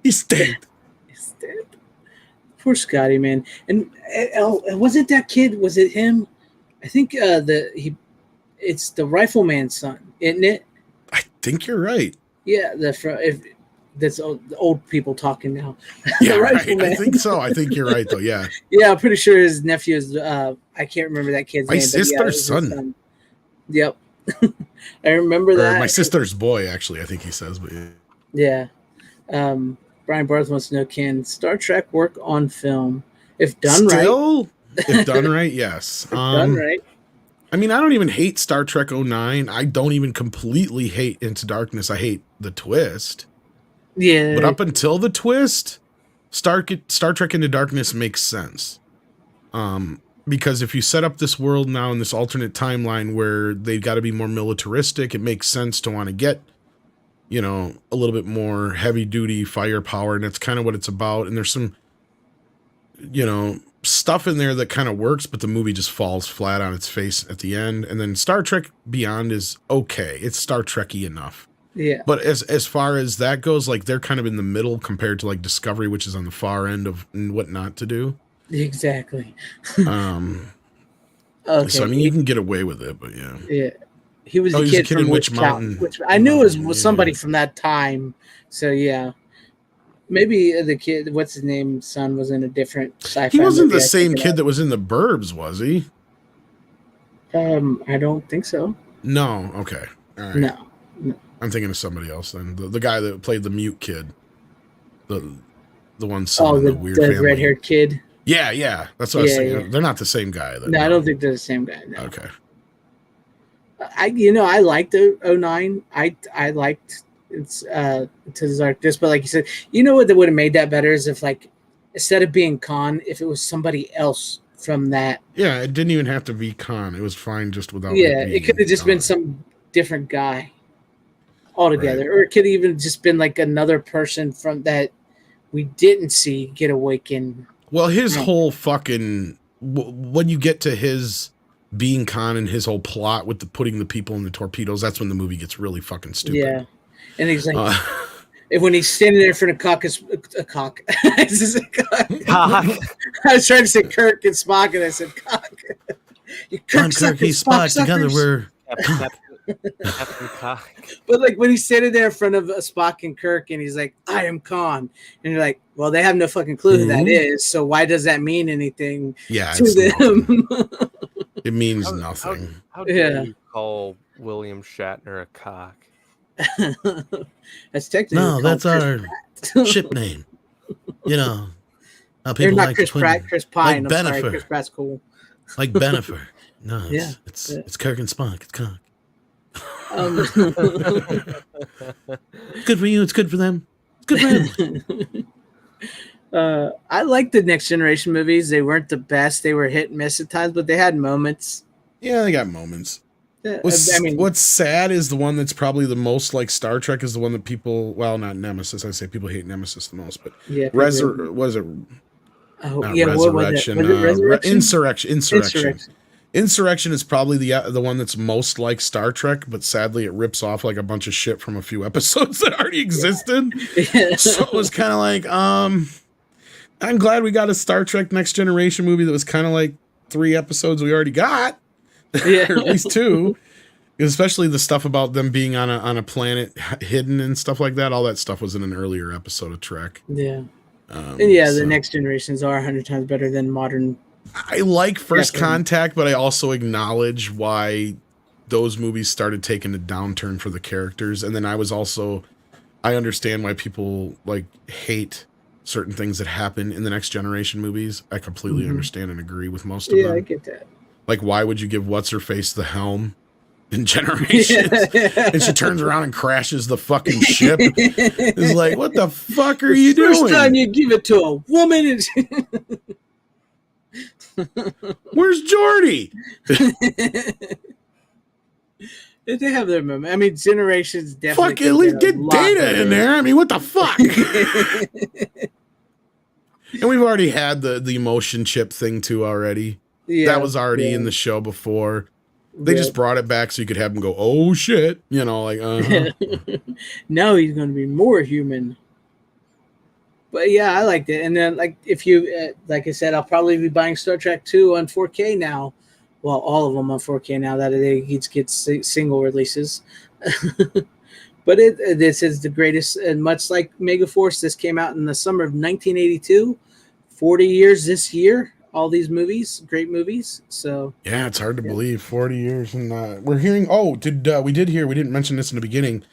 He stayed. Poor Scotty, man. And wasn't that kid? Was it him? I think it's the rifleman's son, isn't it? I think you're right. Yeah, if that's old people talking now. Yeah, right. I think so. I think you're right, though. Yeah. Yeah, I'm pretty sure his nephew is. I can't remember that kid's my name. sister's but yeah, son. Yep, I remember that. My sister's boy, actually. I think he says, but yeah. Brian Barth wants to know: can Star Trek work on film if done right? If done right, yes. Done right. I mean, I don't even hate Star Trek 09. I don't even completely hate Into Darkness. I hate the twist. Yeah. But up until the twist, Star Trek Into Darkness makes sense. Because if you set up this world now in this alternate timeline where they've got to be more militaristic, it makes sense to want to get, a little bit more heavy duty firepower. And that's kind of what it's about. And there's some, stuff in there that kind of works, but the movie just falls flat on its face at the end. And then Star Trek Beyond is okay. It's Star Trek-y enough. Yeah. But as far as that goes, like they're kind of in the middle compared to like Discovery, which is on the far end of what not to do. Exactly. Okay. So I mean, you can get away with it, but yeah. Yeah. He was the kid from Witch Mountain. Which I knew it was somebody from that time. So yeah. Maybe the kid, what's his name, son was in a different sci-fi He wasn't movie, the same kid that was in The Burbs, was he? I don't think so. No. Okay. All right. No. I'm thinking of somebody else then. The guy that played the mute kid. The one son in the weird family. The red-haired kid. Yeah. That's what I was thinking. Yeah. They're not the same guy. No, I don't think they're the same guy. No. Okay. I liked the 09. I liked it's To the Darkness, but like you said, what would have made that better is if like instead of being Khan, if it was somebody else from that. Yeah, it didn't even have to be Khan. It was fine just without. Yeah, it could have just been some different guy altogether, right. Or it could have even just been like another person from that we didn't see get awakened. Well, his whole fucking when you get to his being Khan and his whole plot with the putting the people in the torpedoes, that's when the movie gets really fucking stupid. Yeah. And he's like, when he's standing there in front of cock, a cock. It's just a cock. I was trying to say Kirk and Spock, and I said cock. Kirk and Spock together, we're Captain Cock. But like when he's standing there in front of Spock and Kirk, and he's like, "I am Khan," and you're like, "Well, they have no fucking clue who that is, so why does that mean anything to them?" It means nothing. How dare you call William Shatner a cock? That's technically that's our ship name. How people they're not like Chris Pratt, Chris Pine. Like I'm sorry, Chris Pratt's cool. Like Bennifer. No, it's Kirk and Spock. It's cock. Good for you. It's good for them. It's good for them. I like the Next Generation movies. They weren't the best. They were hit and miss at times, but they had moments. Yeah, they got moments. What's sad is the one that's probably the most like Star Trek is the one that people, well, not Nemesis. I say people hate Nemesis the most, but Resurrection. Insurrection is probably the one that's most like Star Trek, but sadly it rips off like a bunch of shit from a few episodes that already existed. Yeah. So it was kind of like, I'm glad we got a Star Trek Next Generation movie that was kind of like 3 episodes we already got. Yeah. Or at least 2, especially the stuff about them being on a planet hidden and stuff like that. All that stuff was in an earlier episode of Trek. Yeah. The Next Generations are 100 times better than modern. I like First Contact, but I also acknowledge why those movies started taking a downturn for the characters. And then I understand why people like hate certain things that happen in the Next Generation movies. I completely understand and agree with most of them. Yeah, I get that. Like, why would you give What's-Her-Face the helm in Generations? And she turns around and crashes the fucking ship. It's like, what the fuck are you doing? First time you give it to a woman. Where's Geordi? They have their moment. I mean, Generations definitely. Fuck, at least get Data in there. I mean, what the fuck? And we've already had the emotion chip thing too already. Yeah, that was already in the show before. They just brought it back so you could have him go, oh shit, now he's going to be more human. But yeah, I liked it. And then like if you like I said, I'll probably be buying Star Trek 2 on 4K now. Well, all of them on 4K now that they each get single releases. But this is the greatest, and much like Megaforce, this came out in the summer of 1982. 40 years this year. All these movies, great movies. So yeah, it's hard to believe 40 years, and we're hearing. Oh, we didn't mention this in the beginning.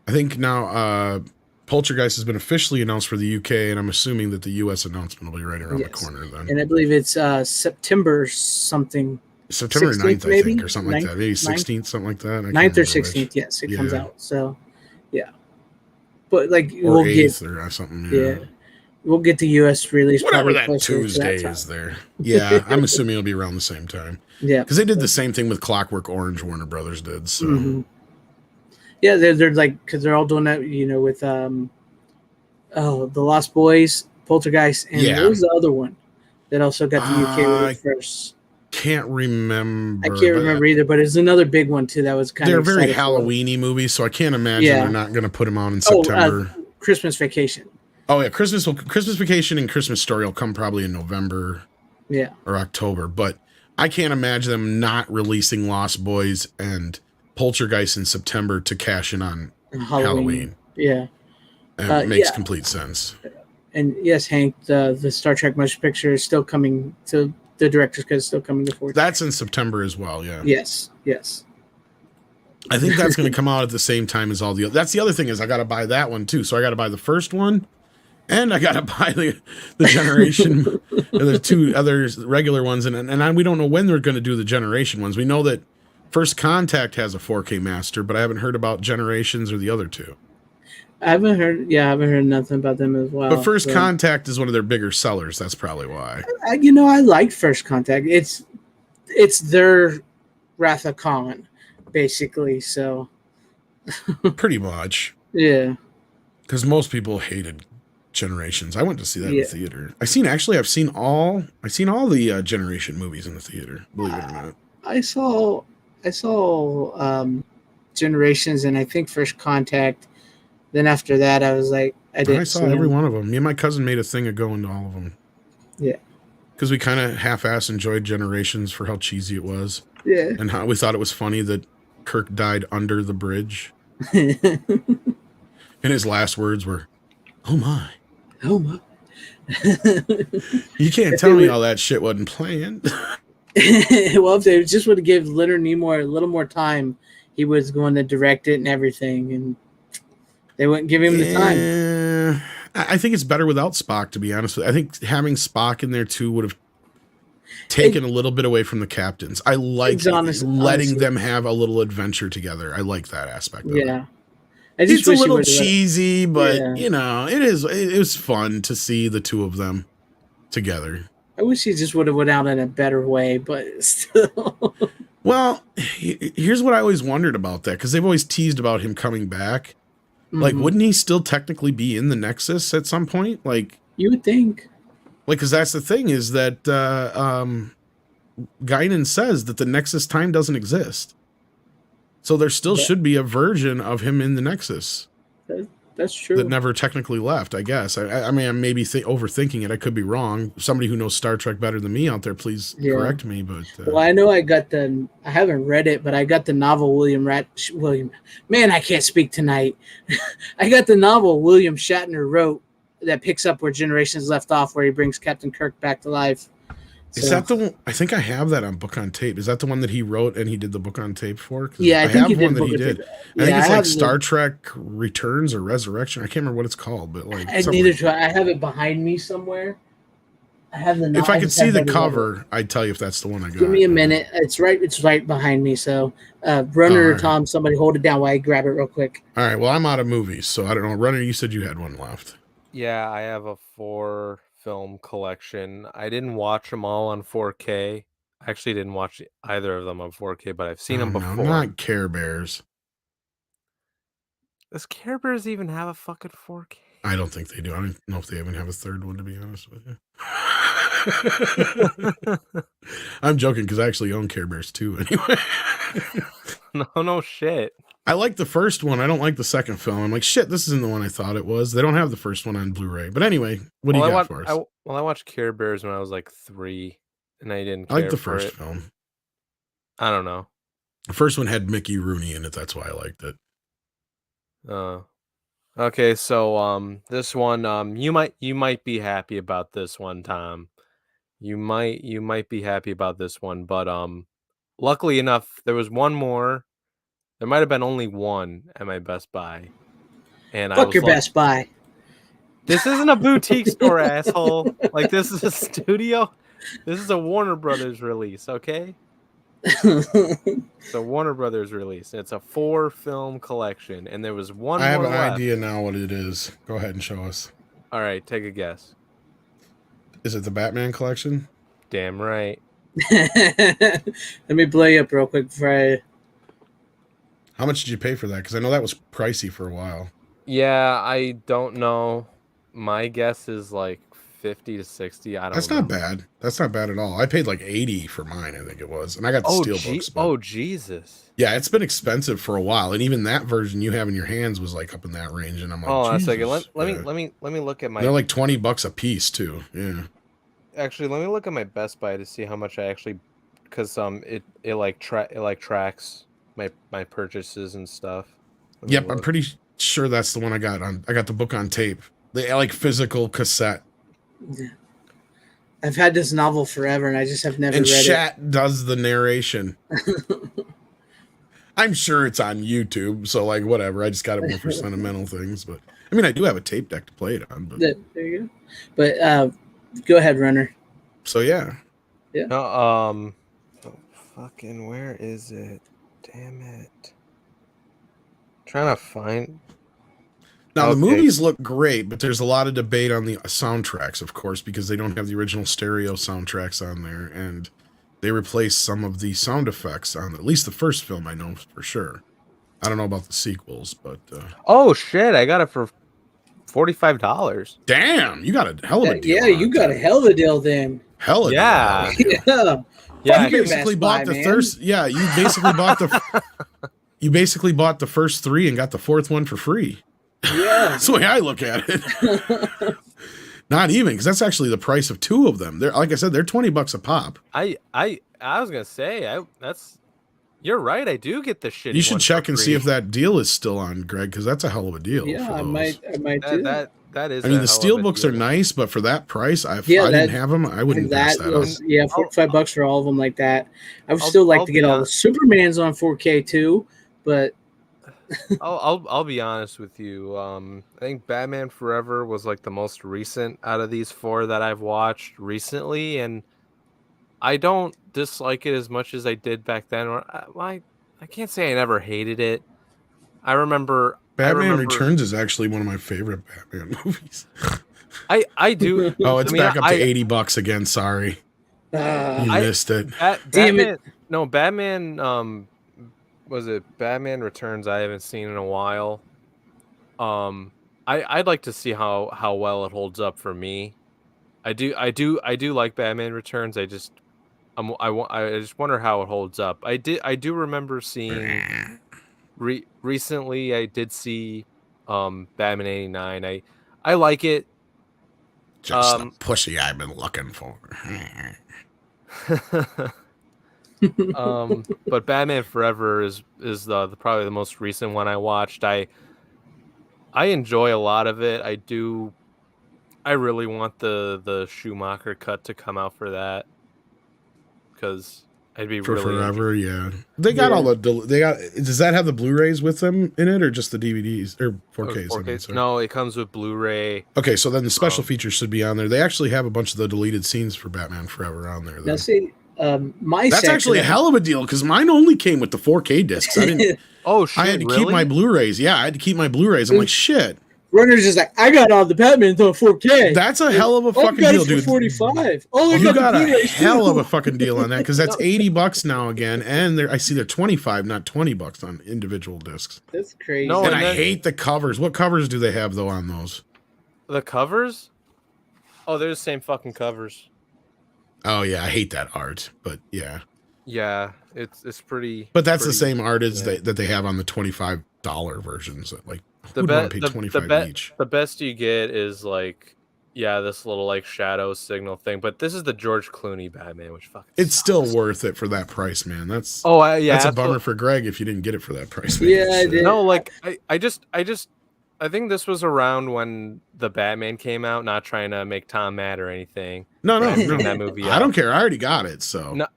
I think now Poltergeist has been officially announced for the UK, and I'm assuming that the US announcement will be right around the corner then. And I believe it's September something. September 9th, maybe? I think, or something 9th, like that. Maybe 16th, something like that. 9th or 16th, yes, it comes out. So, yeah. But, like, we'll 8th get... or something, yeah. We'll get the U.S. release. Whatever that Tuesday is there. Yeah, I'm assuming it'll be around the same time. Yeah. Because they did the same thing with Clockwork Orange, Warner Brothers did. So. Mm-hmm. Yeah, they're like, because they're all doing that, with The Lost Boys, Poltergeist, and what was the other one that also got the UK release first? Can't remember. I can't remember either, but it's another big one too that was kind of. They're very Halloween-y movies, so I can't imagine they're not going to put them on in September. Christmas Vacation. Oh yeah, Christmas Vacation and Christmas Story will come probably in November, or October. But I can't imagine them not releasing Lost Boys and Poltergeist in September to cash in on Halloween. Yeah, it makes complete sense. And yes, Hank, the Star Trek motion picture is still coming to the director's cut. Is still coming to 4K. That's in September as well. Yeah. Yes. I think that's going to come out at the same time as all the other. That's the other thing is I got to buy that one too. So I got to buy the first one. And I got to buy the Generation, the two other regular ones. And we don't know when they're going to do the Generation ones. We know that First Contact has a 4K master, but I haven't heard about Generations or the other two. I haven't heard nothing about them as well. But First Contact is one of their bigger sellers. That's probably why. I like First Contact. It's their Wrath of Khan, basically. So pretty much. Yeah. Because most people hated Generations. I went to see that in the theater. I've seen all the Generation movies in the theater, believe it or not. I saw Generations and I think First Contact. Then after that I was like I saw every one of them. Me and my cousin made a thing of going to all of them. Yeah. Because we kind of half-ass enjoyed Generations for how cheesy it was. Yeah. And how we thought it was funny that Kirk died under the bridge. And his last words were, "Oh my. Oh my." You can't tell me all that shit wasn't planned. Well, if they just would have given Leonard Nimoy a little more time, he was going to direct it and everything, and they wouldn't give him the time. I think it's better without Spock, to be honest with you. I think having Spock in there too would have taken a little bit away from the captains. I like letting them have a little adventure together. I like that aspect of it. It's a little cheesy, but it was fun to see the two of them together. I wish he just would have went out in a better way, but still. Well, here's what I always wondered about that, because they've always teased about him coming back. Like, wouldn't he still technically be in the Nexus at some point? Like, you would think. Like, because that's the thing is that Guinan says that the Nexus time doesn't exist. So there still should be a version of him in the Nexus. That's true. That never technically left, I guess. I mean, I'm maybe overthinking it. I could be wrong. Somebody who knows Star Trek better than me out there, please correct me. But well, I know I haven't read it, but I got the novel William. Man, I can't speak tonight. I got the novel William Shatner wrote that picks up where Generations left off, where he brings Captain Kirk back to life. Is that the one? I think I have that on book on tape. Is that the one that he wrote and he did the book on tape for? Yeah, I think have one that he did. I think it's like Star Trek Returns or Resurrection. I can't remember what it's called, but like I have it behind me somewhere. I have the. If I could see the cover, I'd tell you if that's the one I got. Give me a minute. It's right behind me. So, Runner or Tom, somebody hold it down while I grab it real quick. All right. Well, I'm out of movies, so I don't know. Runner, you said you had one left. Yeah, I have a 4-film collection. I didn't watch them all on 4K. I actually didn't watch either of them on 4K, but I've seen them before. No, not Care Bears. Does Care Bears even have a fucking 4K? I don't think they do. I don't know if they even have a third one, to be honest with you. I'm joking because I actually own Care Bears too, anyway. No shit. I like the first one. I don't like the second film. I'm like, shit, this isn't the one I thought it was. They don't have the first one on Blu-ray. But anyway, what do you got for us? I watched Care Bears when I was like 3, and I didn't care. I like the first film. I don't know. The first one had Mickey Rooney in it. That's why I liked it. Okay, so this one you might be happy about this one, Tom. You might be happy about this one, but luckily enough there was one more. There might have been only one at my Best Buy, and I Fuck was your lucky. Best Buy. This isn't a boutique store, asshole. Like, this is a studio. This is a Warner Brothers release, okay? It's a Warner Brothers release. It's a 4-film collection, and there was one I have more an left. idea now what it is. Go ahead and show us. All right, take a guess. Is it the Batman collection? Damn right. Let me blow you up real quick before I... How much did you pay for that? Because I know that was pricey for a while. Yeah, I don't know. My guess is like 50 to 60. I don't That's know. not bad. That's not bad at all. I paid like 80 for mine, I think it was. And I got the steelbooks. Oh, Jesus. Yeah, it's been expensive for a while. And even that version you have in your hands was like up in that range. And I'm like, Oh, that's Jesus. like, let me look at my... They're like $20 a piece too. Yeah. Actually, let me look at my Best Buy to see how much I actually... Because it tracks my purchases and stuff. Yep, I'm pretty sure that's the one I got on. I got the book on tape. The like physical cassette. I've had this novel forever, and I just have never and read Shat does the narration. I'm sure it's on YouTube, so like whatever. I just got it more for sentimental things, but I mean, I do have a tape deck to play it on. But there you go. But go ahead, Runner. So yeah. Oh, fucking, where is it? Damn it! Trying to find. Now the movies look great, but there's a lot of debate on the soundtracks, of course, because they don't have the original stereo soundtracks on there, and they replaced some of the sound effects on at least the first film. I know for sure. I don't know about the sequels, but oh shit! I got it for $45. Damn, you got a hell of a deal. Yeah, you got a hell of a deal then. Hell of a deal. Yeah. You basically bought the first. Yeah, you basically bought the. You basically bought the first 3 and got the 4th one for free. Yeah, that's the way I look at it. Not even, because that's actually the price of 2 of them. They're like I said, they're $20 a pop. I was gonna say you're right. I do get the shitty. You should check and see if that deal is still on, Greg, because that's a hell of a deal. Yeah, for I those. might do that. That is. I mean, the steel books are nice, but for that price, if I didn't have them, I wouldn't pass that up. Yeah, $45 for all of them like that. I would still like to get all the Supermans on 4K too, but I'll be honest with you. I think Batman Forever was like the most recent out of these 4 that I've watched recently, and I don't dislike it as much as I did back then. I can't say I never hated it. I remember Batman Returns is actually one of my favorite Batman movies. I do. Oh, it's back up to $80 again. Sorry, you missed it. Damn it! No, Batman. Was it Batman Returns? I haven't seen in a while. I'd like to see how well it holds up for me. I do like Batman Returns. I just wonder how it holds up. I do remember seeing recently. I did see Batman '89. I like it. Just the pussy I've been looking for. But Batman Forever is the probably the most recent one I watched. I enjoy a lot of it. I really want the Schumacher cut to come out for that, because I'd be for really Forever. Yeah, they got all the. They got. Does that have the Blu-rays with them in it, or just the DVDs or 4Ks? 4Ks. No, it comes with Blu-ray. Okay, so then the special features should be on there. They actually have a bunch of the deleted scenes for Batman Forever on there. Now see. That's actually a hell of a deal, because mine only came with the 4K discs. I didn't. Oh shit! I had to keep my Blu-rays. Yeah, I had to keep my Blu-rays. I'm like, shit. Runner's just like, I got all the Batman on 4K. That's a hell of a fucking deal, dude. 45. Oh, you got a hell of a fucking deal on that, because that's $80 now again, and I see they're 25, not $20 on individual discs. That's crazy. No, and I hate the covers. What covers do they have though on those? The covers? Oh, they're the same fucking covers. Oh yeah, I hate that art, but yeah. Yeah, it's pretty. But that's the same art as that they have on the $25 versions. Like, who would want to pay $25 each? The best you get is like this little like shadow signal thing. But this is the George Clooney Batman, which fucking It's sucks. still worth it for that price, man. That's that's a bummer for Greg if you didn't get it for that price. Man. Yeah, I did. No, like I think this was around when the Batman came out. Not trying to make Tom mad or anything. No. That movie. I don't care. I already got it. So. No.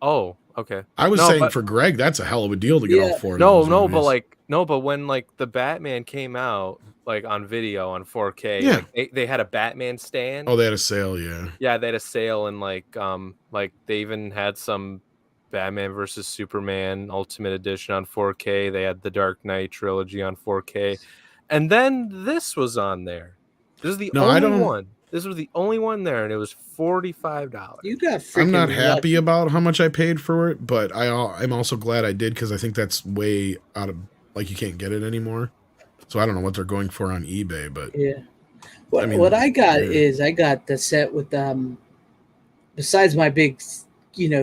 Oh, okay. I was saying for Greg, that's a hell of a deal to get all four. Of those but when like the Batman came out, like on video on 4K, like they had a Batman stand. Oh, they had a sale, yeah. Yeah, they had a sale, and like they even had some Batman versus Superman Ultimate Edition on 4K. They had the Dark Knight trilogy on 4K, and then this was on there. This is the only one. This was the only one there, and it was $45. You got freaking I'm not happy lucky. about how much I paid for it, but I'm also glad I did because I think that's way out of, like, you can't get it anymore. So I don't know what they're going for on eBay, but yeah. What I got is I got the set with besides my big,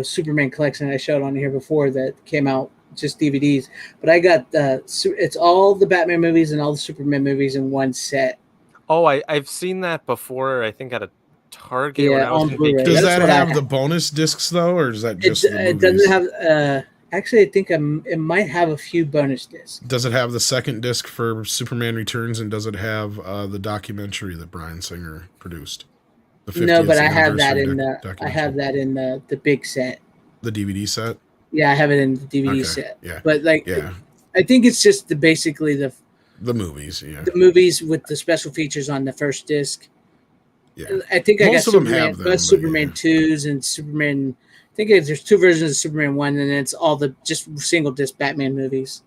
Superman collection I showed on here before that came out just DVDs, but I got it's all the Batman movies and all the Superman movies in one set. Oh, I've seen that before. I think at a Target. Yeah, on Blu-ray. Does that have the bonus discs though, or is that just the it doesn't have? Actually, I think it might have a few bonus discs. Does it have the second disc for Superman Returns, and does it have the documentary that Bryan Singer produced? No, but I have that in the big set. The DVD set. Yeah, I have it in the DVD set. Yeah, but I think it's just basically the movies. Yeah, the movies with the special features on the first disc. Yeah, I think most I got Superman 2s and Superman. I think there's two versions of Superman 1, and it's all the just single disc Batman movies.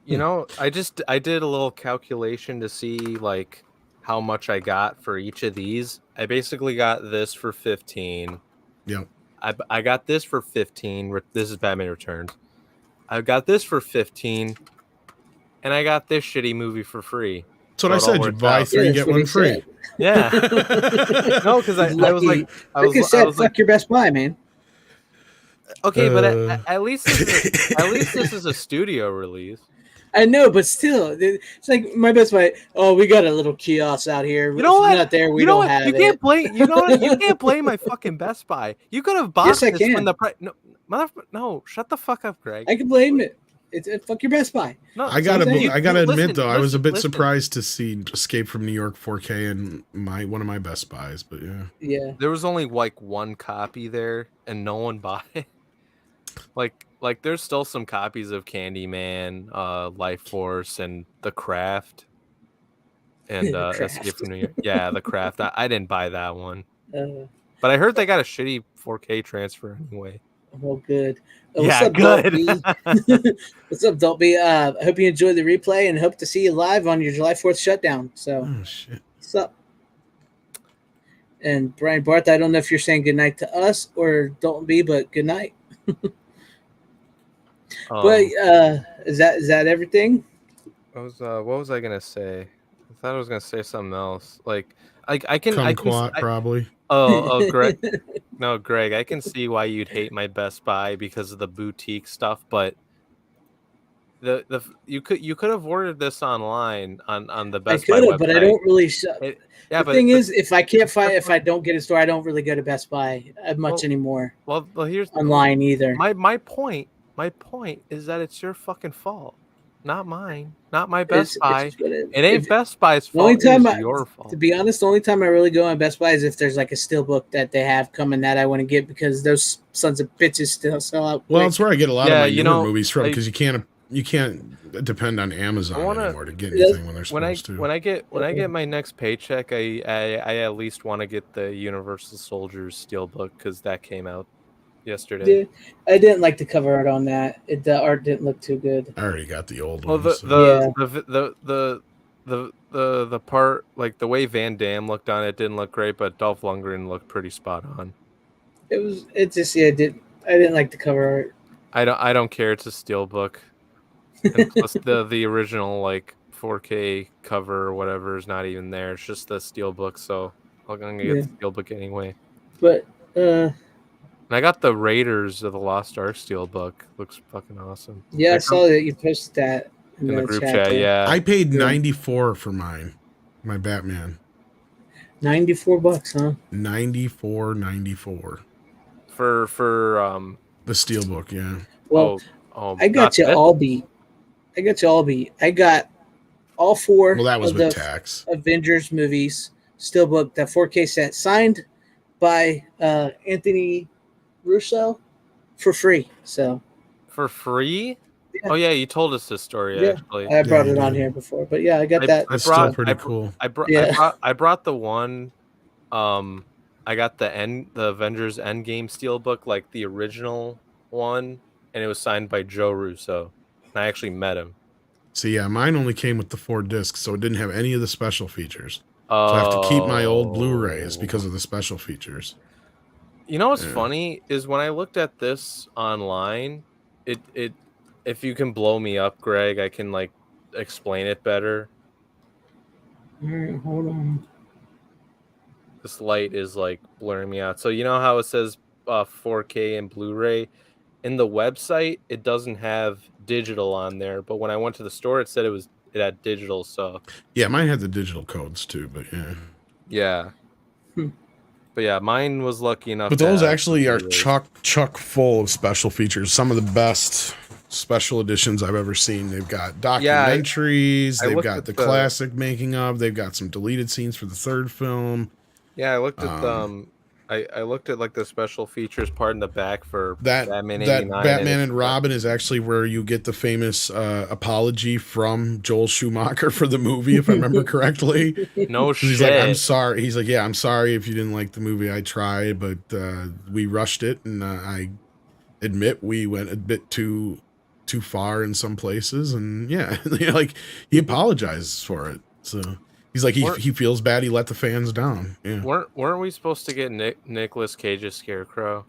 I did a little calculation to see like how much I got for each of these. I basically got this for $15. Yep. I got this for $15. This is Batman Returns. I got this for $15, and I got this shitty movie for free. That's what I said. You buy three, get one free. Said. Yeah. No, because I was like, fuck your Best Buy, man. Okay, but at least this is a studio release. I know, but still, it's like my Best Buy. Oh, we got a little kiosk out here. You know what? Not there. We don't have it. You can't blame. You know what? You can't blame my fucking Best Buy. You could have bought this when the price. No, shut the fuck up, Greg. I can blame it. It's fuck your Best Buy. No, I gotta admit though, I was a bit surprised to see Escape from New York 4K in one of my Best Buys, but yeah, there was only like one copy there, and no one bought it. Like there's still some copies of Candyman, Life Force, and The Craft, and Escape from New York. Yeah, The Craft. I didn't buy that one, but I heard they got a shitty 4K transfer anyway. Oh, good. What's up, good. What's up, Dolby? I hope you enjoyed the replay and hope to see you live on your July 4th shutdown. So, shit. What's up? And Brian Barth, I don't know if you're saying good night to us or Dalton B, but good night. But is that everything? What was I gonna say? I thought I was gonna say something else. Like I can probably. Oh, Greg. No, Greg, I can see why you'd hate my Best Buy because of the boutique stuff, but you could have ordered this online on the Best Buy website. But I don't really. The thing is, if I don't get a store, I don't really go to Best Buy much anymore. Well, here's online either. My point is that it's your fucking fault, not mine, not my Best Buy. It ain't Best Buy's fault. It's your fault. To be honest, the only time I really go on Best Buy is if there's like a steelbook that they have coming that I want to get because those sons of bitches still sell out. Well, that's where I get a lot of my newer movies from because you can't depend on Amazon anymore to get anything when they're supposed to. When I get my next paycheck, I at least want to get the Universal Soldiers steelbook because that came out yesterday. Yeah, I didn't like the cover art on that. The art didn't look too good. I already got the old one. Well, the part, like the way Van Damme looked on it didn't look great, but Dolph Lundgren looked pretty spot on. I didn't like the cover art. I don't care. It's a steelbook. And plus the original like 4K cover or whatever is not even there. It's just the steelbook, so I'm gonna get the steelbook anyway. But and I got the Raiders of the Lost Ark steelbook. Looks fucking awesome. Yeah, I saw that you posted that in the group chat. Yeah, I paid $94 for my Batman. $94, huh? $94.94 for the steelbook. Yeah. Well, I got not you this. all beat. I got all four Well, that was of with the tax. Avengers movies steelbook, that 4K set, signed by Anthony Russo for free. So For free? yeah, Oh yeah, you told us this story yeah. actually. I brought you it on did. here before, but yeah, I got I, that. I That's still brought pretty I, cool. Yeah. I brought the one I got the Avengers Endgame steelbook, like the original one, and it was signed by Joe Russo. And I actually met him. So yeah, mine only came with the 4 discs, so it didn't have any of the special features. So I have to keep my old Blu-rays because of the special features. You know what's funny is when I looked at this online, it if you can blow me up, Greg, I can like explain it better. All right, hold on. This light is like blurring me out. So you know how it says 4K and Blu-ray? In the website, it doesn't have digital on there, but when I went to the store, it said it had digital. So yeah, mine had the digital codes too, but yeah. But yeah, mine was lucky enough. But to those have actually are Blu-rays. chock full of special features. Some of the best special editions I've ever seen. They've got documentaries. I they've looked got at the classic making of. They've got some deleted scenes for the 3rd film. Yeah, I looked at I looked at like the special features part in the back for That Batman that 89. Batman and Robin is actually where you get the famous apology from Joel Schumacher for the movie, if I remember correctly. No shit. He's like, I'm sorry. He's like, yeah, I'm sorry if you didn't like the movie. I tried, but we rushed it, and I admit we went a bit too far in some places, and yeah, like he apologizes for it. So he's like, he feels bad he let the fans down. Yeah. Weren't we supposed to get Nicolas Cage's Scarecrow?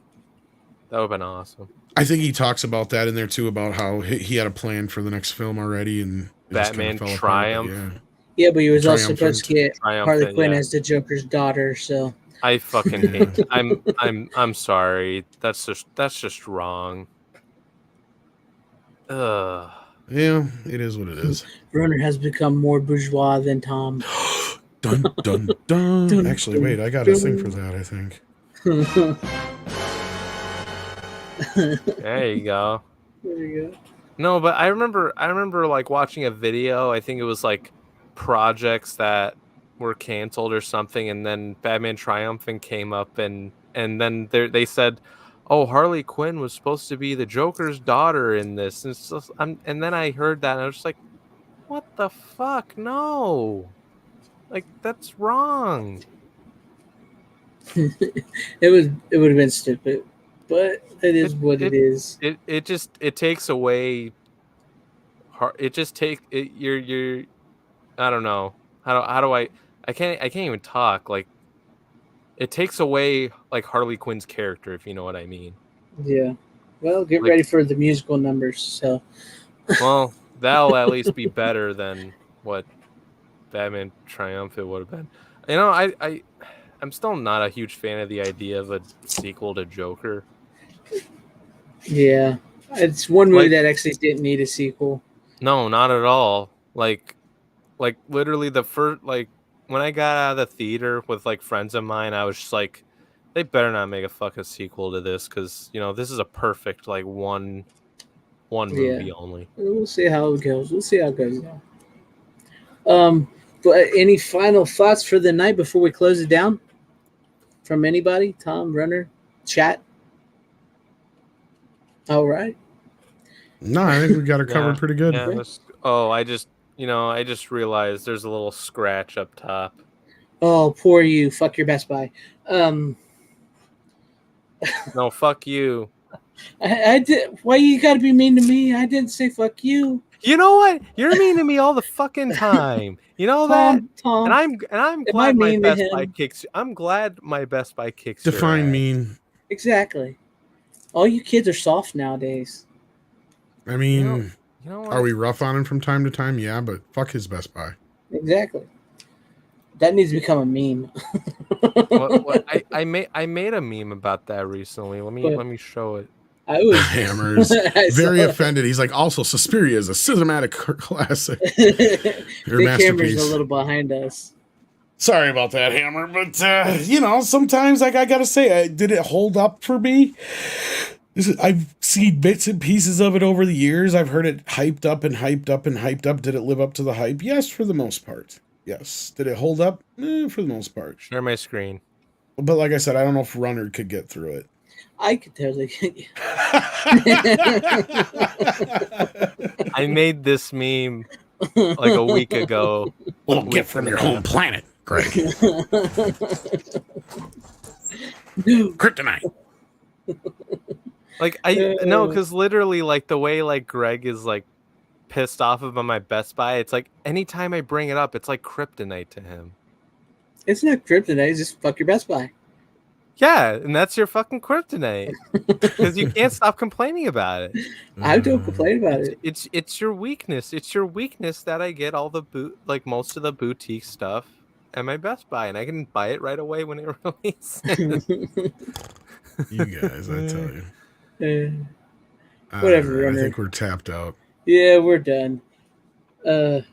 That would have been awesome. I think he talks about that in there too, about how he had a plan for the next film already, and Batman Triumph. Yeah, but he was also supposed to get Harley Quinn as the Joker's daughter. So I fucking hate. I'm sorry. That's just wrong. Ugh. Yeah, it is what it is. Runner has become more bourgeois than Tom. Dun dun dun. Actually, wait, I got a thing for that, I think. There you go. There you go. No, but I remember like watching a video. I think it was like projects that were canceled or something, and then Batman Triumphant came up, and then they said, "Oh, Harley Quinn was supposed to be the Joker's daughter in this," and then I heard that, and I was just like, "What the fuck? No, like that's wrong." It would have been stupid, but it is what it is. It takes away. It just take it. You're. I don't know how do I can't even talk. Like it takes away like Harley Quinn's character, if you know what I mean. Yeah. Well, get ready for the musical numbers. So. Well, that'll at least be better than what Batman Triumphant would have been. You know, I'm still not a huge fan of the idea of a sequel to Joker. Yeah, it's one movie that actually didn't need a sequel. No, not at all. Like literally the first, like when I got out of the theater with like friends of mine, I was just like, they better not make a fucking sequel to this, because you know this is a perfect like one movie only. We'll see how it goes. But any final thoughts for the night before we close it down? From anybody? Tom, Runner, chat? All right. No, I think we got it covered pretty good. Yeah, I just realized there's a little scratch up top. Oh, poor you. Fuck your Best Buy. No, fuck you. I did. Why you gotta be mean to me? I didn't say fuck you. You know what? You're mean to me all the fucking time. You know that? Tom, and I'm glad my Best Buy kicks. I'm glad my Best Buy kicks. Define mean. Exactly. All you kids are soft nowadays. I mean, you know are we rough on him from time to time? Yeah, but fuck his Best Buy. Exactly. That needs to become a meme. I made a meme about that recently. Let me show it. I was Hammers very offended. He's like, also Suspiria is a cinematic classic. Big Hammer's a little behind us. Sorry about that, Hammer, but sometimes I gotta say, did it hold up for me? I've seen bits and pieces of it over the years. I've heard it hyped up and hyped up and hyped up. Did it live up to the hype? Yes, for the most part. Yes. Did it hold up? For the most part. Share my screen. But like I said, I don't know if Runner could get through it. I could totally get you. I made this meme like a week ago. Little gift from your home planet, Greg. Kryptonite. Like no, because literally, like the way like Greg is like pissed off about my Best Buy, it's like anytime I bring it up, it's like kryptonite to him. It's not kryptonite. It's just fuck your Best Buy. Yeah, and that's your fucking kryptonite because you can't stop complaining about it. I don't complain about it. It's your weakness. It's your weakness that I get all the most of the boutique stuff at my Best Buy, and I can buy it right away when it releases. You guys, I tell you. Whatever. Right, I think we're tapped out. Yeah, we're done. But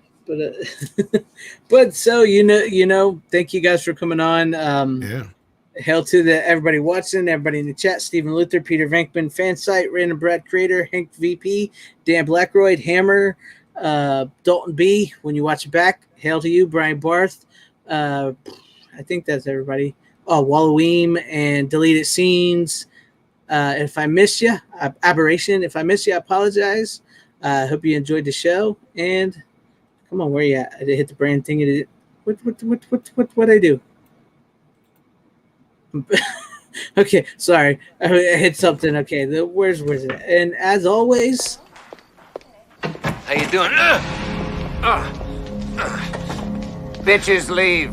so thank you guys for coming on. Yeah. Hail to everybody watching, everybody in the chat: Stephen Luther, Peter Venkman, fan site, Random Brad Creator, Hank VP, Dan Blackroyd, Hammer, Dalton B. When you watch it back, hail to you, Brian Barth. I think that's everybody. Oh, Walloweem and Deleted Scenes. If I missed you, Aberration. If I missed you, I apologize. Hope you enjoyed the show. And come on, where you at? I did hit the brand thing. What I do? Okay, sorry. I hit something. Okay, where's it? And as always, how you doing? Bitches leave.